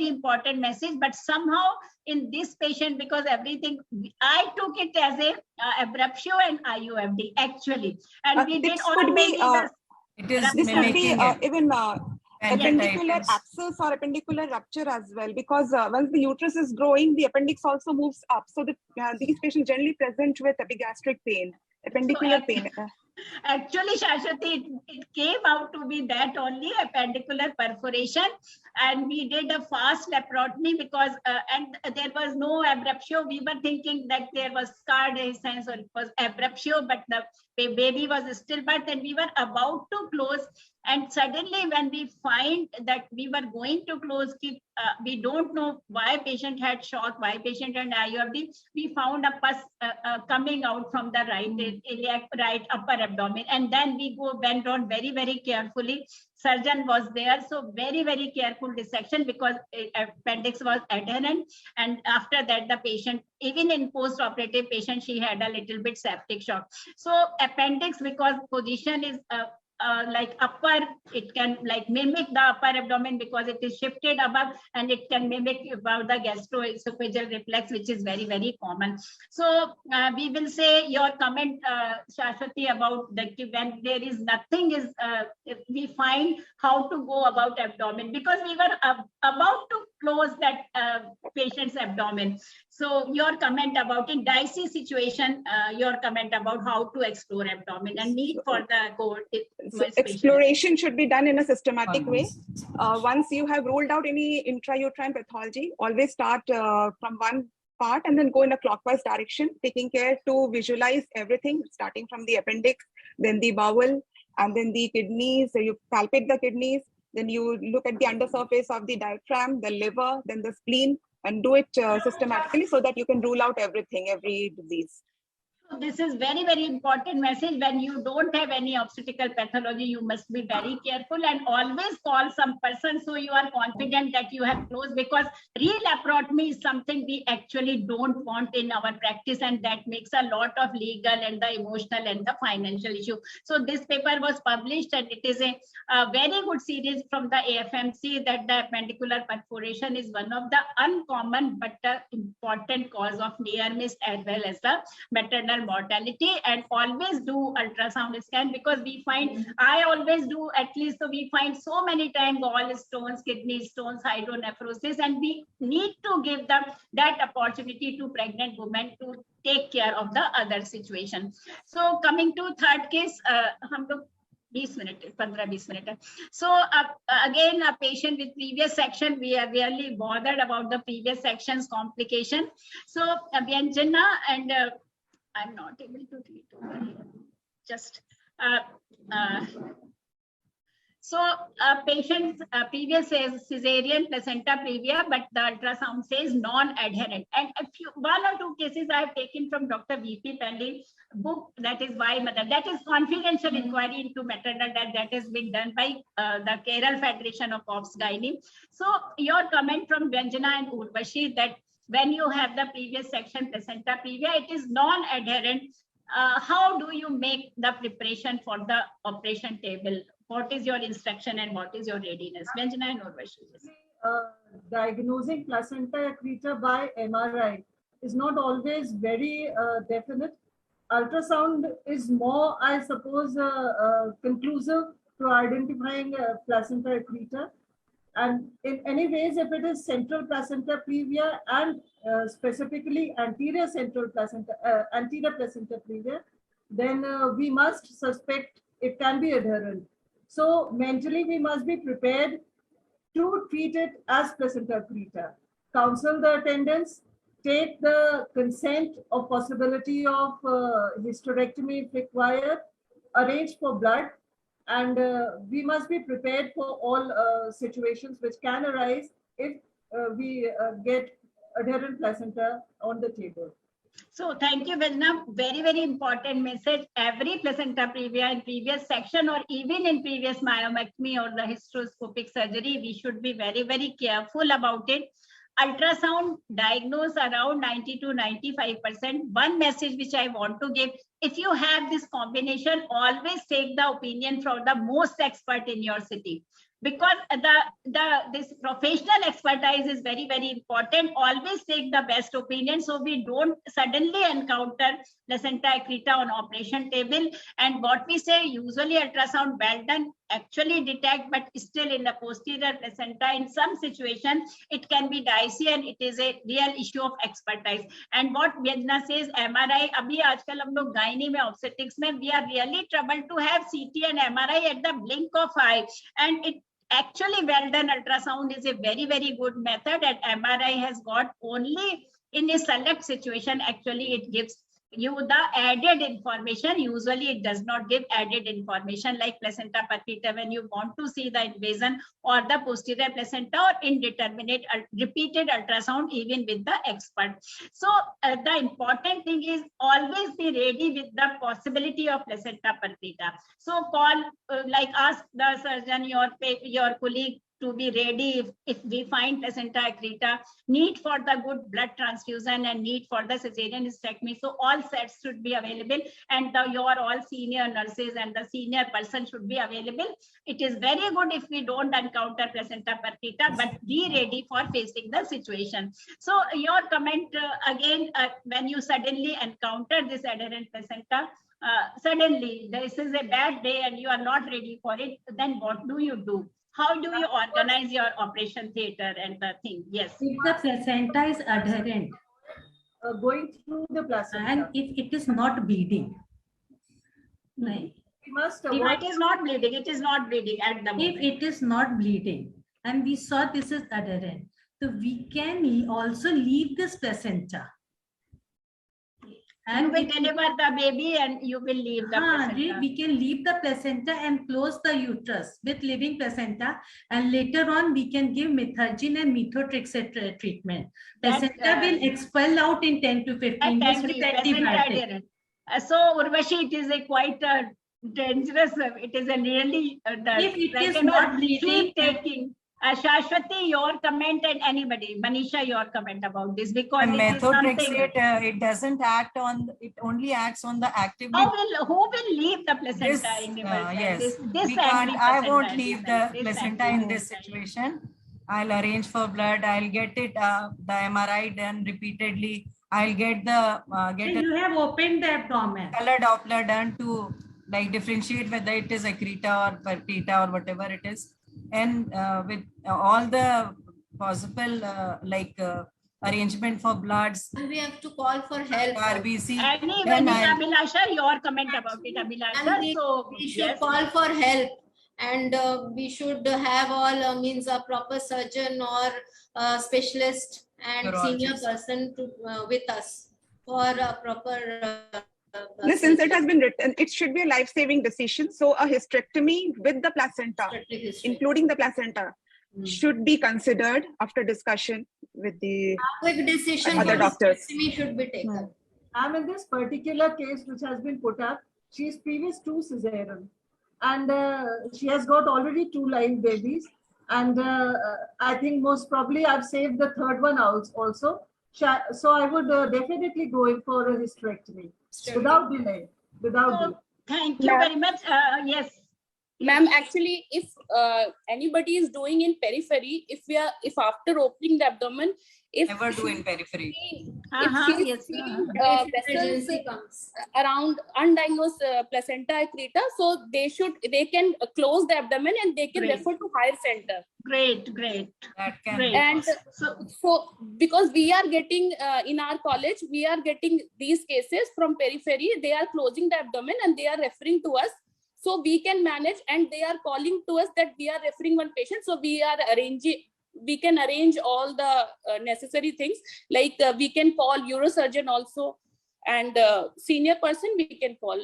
important message. But somehow in this patient, because everything, I took it as a abruptio and IUFD actually, and we did this could be even appendicular abscess or appendicular rupture as well, because once the uterus is growing, the appendix also moves up. So these patients generally present with epigastric pain, appendicular pain. Actually, Shashwati, it came out to be that only appendicular perforation, and we did a fast laparotomy because and there was no abruptio. We were thinking that there was scar dehiscence or it was abruptio, but the baby was stillbirth, and we were about to close. And suddenly, when we find that we were going to close, we don't know why patient had shock, why patient had IUFD. We found a pus coming out from the right upper abdomen, and then we went on very carefully. Surgeon was there, so very careful dissection because appendix was adherent. And after that, the patient, even in post-operative patient, she had a little bit septic shock. So appendix, because position is like upper, it can like mimic the upper abdomen because it is shifted above, and it can mimic about the gastroesophageal reflex, which is very common. So we will say your comment, Shashwati, about that when there is nothing is we find how to go about abdomen, because we were about to close that patient's abdomen. So your comment about in dicey situation, your comment about how to explore abdomen and need for the core. So exploration should be done in a systematic way. Once you have ruled out any intrauterine pathology, always start from one part and then go in a clockwise direction, taking care to visualize everything, starting from the appendix, then the bowel, and then the kidneys. So you palpate the kidneys, then you look at the undersurface of the diaphragm, the liver, then the spleen, and do it systematically so that you can rule out everything, every disease. So this is very, very important message. When you don't have any obstetrical pathology, you must be very careful and always call some person so you are confident that you have closed, because re-laparotomy is something we actually don't want in our practice, and that makes a lot of legal and the emotional and the financial issue. So this paper was published, and it is a very good series from the AFMC that the appendicular perforation is one of the uncommon but important cause of near miss as well as the maternal mortality. And always do ultrasound scan, because we find, I always do at least, so we find so many times gallstones, kidney stones, hydronephrosis, and we need to give them that opportunity to pregnant women to take care of the other situation. So coming to third case, हम लोग 15-20 minutes. So again, a patient with previous section, we are really bothered about the previous section's complication. So Ranjana, and I'm not able to read over here. Just so patient previous says cesarean placenta previa, but the ultrasound says non-adherent. And a few, 1 or 2 cases I have taken from Dr. VP Pelli book, that is why mother, that is confidential inquiry into maternal death that has been done by the Kerala Federation of Obs Gynae. So your comment from Ranjana and Urvashi that when you have the previous section placenta previa, it is non-adherent. How do you make the preparation for the operation table? What is your instruction and what is your readiness? Ranjana and Urvashi. Diagnosing placenta accreta by MRI is not always very definite. Ultrasound is more, I suppose, conclusive to identifying placenta accreta. And in any ways, if it is central placenta previa and specifically anterior placenta previa, then we must suspect it can be adherent. So mentally, we must be prepared to treat it as placenta accreta. Counsel the attendants, take the consent of possibility of hysterectomy if required, arrange for blood, and we must be prepared for all situations which can arise if we get adherent placenta on the table. So thank you, Ranjana. Very, very important message. Every placenta previa in previous section or even in previous myomectomy or the hysteroscopic surgery, we should be very, very careful about it. Ultrasound diagnose around 90 to 95%. One message which I want to give, if you have this combination, always take the opinion from the most expert in your city, because this professional expertise is very, very important. Always take the best opinion so we don't suddenly encounter placenta accreta on operation table. And what we say, usually ultrasound well done actually detect, but still in the posterior placenta in some situations it can be dicey, and it is a real issue of expertise. And what Ranjana says, MRI, abhi aajkal hum log gynae mein, obstetrics mein, we are really troubled to have CT and MRI at the blink of eye, and it actually well done ultrasound is a very, very good method, and MRI has got only in a select situation actually it gives you the added information. Usually it does not give added information like placenta perfecta when you want to see the invasion, or the posterior placenta, or indeterminate repeated ultrasound even with the expert. So the important thing is always be ready with the possibility of placenta perfecta. So call like ask the surgeon, your colleague, to be ready if we find placenta accreta, need for the good blood transfusion and need for the cesarean hysterectomy. So all sets should be available, and your all senior nurses and the senior person should be available. It is very good if we don't encounter placenta perfecta, but be ready for facing the situation. So your comment again, when you suddenly encounter this adherent placenta, suddenly this is a bad day and you are not ready for it, then what do you do? How do you organize your operation theater and the thing? Yes. If the placenta is adherent, going through the placenta, and if it is not bleeding, we must if it is not bleeding, it is not bleeding at the moment. If it is not bleeding, and we saw this is adherent, so we can also leave this placenta. And we deliver the baby and you will leave the placenta. We can leave the placenta and close the uterus with living placenta, and later on we can give methergine and methotrexate treatment. Placenta will expel out in 10 to 15 days with antibiotic. So Urvashi, it is a quite dangerous. It is a really If it is not bleeding, taking. Shashwati, your comment, and anybody, Manisha, your comment about this, because methotrexate, it doesn't act on, it only acts on the active. Who will leave the placenta in the yes, we can't, I won't leave the placenta in this situation. I'll arrange for blood. I'll get it, the MRI done repeatedly. I'll get the you have opened the abdomen. Color Doppler done to like differentiate whether it is accreta or perpeta or whatever it is. And with all the possible arrangement for bloods, we have to call for help. RBC. Abhilasha, your comment about it, Abhilasha. So we should call for help, and we should have all means a proper surgeon or specialist and senior person to with us for a proper. Since it has been written, it should be a life-saving decision. So a hysterectomy with the placenta, including the placenta, should be considered after discussion with the other doctors. Should be taken. In this particular case which has been put up, she is previous to cesarean, and she has got already 2 live babies, and I think most probably I've saved the 3rd one also. So I would definitely go in for a hysterectomy without delay. Thank you very much. Yes, ma'am. Actually, if anybody is doing in periphery, if after opening the abdomen, never do in periphery. Vessels around undiagnosed placenta accreta, so they can close the abdomen and they can refer to higher center. Great. That can and so because we are getting in our college, we are getting these cases from periphery. They are closing the abdomen and they are referring to us. So we can manage, and they are calling to us that we are referring one patient. So we are arranging. We can arrange all the necessary things, like we can call neurosurgeon also, and senior person we can call.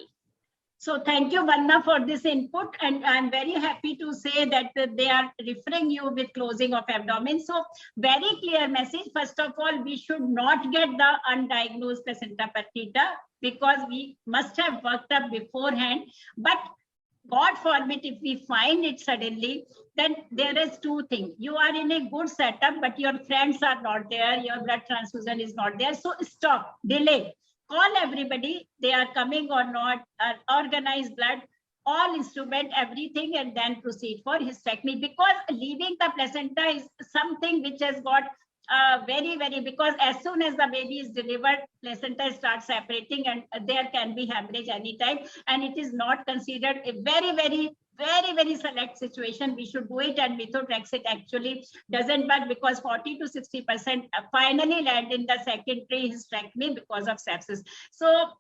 So thank you, Vanna, for this input, and I'm very happy to say that they are referring you with closing of abdomen. So very clear message. First of all, we should not get the undiagnosed placenta perfida, because we must have worked up beforehand. But God forbid, if we find it suddenly, then there is 2 things. You are in a good setup, but your friends are not there, your blood transfusion is not there. So stop, delay, call everybody, they are coming or not, organize blood, all instrument, everything, and then proceed for hysterectomy. Because leaving the placenta is something which has got very, because as soon as the baby is delivered, placenta starts separating and there can be hemorrhage anytime, and it is not considered a very select situation. We should do it, and methotrexate actually doesn't work, because 40 to 60% finally land in the secondary hysterectomy because of sepsis. So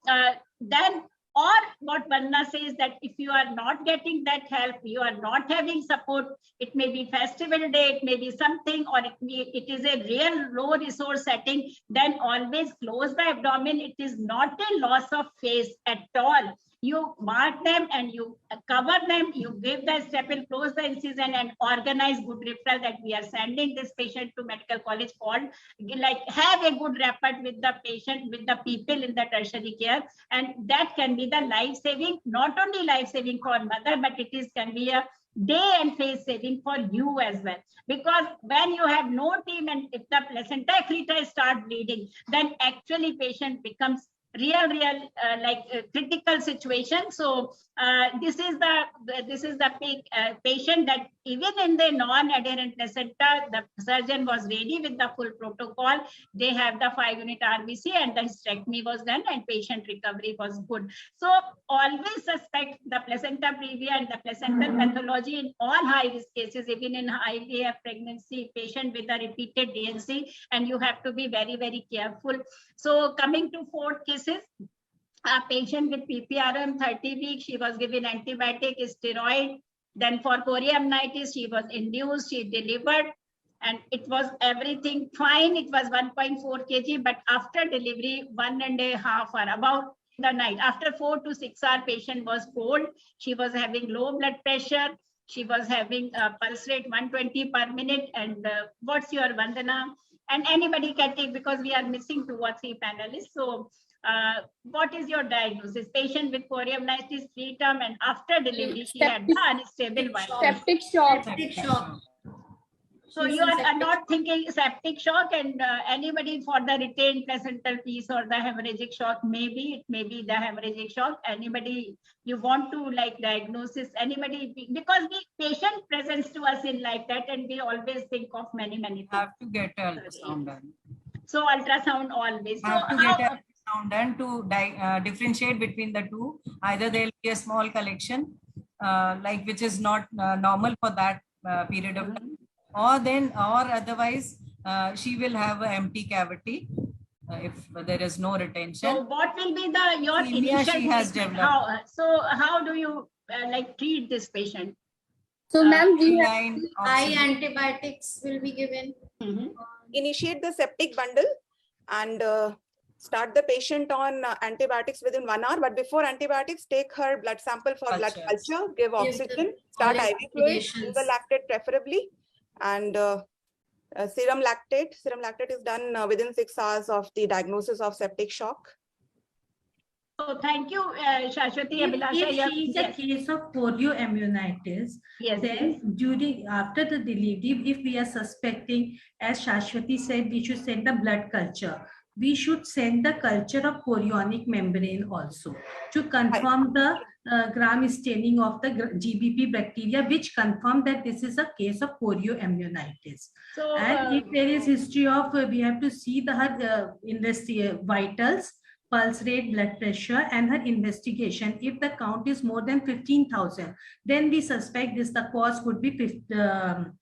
then, or what Vanna says, that if you are not getting that help, you are not having support, it may be festival day, it may be something, or it is a real low resource setting, then always close the abdomen. It is not a loss of face at all. You mark them and you cover them, you give the staple, close the incision, and organize good referral that we are sending this patient to medical college for, like have a good rapport with the patient, with the people in the tertiary care, and that can be the life-saving, not only life-saving for mother, but can be a day and face saving for you as well. Because when you have no team, and if the placenta accreta start bleeding, then actually patient becomes real critical situation. So this is the patient that even in the non-adherent placenta, the surgeon was ready with the full protocol. They have the 5-unit RBC and the hysterectomy was done, and patient recovery was good. So always suspect the placenta previa and the placental pathology in all high-risk cases, even in IVF pregnancy, patient with a repeated DNC, and you have to be very careful. So coming to 4th cases, a patient with PPRM 30 weeks, she was given antibiotic, steroid. Then for choriamnitis, she was induced, she delivered, and it was everything fine. It was 1.4 kg, but after delivery, 1.5 hour, about the night, after 4 to 6 hours, patient was cold. She was having low blood pressure. She was having a pulse rate 120 per minute. And what's your Vandana? and anybody can take because we are missing 2 or 3 panelists. So what is your diagnosis? Patient with choriamnitis preterm and after delivery she had the unstable vital. Septic shock. Septic shock. So you are not thinking septic shock, and anybody for the retained placental piece or the hemorrhagic shock, maybe it may be the hemorrhagic shock. Anybody you want to like diagnosis, anybody, because the patient presents to us in like that and we always think of many things. Have to get ultrasound done. So ultrasound always. Have So to get ultrasound done to differentiate between the two. Either there will be a small collection, like which is not normal for that period of time, or otherwise she will have an empty cavity if there is no retention. So what will be your Anemia initial she has treatment? developed. How do you like treat this patient? So ma'am, eye antibiotics will be given. Initiate the septic bundle and start the patient on antibiotics within 1 hour. But before antibiotics, take her blood sample for blood culture, give oxygen, start IV fluid, the lactate preferably, and serum lactate. Serum lactate is done within 6 hours of the diagnosis of septic shock. So thank you, Shashwati, Abhilasha. If she is a case of chorioamnionitis, then after the delivery, if we are suspecting, as Shashwati said, we should send the blood culture. We should send the culture of chorionic membrane also to confirm the gram staining of the GBP bacteria, which confirm that this is a case of chorioamnionitis. So, and if there is history of, we have to see her vitals, pulse rate, blood pressure, and her investigation. If the count is more than 15,000, then we suspect the cause could be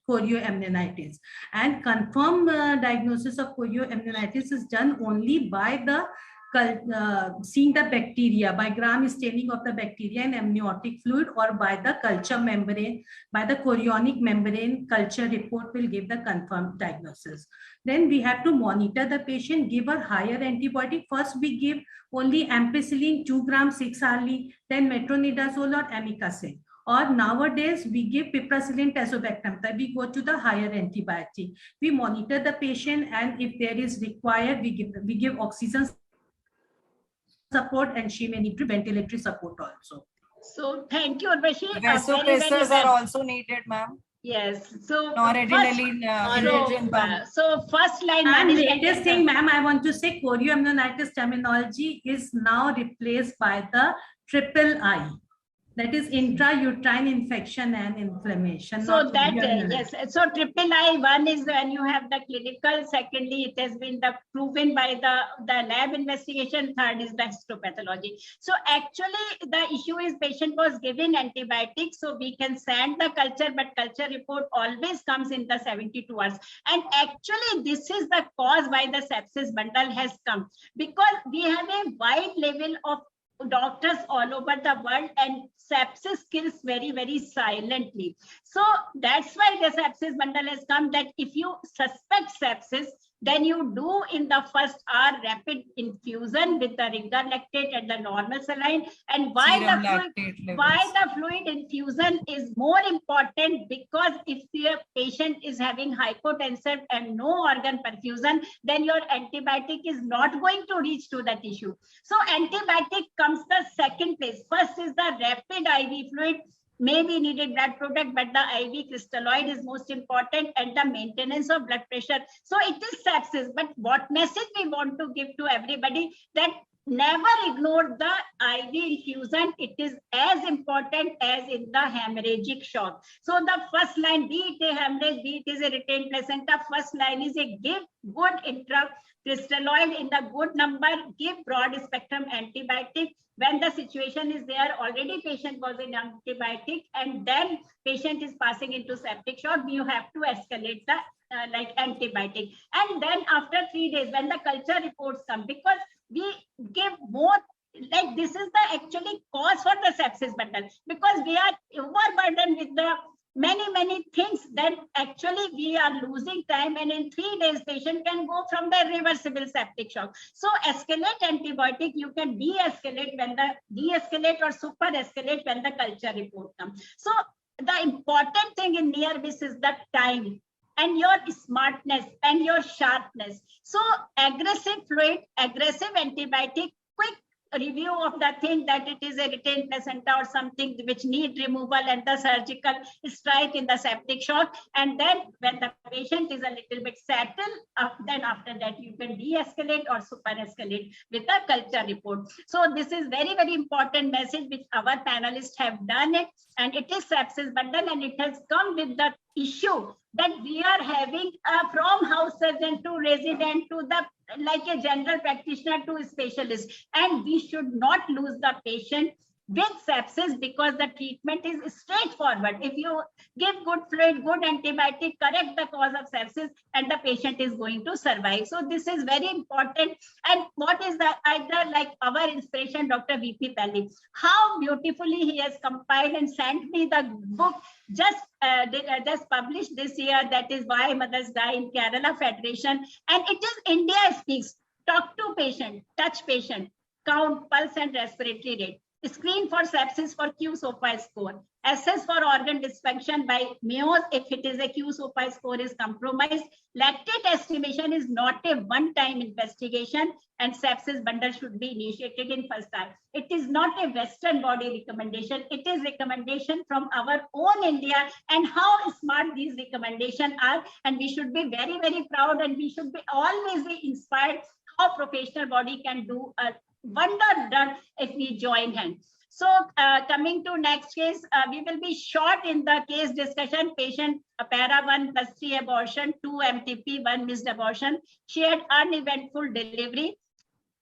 chorioamnionitis. And confirmed diagnosis of chorioamnionitis is done only by the seeing the bacteria, by gram staining of the bacteria in amniotic fluid, or by the culture membrane, by the chorionic membrane culture report will give the confirmed diagnosis. Then we have to monitor the patient, give her higher antibiotic. First we give only ampicillin 2 grams 6 hourly, then metronidazole or amikacin. Or nowadays we give piperacillin tazobactam. We go to the higher antibiotic. We monitor the patient, and if there is required, we give oxygen support, and she may need ventilatory support also. So thank you, Urvashi. Vasopressors are also needed, ma'am. Yes. So noradrenaline, so first line. And latest thing, ma'am, I want to say chorioamnionitis terminology is now replaced by the triple I. That is intrauterine infection and inflammation. So that, yes. So triple I, one is when you have the clinical, secondly, it has been proven by the lab investigation, third is the histopathology. So actually the issue is patient was given antibiotics, so we can send the culture, but culture report always comes in the 72 hours. And actually this is the cause why the sepsis bundle has come, because we have a wide level of doctors all over the world, and sepsis kills very silently. So that's why the sepsis bundle has come, that if you suspect sepsis, then you do in the first hour rapid infusion with the ringer lactate and the normal saline. And why the fluid infusion is more important, because if the patient is having hypotensive and no organ perfusion, then your antibiotic is not going to reach to the tissue. So antibiotic comes the second place. First is the rapid IV fluid, maybe needed blood product, but the IV crystalloid is most important, and the maintenance of blood pressure. So it is sepsis, but what message we want to give to everybody, that never ignore the IV infusion. It is as important as in the hemorrhagic shock. So the first line, be it a hemorrhage, be it is a retained placenta, first line is a give good intracrystalloid in the good number, give broad spectrum antibiotic. When the situation is there, already patient was in antibiotic, and then patient is passing into septic shock, you have to escalate the like antibiotic. And then after 3 days, when the culture reports come, because we give more, like this is the actually cause for the sepsis bundle, because we are overburdened with the many things, then actually we are losing time, and in 3 days patient can go from the reversible septic shock. So escalate antibiotic, you can de-escalate when the de-escalate or super escalate when the culture report comes. So the important thing in near miss is the time. and your smartness and your sharpness. So aggressive fluid, aggressive antibiotic, quick review of the thing that it is a retained placenta or something which need removal and the surgical strike in the septic shock. And then when the patient is a little bit settled, then after that you can de-escalate or super escalate with a culture report. So this is very, very important message which our panelists have done it, and it is sepsis bundle, and it has come with the issue that we are having from house surgeon to resident to the like a general practitioner to a specialist, and we should not lose the patient with sepsis because the treatment is straightforward. If you give good fluid, good antibiotic, correct the cause of sepsis, and the patient is going to survive. So this is very important. And what is the either like our inspiration, Dr. V.P. Pelli, how beautifully he has compiled and sent me the book just published this year, that is Why Mothers Die in Kerala Federation, and it is India Speaks. Talk to patient, touch patient, count pulse and respiratory rate, screen for sepsis for Q-SOPA score, assess for organ dysfunction by Mayo's if it is a Q-SOPA score is compromised. Lactate estimation is not a one-time investigation, and sepsis bundle should be initiated in first time. It is not a Western body recommendation. It is recommendation from our own India, and how smart these recommendations are. And we should be very, very proud, and we should be always be inspired how professional body can do a wonder done if we join hands. So coming to next case, we will be short in the case discussion. Patient para 1 plus 3 abortion, 2 MTP, 1 missed abortion. She had uneventful delivery.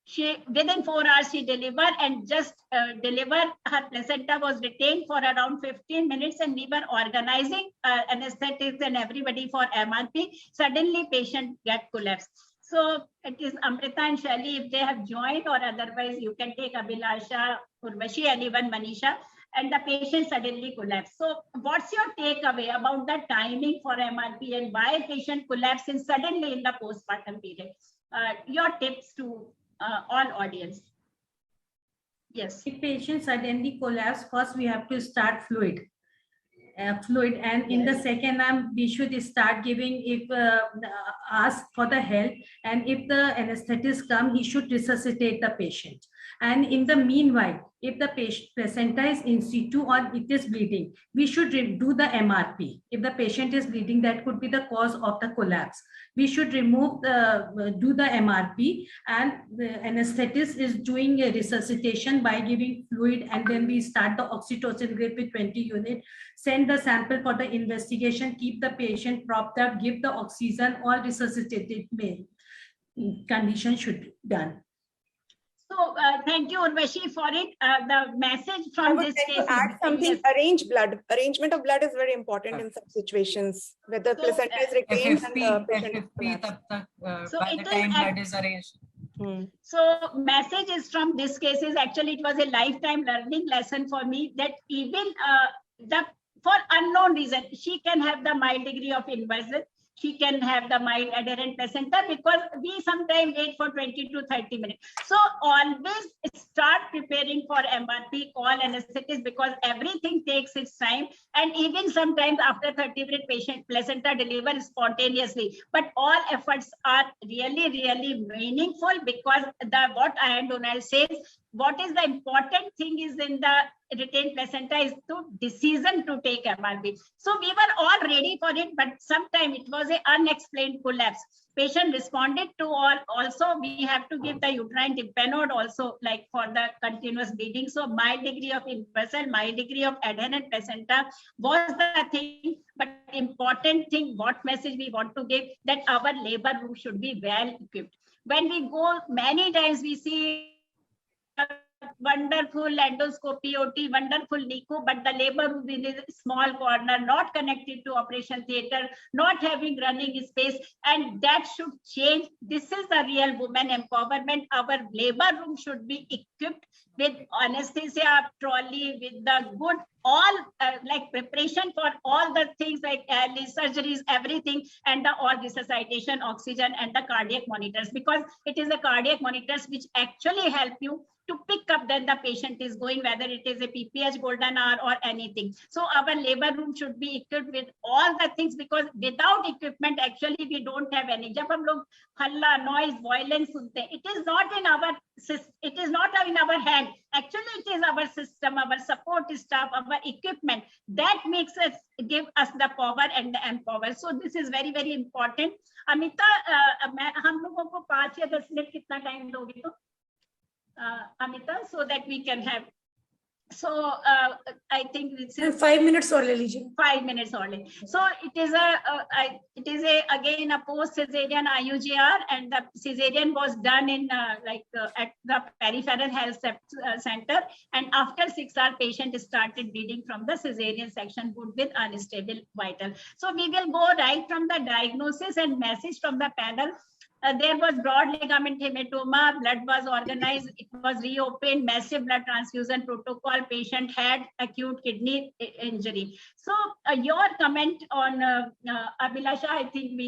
She within 4 hours she delivered, and just delivered. Her placenta was retained for around 15 minutes, and we were organizing anesthetics and everybody for MRP. Suddenly patient get collapsed. So it is Amita and Shelly, if they have joined, or otherwise you can take Abhilasha, Urvashi, anyone, Manisha, and the patient suddenly collapsed. So what's your takeaway about the timing for MRP and why patient collapses suddenly in the postpartum period? Your tips to all audience. Yes. If patient suddenly collapse, first we have to start fluid, and in the second arm we should start giving, if ask for the help, and if the anesthetist come, he should resuscitate the patient. And in the meanwhile, if the patient placenta is in situ or it is bleeding, we should do the MRP. If the patient is bleeding, that could be the cause of the collapse. We should remove do the MRP, and the anesthetist is doing a resuscitation by giving fluid, and then we start the oxytocin grip with 20 units, send the sample for the investigation, keep the patient propped up, give the oxygen, all resuscitated condition should be done. So thank you, Urvashi, for it. The message from this case. To add something, arrangement of blood is very important in such situations, where the placenta is retained and the patient so by the time blood is arranged. So message is from this case is actually it was a lifetime learning lesson for me, that even for unknown reason, she can have the mild degree of inversion. She can have the mild adherent placenta, because we sometimes wait for 20 to 30 minutes. So always start preparing for MRP, call anesthetist, because everything takes its time. And even sometimes after 30 minutes, patient placenta delivers spontaneously. But all efforts are really, really meaningful, because what Ian Donald says, what is the important thing is in the retained placenta is to decision to take MRP. So we were all ready for it, but sometimes it was an unexplained collapse. Patient responded to all. Also, we have to give the uterine tympanoid also, like for the continuous bleeding. So mild degree of inversion, mild degree of adherent placenta was the thing. But important thing, what message we want to give, that our labor room should be well equipped. When we go, many times we see wonderful endoscopy, OT, wonderful NICU, but the labor room is in a small corner, not connected to operation theater, not having running space, and that should change. This is the real women empowerment. Our labor room should be equipped with anesthesia trolley, with the good all like preparation for all the things like early surgeries, everything, and the all resuscitation, oxygen, and the cardiac monitors, because it is the cardiac monitors which actually help you to pick up then the patient is going, whether it is a PPH golden hour or anything. So our labor room should be equipped with all the things, because without equipment actually we don't have any. जब हम लोग हल्ला, noise, violence सुनते हैं, it is not in our hand. Actually, it is our system, our support staff, our equipment that makes us, give us the power and the empower. So this is very, very important. Amita, हम लोगों को 5 या 10 minute कितना time दोगे तो? Amita, so that we can have. So I think this is 5 minutes only. 5 minutes only. So it is again a post cesarean IUGR, and the cesarean was done in at the peripheral health center, and after 6 hours patient started bleeding from the cesarean section wound with unstable vital. So we will go right from the diagnosis and message from the panel. There was broad ligament hematoma, blood was organized, it was reopened, massive blood transfusion protocol, patient had acute kidney injury. So your comment on Abhilasha, I think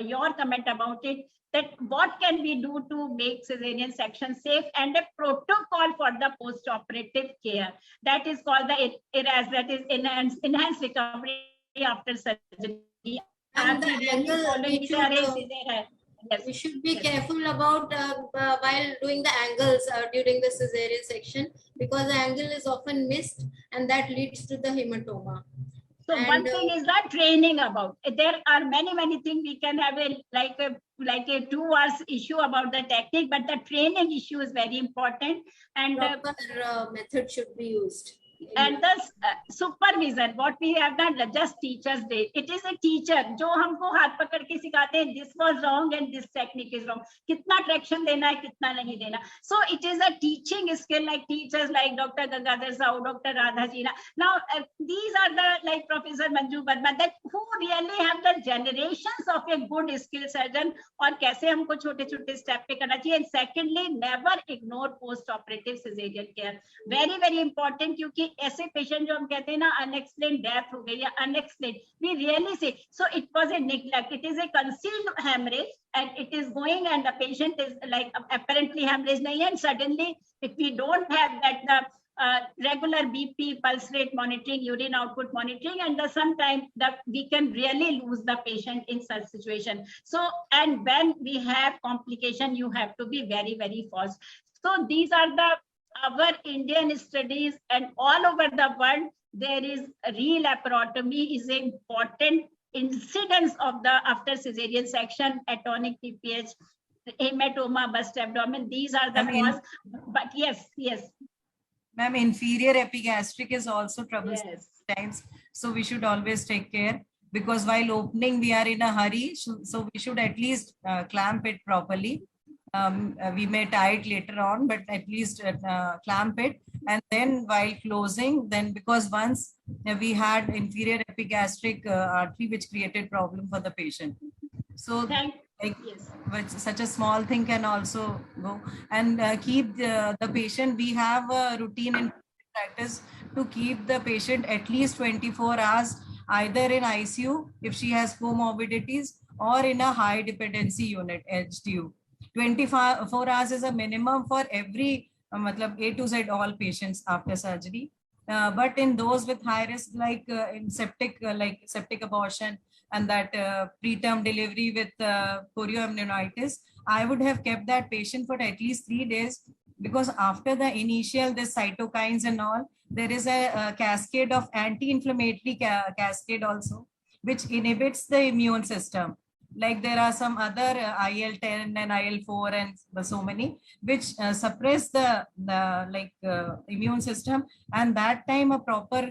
your comment about it, that what can we do to make cesarean section safe, and a protocol for the post-operative care. That is called the ERAS, that is enhanced recovery after surgery. And the angle, yes, we should be careful about while doing the angles during the cesarean section, because the angle is often missed and that leads to the hematoma. So one thing is the training about. There are many things we can have like a 2 hours issue about the technique, but the training issue is very important, and proper method should be used. And the supervision, what we have done, just teachers day. It is a teacher जो हमको हाथ पकड़ के सिखाते हैं, this was wrong and this technique is wrong. कितना traction देना है, कितना नहीं देना. So it is a teaching skill, like teachers like Dr. Gangadhar Sahoo, Dr. Radha Jina. Now these are the like Professor Manju Verma, that who really have the generations of a good skill surgeon, और कैसे हमको छोटे-छोटे step पे करना चाहिए. And secondly, never ignore post-operative cesarean care. Very important, क्योंकि ऐसे patient जो हम कहते हैं ना अनएक्सप्लेन डेथ हो गई या unexplained, we really say so it was a neglect, it is a concealed haemorrhage and it is going, and the patient is like apparently hemorrhage nahi hai, and suddenly if we don't have that the regular BP, pulse rate monitoring, urine output monitoring, and sometimes that we can really lose the patient in such situation. So, and when we have complication, you have to be very fast. So these are our Indian studies, and all over the world there is re-laparotomy is an important incidence of the after cesarean section, atonic PPH, hematoma, bust abdomen. These are the cause. But yes. Ma'am, inferior epigastric is also troublesome times, so we should always take care, because while opening we are in a hurry, so we should at least clamp it properly. We may tie it later on, but at least clamp it. And then while closing, then because once we had inferior epigastric artery which created problem for the patient. So such a small thing can also go. And keep the patient, we have a routine in practice to keep the patient at least 24 hours either in ICU if she has comorbidities, or in a high dependency unit, HDU. 24 hours is a minimum for every A to Z all patients after surgery. But in those with high risk, like in septic abortion and that preterm delivery with chorioamnionitis, I would have kept that patient for at least 3 days, because after the initial this cytokines and all, there is a cascade of anti-inflammatory cascade also, which inhibits the immune system. Like there are some other IL-10 and IL-4 and so many which suppress the immune system, and that time a proper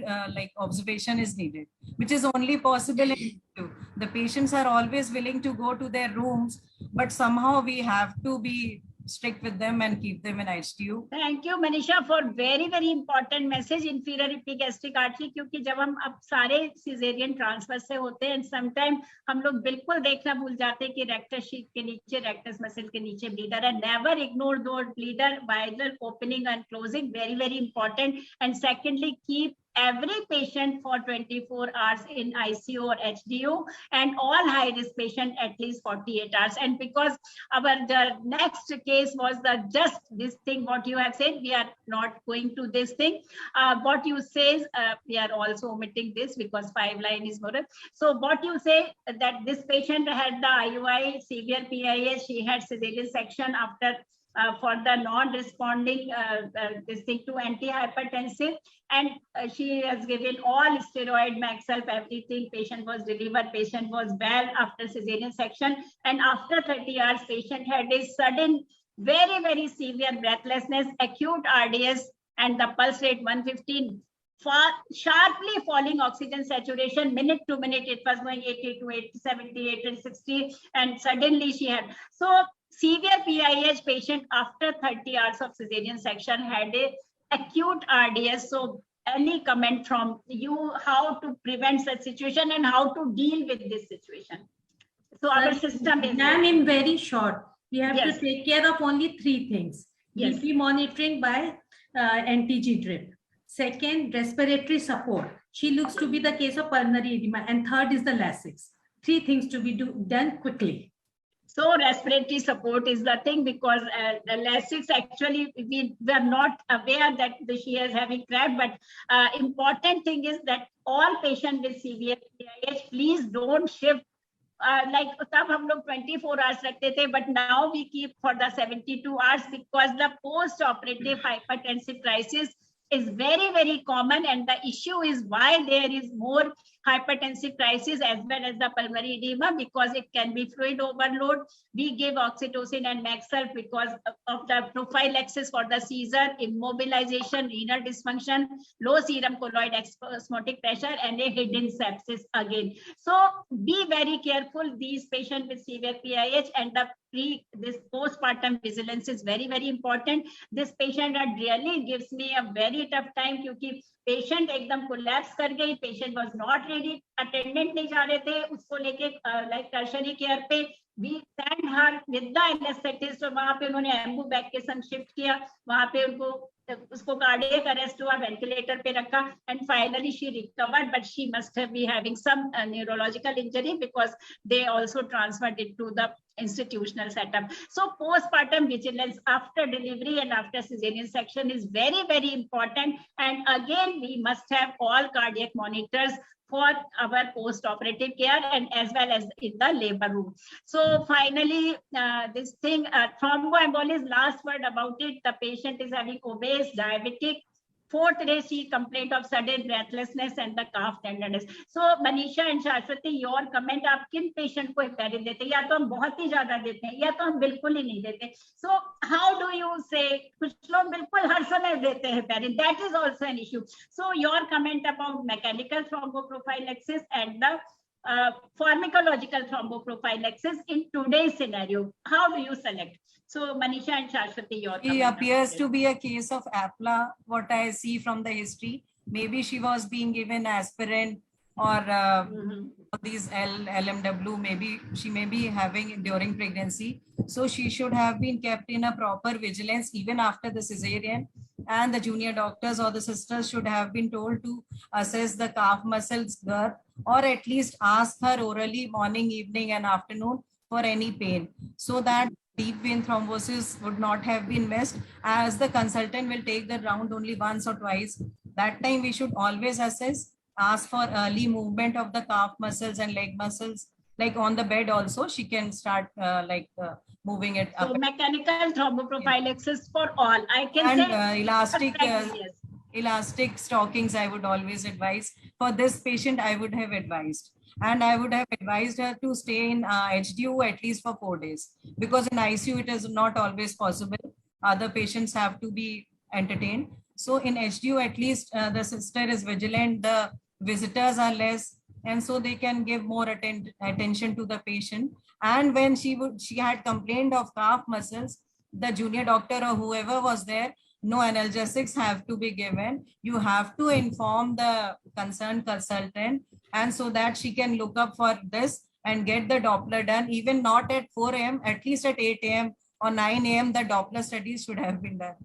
observation is needed, which is only possible in ICU. The patients are always willing to go to their rooms, but somehow we have to be strict with them and keep them in ICU. Thank you, Manisha, for very important message. Inferior epigastric artery, क्योंकि जब हम अब सारे cesarean transfer से होते हैं, sometimes हम लोग बिल्कुल देखना भूल जाते हैं कि rectus sheath के नीचे, rectus muscle के नीचे bleeder है. Never ignore those bleeder while opening and closing. Very important. And secondly, keep every patient for 24 hours in ICU or HDU, and all high-risk patient at least 48 hours. And because the next case was just this thing, what you have said, we are not going to this thing. What you say, we are also omitting this because 5 line is more. So what you say that this patient had the IUI, severe PIH, she had cesarean section after for the non-responding this thing to antihypertensive, and she has given all steroid, Maxelf, everything. Patient was delivered, patient was well after cesarean section, and after 30 hours, patient had a sudden, very, very severe breathlessness, acute RDS, and the pulse rate 115. Sharply falling oxygen saturation, minute to minute, it was going 80 to 80, 70, 80, 60, and suddenly she had. So severe PIH patient after 30 hours of cesarean section had a acute RDS. So any comment from you, how to prevent such situation and how to deal with this situation? So our system is... Ma'am, in very short, we have Yes. to take care of only 3 things. Yes. BP monitoring by NTG drip. Second, respiratory support. She looks to be the case of pulmonary edema. And third is the Lasix. 3 things to be done quickly. So respiratory support is the thing, because the Lasix, actually we were not aware that she is having cramp, but important thing is that all patients with severe PIH, please don't shift. Like tab hum log 24 hours rakhte the, but now we keep for the 72 hours because the post-operative hypertensive crisis is very, very common, and the issue is why there is more hypertensive crisis as well as the pulmonary edema, because it can be fluid overload. We give oxytocin and Maxelf because of the prophylaxis for the seizure, immobilization, renal dysfunction, low serum colloid osmotic pressure, and a hidden sepsis again. So be very careful, these patients with severe PIH, and this postpartum vigilance is very, very important. This patient really gives me a very tough time because patient एकदम collapse कर गई, patient was not ready, attendant नहीं जा रहे थे उसको लेके like tertiary care पे, we sent her with the anesthetist, और वहाँ पे उन्होंने एम्बू बैग के संग शिफ्ट किया, वहाँ पे उसको कार्डियक अरेस्ट हुआ, वेंटिलेटर पे रखा, and finally she recovered, but she must be having some neurological injury because they also transferred it to the institutional setup. So postpartum vigilance after delivery and after cesarean section is very, very important, and again we must have all cardiac monitors for our post-operative care and as well as in the labor room. So finally, this thing, thromboembolism, last word about it, the patient is having obese, diabetic. 4th day, she complained of sudden breathlessness and the calf tenderness. So Manisha and Shashwati, your comment, आप किन patient को heparin देते हैं? या तो हम बहुत ही ज़्यादा देते हैं, या तो हम बिल्कुल ही नहीं देते. So how do you say? कुछ लोग बिल्कुल हर समय देते हैं heparin. That is also an issue. So your comment about mechanical thromboprophylaxis and the pharmacological thromboprophylaxis in today's scenario. How do you select? So Manisha and Shashwati, your He appears to be a case of APLA, what I see from the history. Maybe she was being given aspirin or these LMW, maybe she may be having during pregnancy. So she should have been kept in a proper vigilance even after the cesarean, and the junior doctors or the sisters should have been told to assess the calf muscles girth, or at least ask her orally morning, evening and afternoon for any pain, so that deep vein thrombosis would not have been missed, as the consultant will take the round only once or twice. That time we should always assess, ask for early movement of the calf muscles and leg muscles, like on the bed also she can start moving it up. So mechanical thromboprophylaxis for all. I can say elastic stockings I would always advise. For this patient I would have advised. And I would have advised her to stay in HDU at least for 4 days, because in ICU it is not always possible. Other patients have to be entertained. So in HDU at least the sister is vigilant, the visitors are less, and so they can give more attention to the patient. And when she had complained of calf muscles, the junior doctor or whoever was there, no analgesics have to be given. You have to inform the concerned consultant, and so that she can look up for this and get the Doppler done, even not at 4 a.m., at least at 8 a.m. or 9 a.m. the Doppler studies should have been done.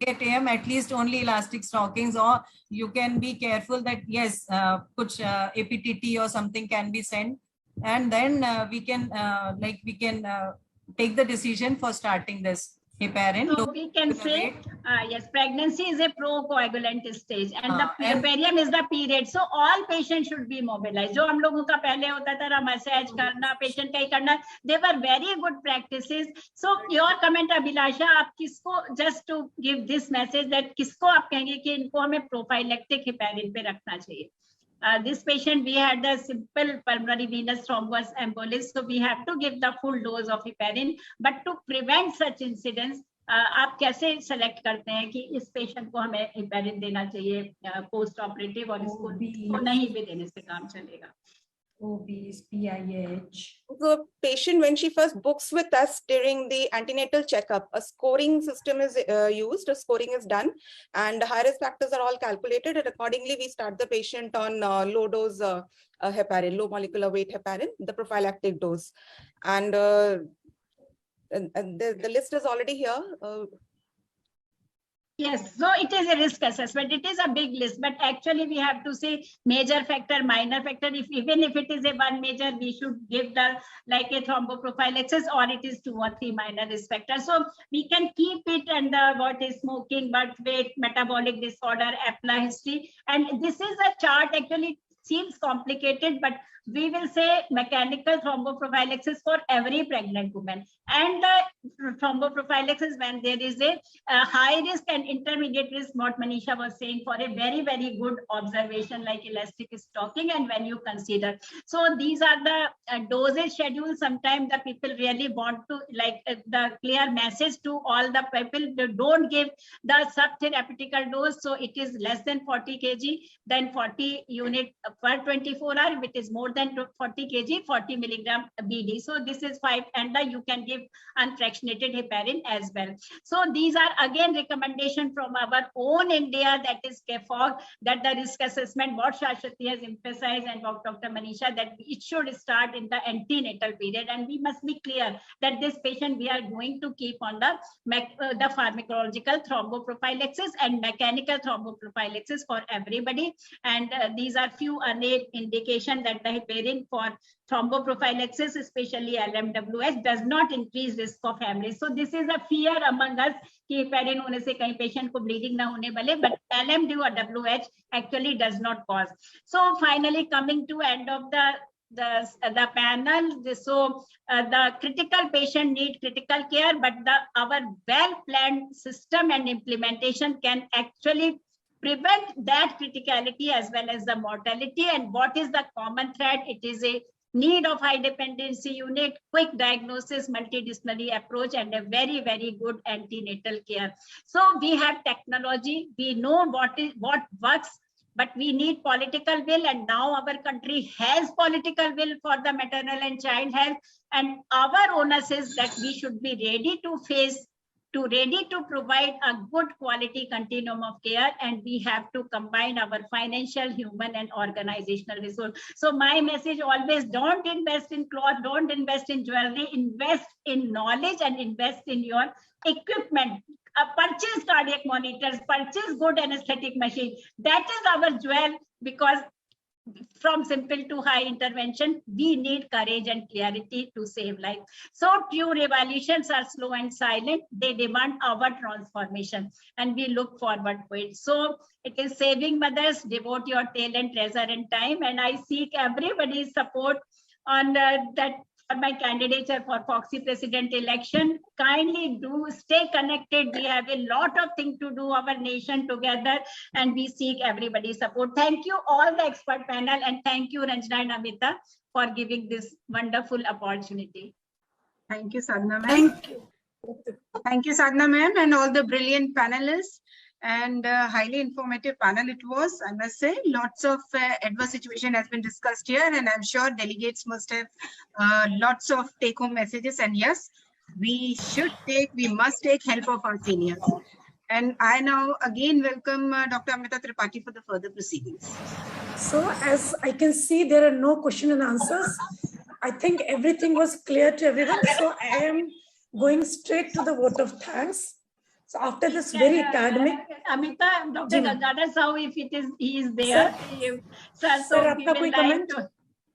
8 a.m. at least only elastic stockings, or you can be careful that yes, kuch APTT or something can be sent, and then we can take the decision for starting this heparin. So we can say, yes, pregnancy is a pro-coagulant stage, and the puerperium is the period. So all patients should be mobilized. जो हम लोगों का पहले होता था massage करना, patient का ही करना, they were very good practices. So your comment, Abhilasha, आप किसको, just to give this message that किसको आप कहेंगे कि इनको हमें prophylactic heparin पे रखना चाहिए. This patient, we had a simple pulmonary venous thrombus embolus, so we have to give the full dose of heparin. But to prevent such incidents, आप कैसे select करते हैं कि इस patient को हमें heparin देना चाहिए post operative और इसको नहीं भी देने से काम चलेगा? OBs, PIH. The patient, when she first books with us during the antenatal checkup, a scoring system is used, a scoring is done, and the high risk factors are all calculated, and accordingly we start the patient on low dose heparin, low molecular weight heparin, the prophylactic dose. And the list is already here. Yes, so it is a risk assessment. It is a big list, but actually we have to say major factor, minor factor. Even if it is a one major, we should give the like a thromboprophylaxis, or it is 2 or 3 minor risk factors. So we can keep it under what is smoking, birth weight, metabolic disorder, APLA history. And this is a chart, actually seems complicated, but we will say mechanical thromboprophylaxis for every pregnant woman, and the thromboprophylaxis when there is a high risk and intermediate risk, what Manisha was saying, for a very, very good observation like elastic stocking, and when you consider. So these are the dosage schedules. Sometimes the people really want to like the clear message to all the people, they don't give the subtherapeutical dose. So it is less than 40 kg, then 40 unit per 24 hour, which is more than 40 kg, 40 milligram BD. So this is 5, and you can give unfractionated heparin as well. So these are again recommendation from our own India, that is KFOG, that the risk assessment, what Shashwati has emphasized and what Dr. Manisha, that it should start in the antenatal period, and we must be clear that this patient we are going to keep on the pharmacological thromboprophylaxis and mechanical thromboprophylaxis for everybody. And these are few indication that the heparin for thromboprophylaxis, especially LMWH, does not increase risk of hemorrhage. So this is a fear among us कि heparin होने से कहीं patient को bleeding ना होने वाले, but LMD or WH actually does not cause. So finally coming to end of the panel, so the critical patient need critical care, but our well-planned system and implementation can actually prevent that criticality as well as the mortality. And what is the common thread? It is a need of high dependency unit, quick diagnosis, multidisciplinary approach, and a very, very good antenatal care. So we have technology, we know what works, but we need political will, and now our country has political will for the maternal and child health, and our onus is that we should be ready to provide a good quality continuum of care, and we have to combine our financial, human, and organizational resource. So my message always, don't invest in cloth, don't invest in jewelry, invest in knowledge and invest in your equipment. Purchase cardiac monitors, purchase good anesthetic machine. That is our jewel, because from simple to high intervention, we need courage and clarity to save life. So few revolutions are slow and silent. They demand our transformation, and we look forward to it. So it is saving mothers, devote your talent, treasure, and time. And I seek everybody's support on that for my candidature for Foxy President election. Kindly do stay connected. We have a lot of things to do, our nation together, and we seek everybody's support. Thank you all the expert panel, and thank you Ranjana and Amita for giving this wonderful opportunity. Thank you, Sadhana ma'am. Thank you, Sadhana ma'am, and all the brilliant panelists. And highly informative panel it was, I must say. Lots of adverse situation has been discussed here, and I'm sure delegates must have lots of take-home messages. And yes, we must take help of our seniors. And I now again welcome Dr. Amita Tripathi for the further proceedings. So as I can see, there are no question and answers. I think everything was clear to everyone. So I am going straight to the vote of thanks. So after this very academic, Amita, Dr. Ji, ma'am. Gangadhar Sahoo, if he is there, sir, so Sir, we आपका will कोई like comment? to.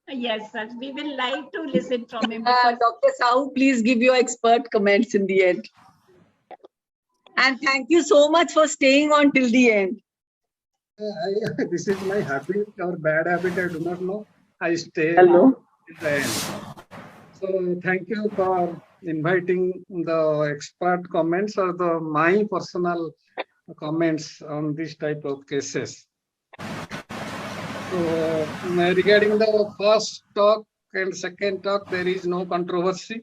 Yes, sir. We will like to listen from him. Dr. Sahoo, please give your expert comments in the end. And thank you so much for staying on till the end. This is my habit or bad habit, I do not know. I stay Hello. till the end. So thank you for inviting the expert comments or my personal comments on this type of cases. So regarding the first talk and second talk, there is no controversy.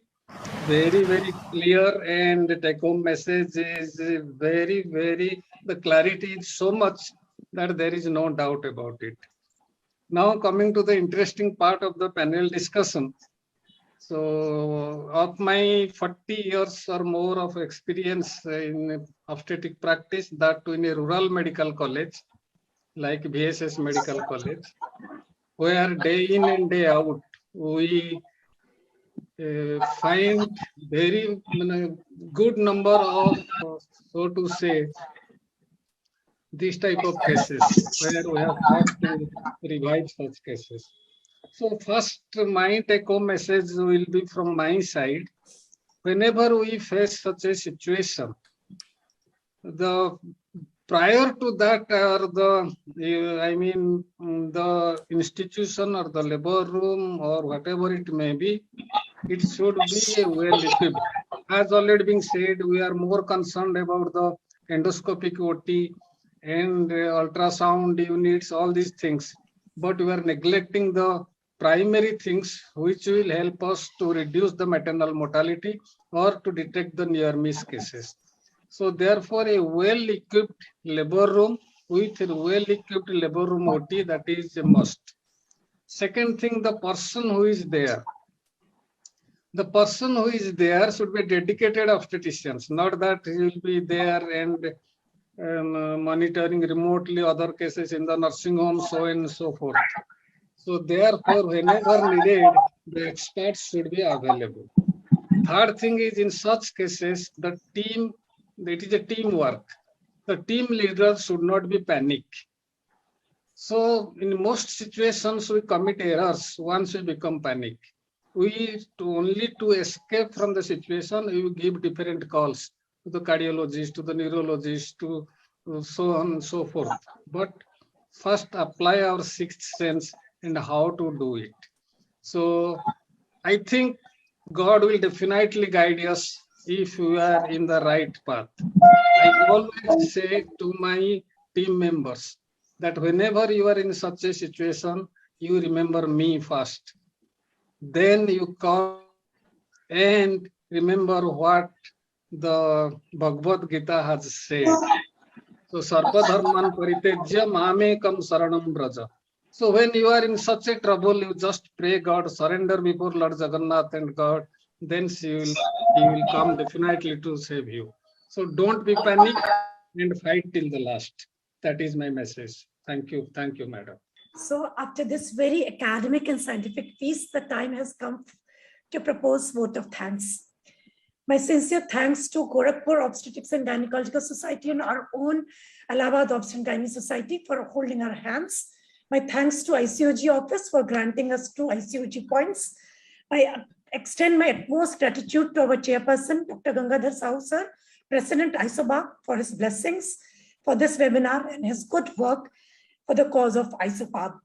Very, very clear, and the take-home message is very, the clarity is so much that there is no doubt about it. Now coming to the interesting part of the panel discussion. So of my 40 years or more of experience in obstetric practice, that too in a rural medical college, like VSS Medical College, where day in and day out, we find very good number of, so to say, this type of cases where we have had to revive such cases. So first, my take-home message will be from my side. Whenever we face such a situation, prior to that, or the institution or the labor room or whatever it may be, it should be well equipped. As already been said, we are more concerned about the endoscopic OT and ultrasound units, all these things, but we are neglecting the primary things which will help us to reduce the maternal mortality or to detect the near miss cases. So therefore, a well-equipped labor room with a well-equipped labor room OT, that is a must. Second thing, the person who is there. The person who is there should be dedicated obstetricians, not that he will be there and monitoring remotely other cases in the nursing home, so on and so forth. So therefore, whenever needed, the experts should be available. Third thing is, in such cases, the team, it is a teamwork. The team leader should not be panic. So in most situations, we commit errors once we become panic. Only to escape from the situation, we give different calls to the cardiologist, to the neurologist, to so on and so forth. But first apply our sixth sense and how to do it. So I think God will definitely guide us if we are in the right path. I always say to my team members that whenever you are in such a situation, you remember me first. Then you come and remember what the Bhagavad Gita has said. So, Sarva Dharman Paritejya Mamekam Saranam Braja. So, when you are in such a trouble, you just pray God, surrender before Lord Jagannath and God, then He will come definitely to save you. So, don't be panic and fight till the last. That is my message. Thank you, madam. So after this very academic and scientific piece, the time has come to propose vote of thanks. My sincere thanks to Gorakhpur Obstetrics and Gynecological Society and our own Allahabad Obstetrics and Gynae Society for holding our hands. My thanks to ICOG office for granting us 2 ICOG points. I extend my utmost gratitude to our chairperson, Dr. Gangadhar Sahoo sir, President ISOPARB, for his blessings for this webinar and his good work for the cause of ISOPARB.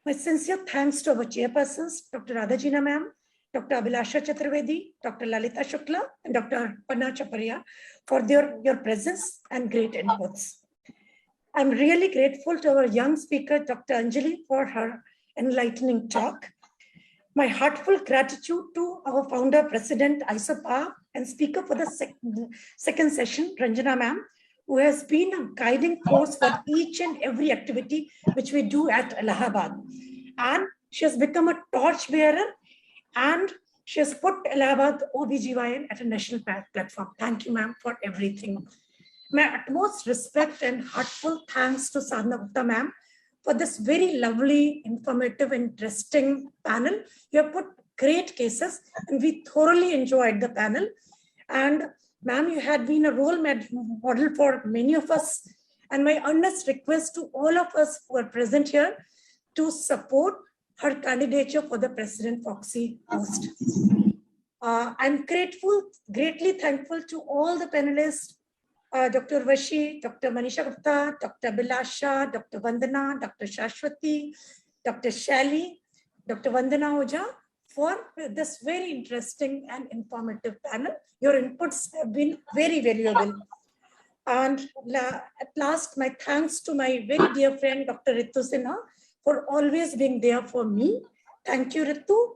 My sincere thanks to our chairpersons, Dr. Radhajina ma'am, Dr. Abhilasha Chaturvedi, Dr. Lalita Shukla, and Dr. Chhaparia for your presence and great inputs. I'm really grateful to our young speaker, Dr. Anjali, for her enlightening talk. My heartfelt gratitude to our founder, President ISOPARB, and speaker for the second session, Ranjana ma'am, who has been a guiding force for each and every activity which we do at Allahabad. And she has become a torch bearer and she has put Allahabad OBGYN at a national platform. Thank you, ma'am, for everything. My utmost respect and heartfelt thanks to Sadhana Gupta, ma'am, for this very lovely, informative, interesting panel. You have put great cases and we thoroughly enjoyed the panel. And ma'am, you had been a role model for many of us. And my earnest request to all of us who are present here to support her candidature for the President Proxy post. I'm greatly thankful to all the panelists, Dr. Vashi, Dr. Manisha Gupta, Dr. Abhilasha, Dr. Vandana, Dr. Shashwati, Dr. Shali, Dr. Vandana Oja, for this very interesting and informative panel. Your inputs have been very valuable. And at last, my thanks to my very dear friend, Dr. Ritu Sinha, for always being there for me. Thank you, Ritu.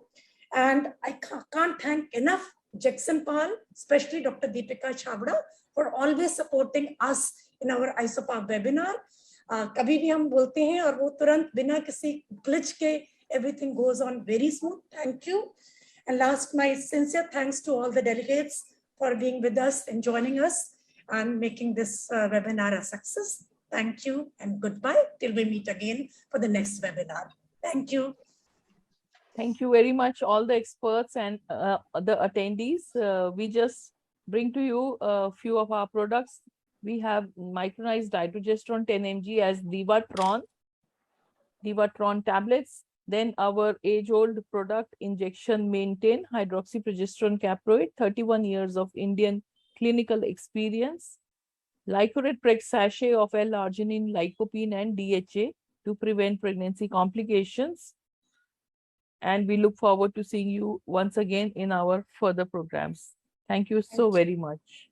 And I can't thank enough Jagsonpal, especially Dr. Deepika Chabra, for always supporting us in our ISOPARB webinar. कभी भी हम बोलते हैं और वो तुरंत बिना किसी glitch के everything goes on very smooth. Thank you. And last, my sincere thanks to all the delegates for being with us and joining us and making this webinar a success. Thank you and goodbye till we meet again for the next webinar. Thank you. Thank you very much, all the experts and the attendees. We just bring to you a few of our products. We have micronized dydrogesterone 10 mg as Divatrone tablets. Then our age-old product injection Maintane hydroxyprogesterone caproate, 31 years of Indian clinical experience. LycoRed Preg sachet of L-arginine, lycopene and DHA to prevent pregnancy complications. And we look forward to seeing you once again in our further programs. Thank you so very much.